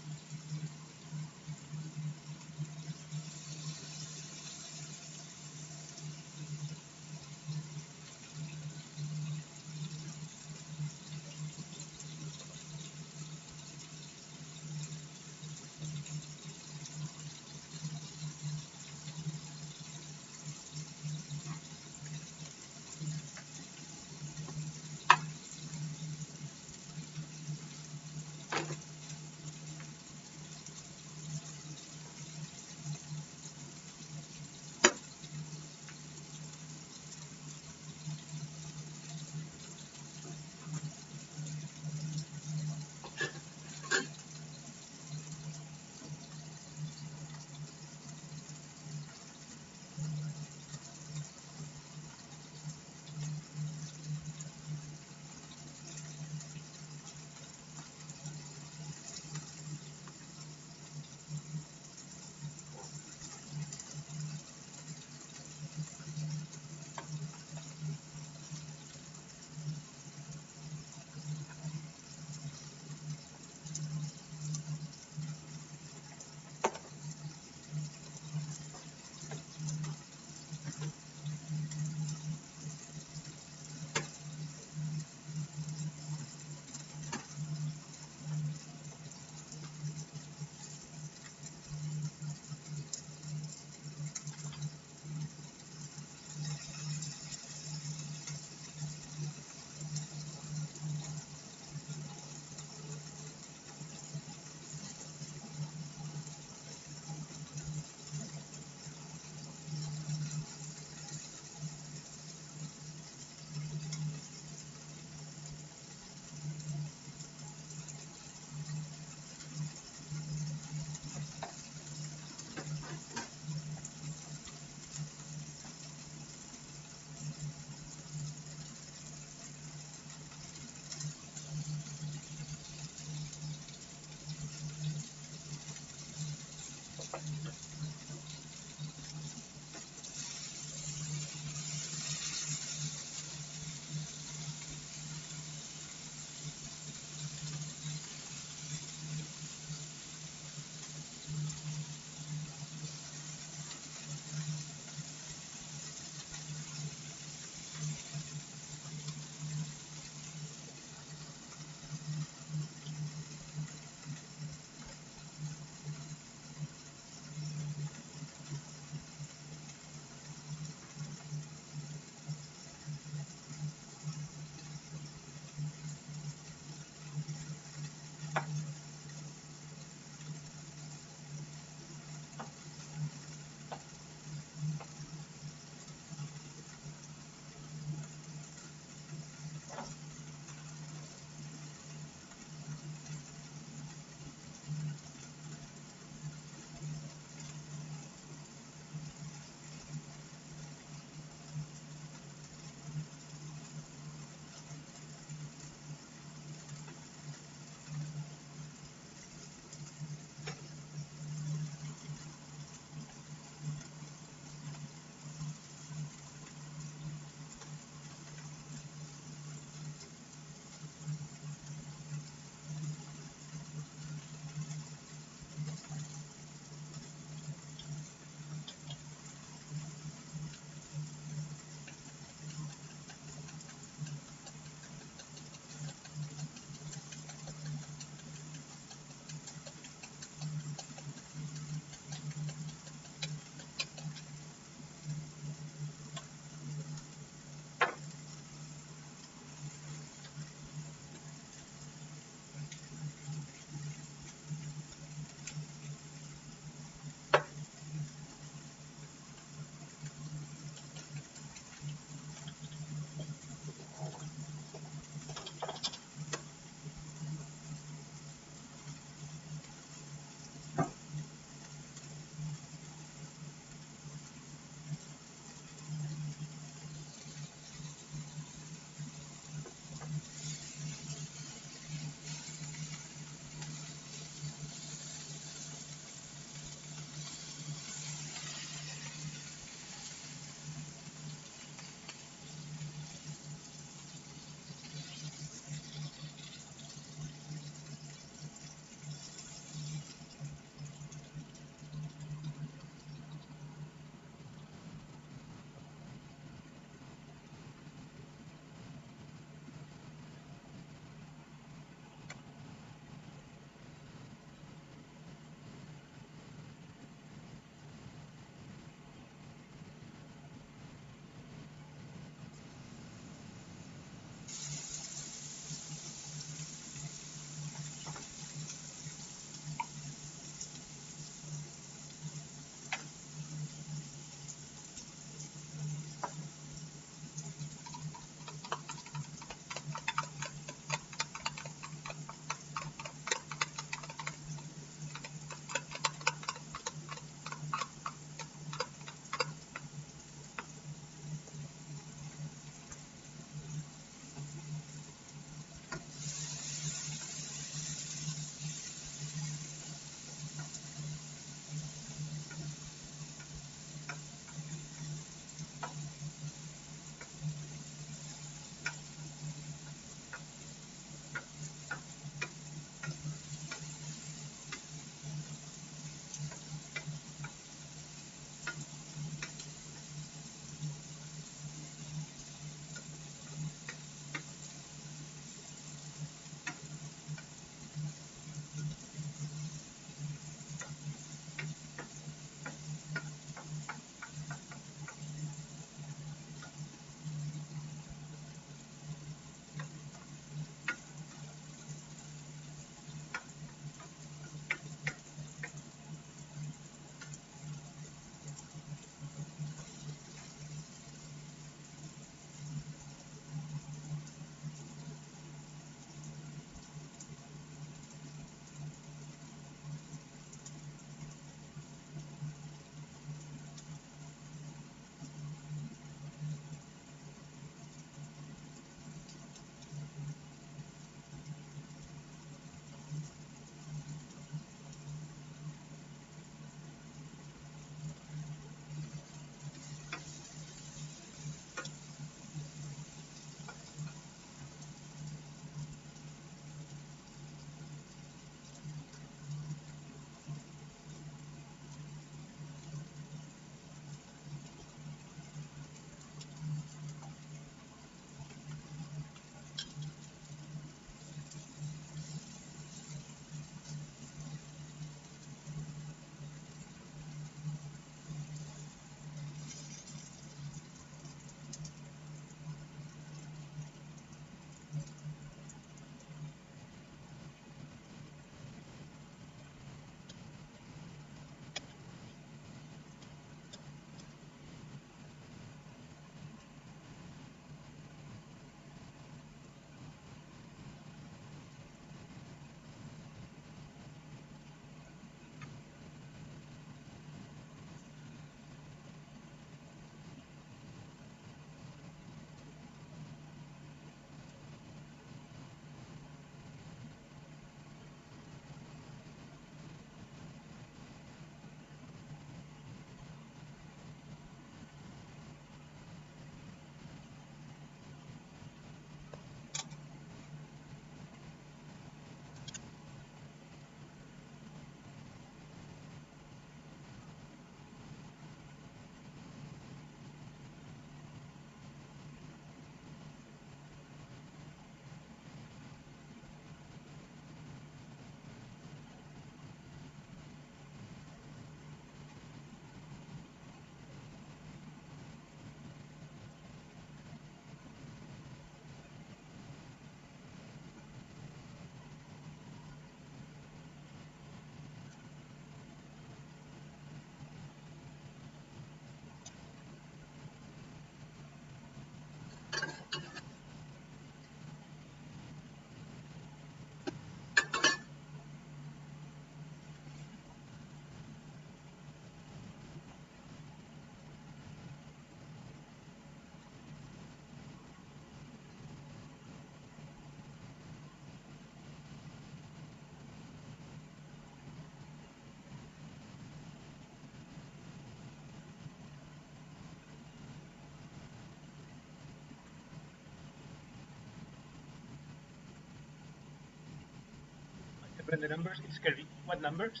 open the numbers. It's scary. What numbers?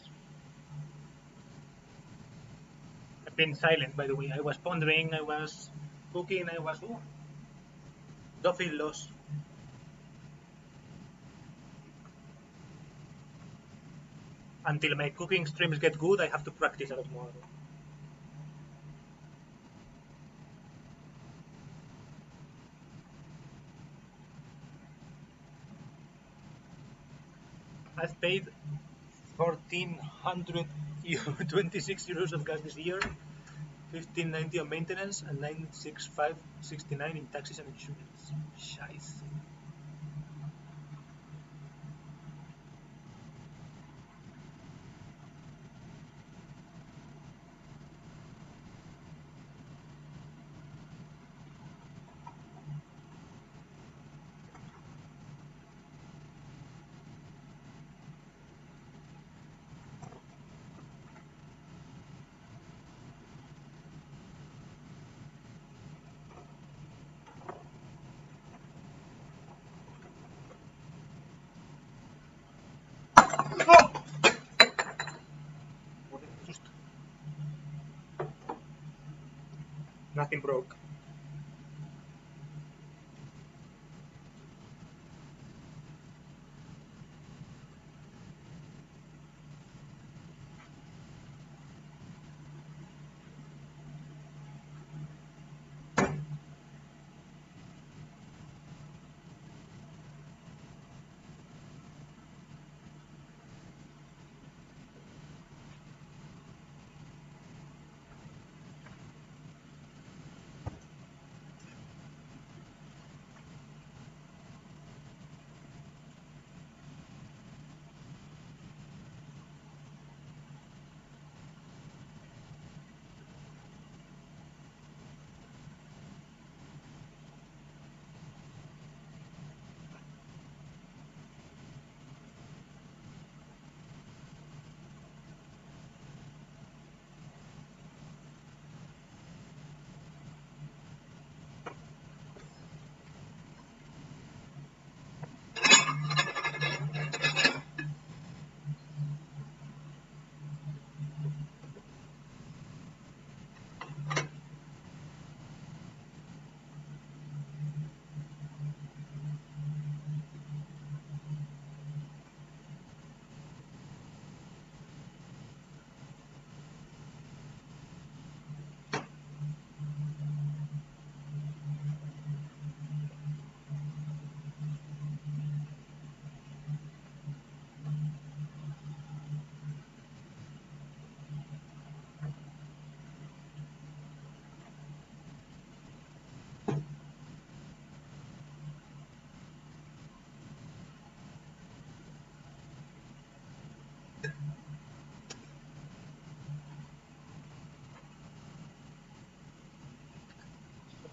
I've been silent, by the way. I was pondering, I was cooking, I was. Ooh, don't feel lost. Until my cooking streams get good, I have to practice a lot more. I've paid 1,426 euros of gas this year, 1,590 on maintenance, and 965.69 in taxes and insurance. Scheiße. Nothing broke.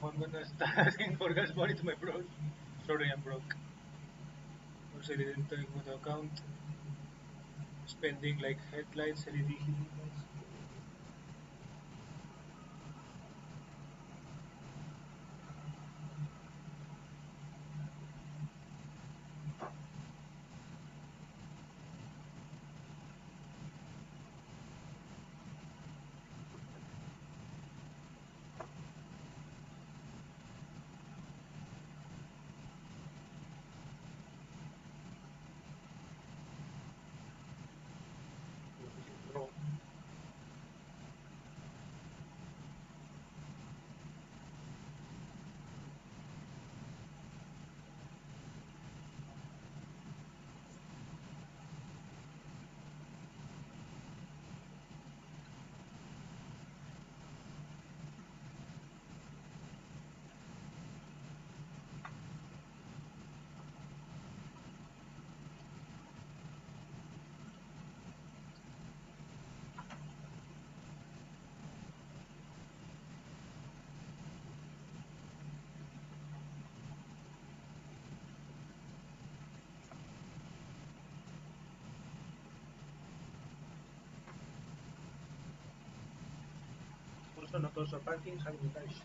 I'm gonna start asking for gas money to my bros. Sorry, I'm broke. Also, I didn't take into account spending like headlights, LED heating lights. Bro. Also, not also parking, having a cash.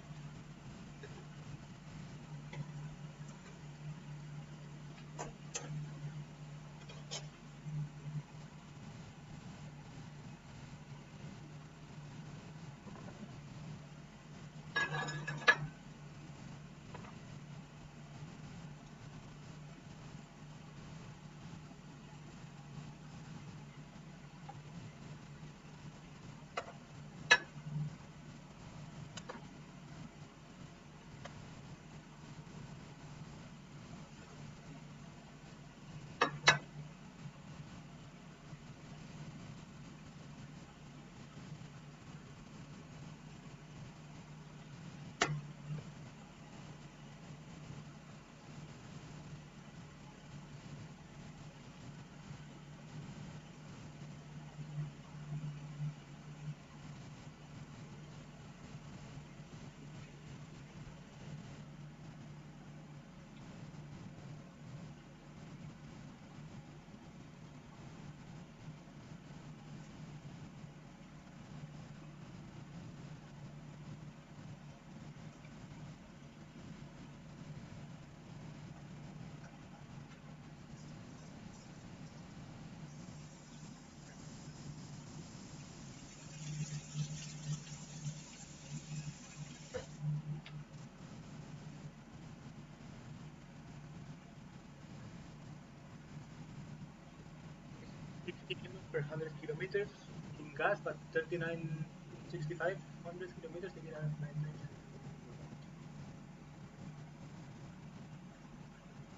50 kilos per 100 kilometers in gas, but 39.65 100 kilometers taking a 9.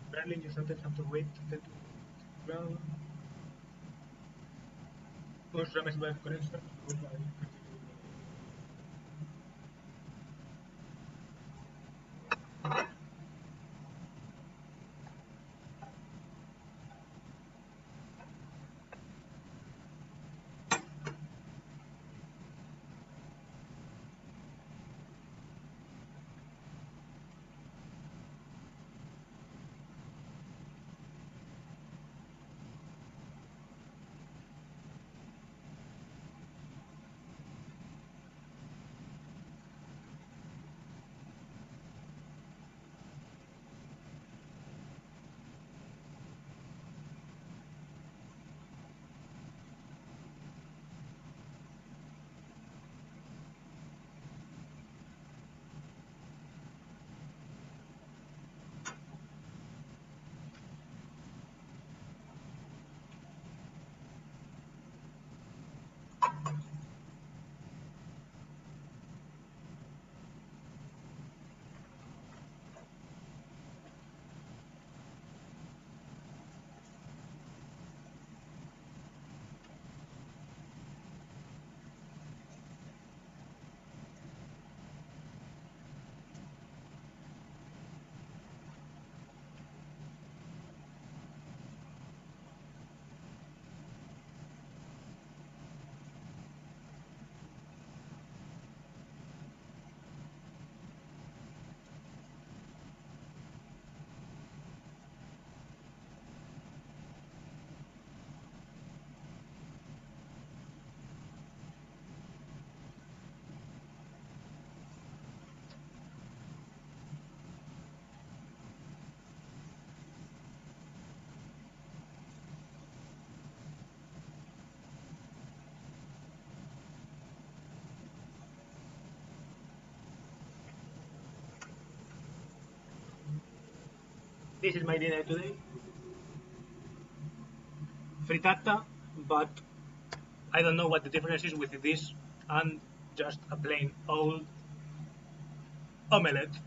Apparently, you sometimes have to wait until the ground. Most damage by connection. This is my dinner today. Frittata, but I don't know what the difference is with this and just a plain old omelette.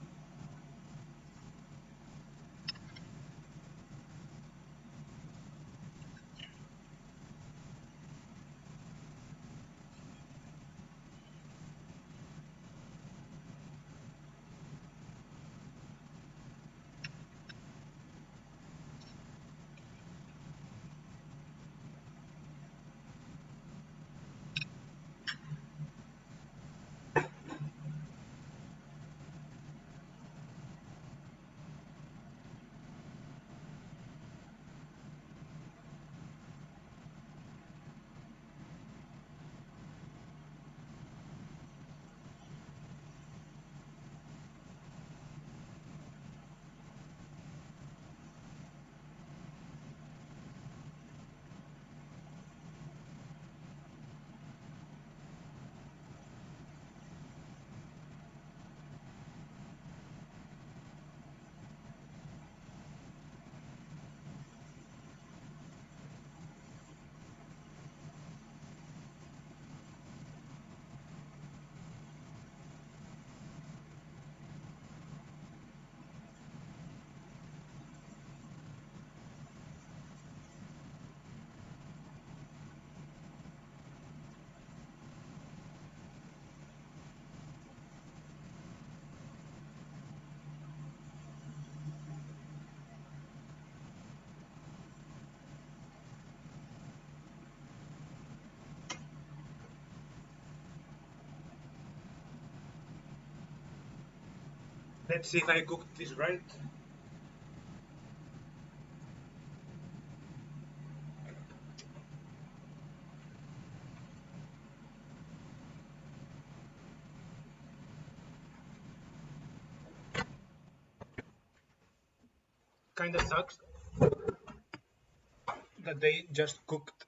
Let's see if I cooked this right. Kind of sucks that they just cooked,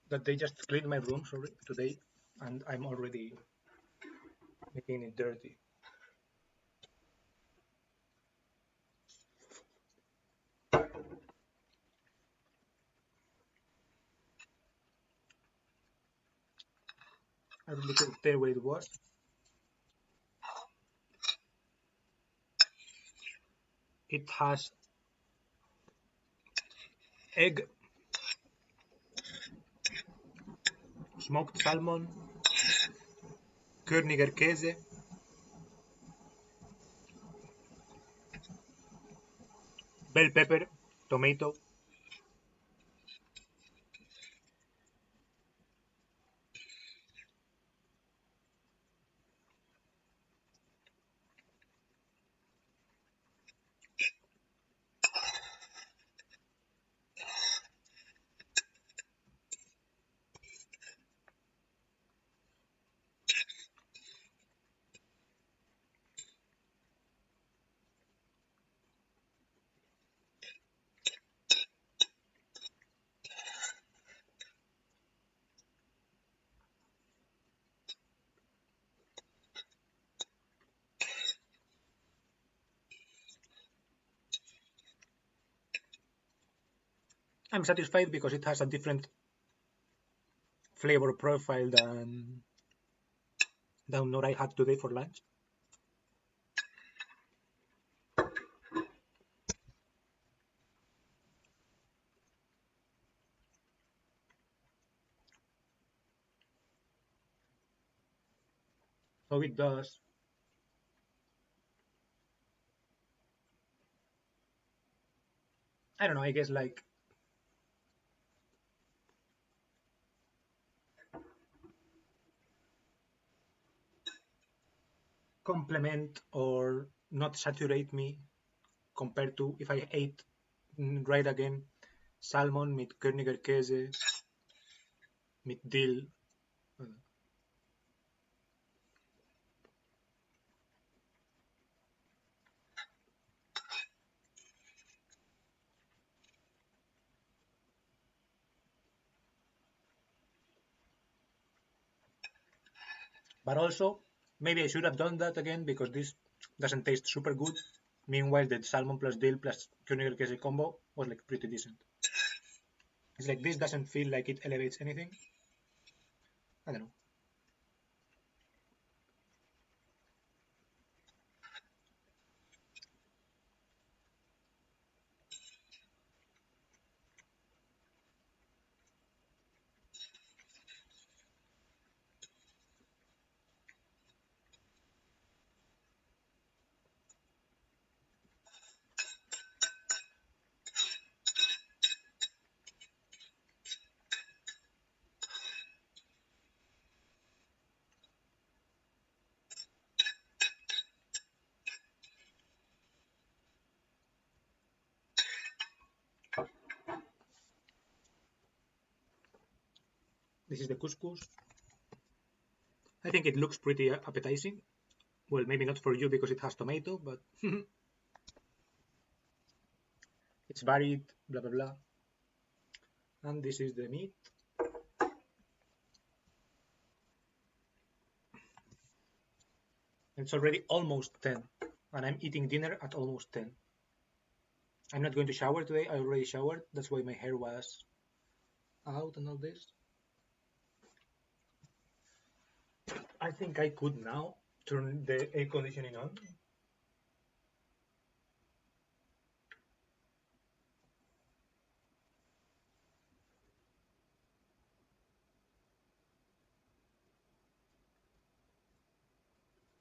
that they just cleaned my room, sorry, today, and I'm already making it dirty. I really couldn't tell what it was. It has egg, smoked salmon, Körniger Käse, bell pepper, tomato. I'm satisfied because it has a different flavor profile than what I had today for lunch. So it does. I don't know, I guess like complement or not saturate me compared to if I ate right again salmon mit Körniger Käse, mit dill. But also, maybe I should have done that again because this doesn't taste super good. Meanwhile, the salmon plus dill plus Königer Käse combo was like pretty decent. It's like this doesn't feel like it elevates anything. I don't know. This is the couscous. I think it looks pretty appetizing. Well, maybe not for you because it has tomato, but it's varied, blah blah blah. And this is the meat. It's already almost 10, and I'm eating dinner at almost 10. I'm not going to shower today. I already showered. That's why my hair was out and all this. I think I could now turn the air conditioning on.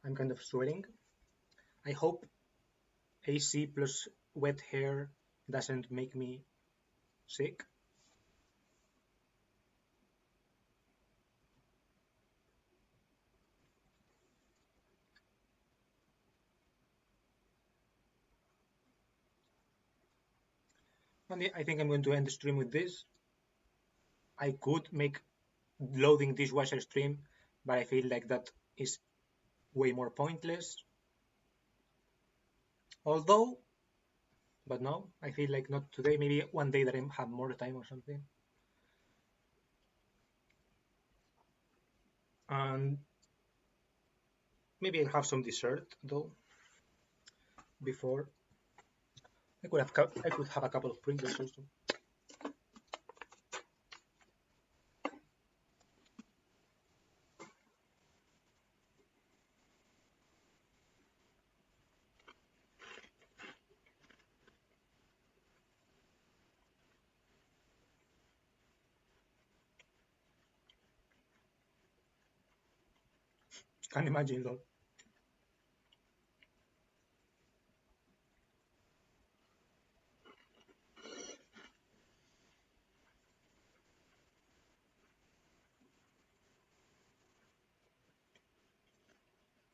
I'm kind of sweating. I hope AC plus wet hair doesn't make me sick. And I think I'm going to end the stream with this. I could make loading dishwasher stream, but I feel like that is way more pointless. Although, but no, I feel like not today. Maybe one day that I have more time or something. And maybe I'll have some dessert though before. I could have a couple of Pringles also. Can't imagine though.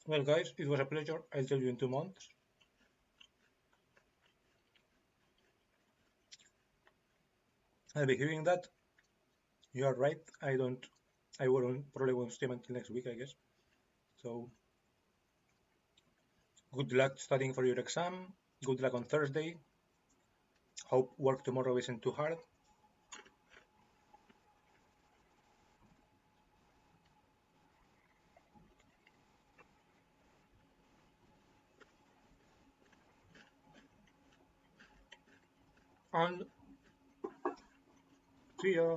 Well, guys, it was a pleasure. I'll tell you in 2 months. I'll be hearing that. You are right. I probably won't stream until next week, I guess. So, good luck studying for your exam. Good luck on Thursday. Hope work tomorrow isn't too hard. And see ya.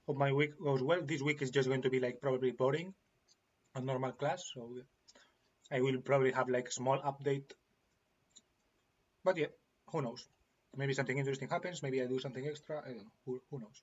Hope my week goes well. This week is just going to be like probably boring, a normal class. So I will probably have like small update. But yeah, who knows? Maybe something interesting happens. Maybe I do something extra. I don't know. Who knows?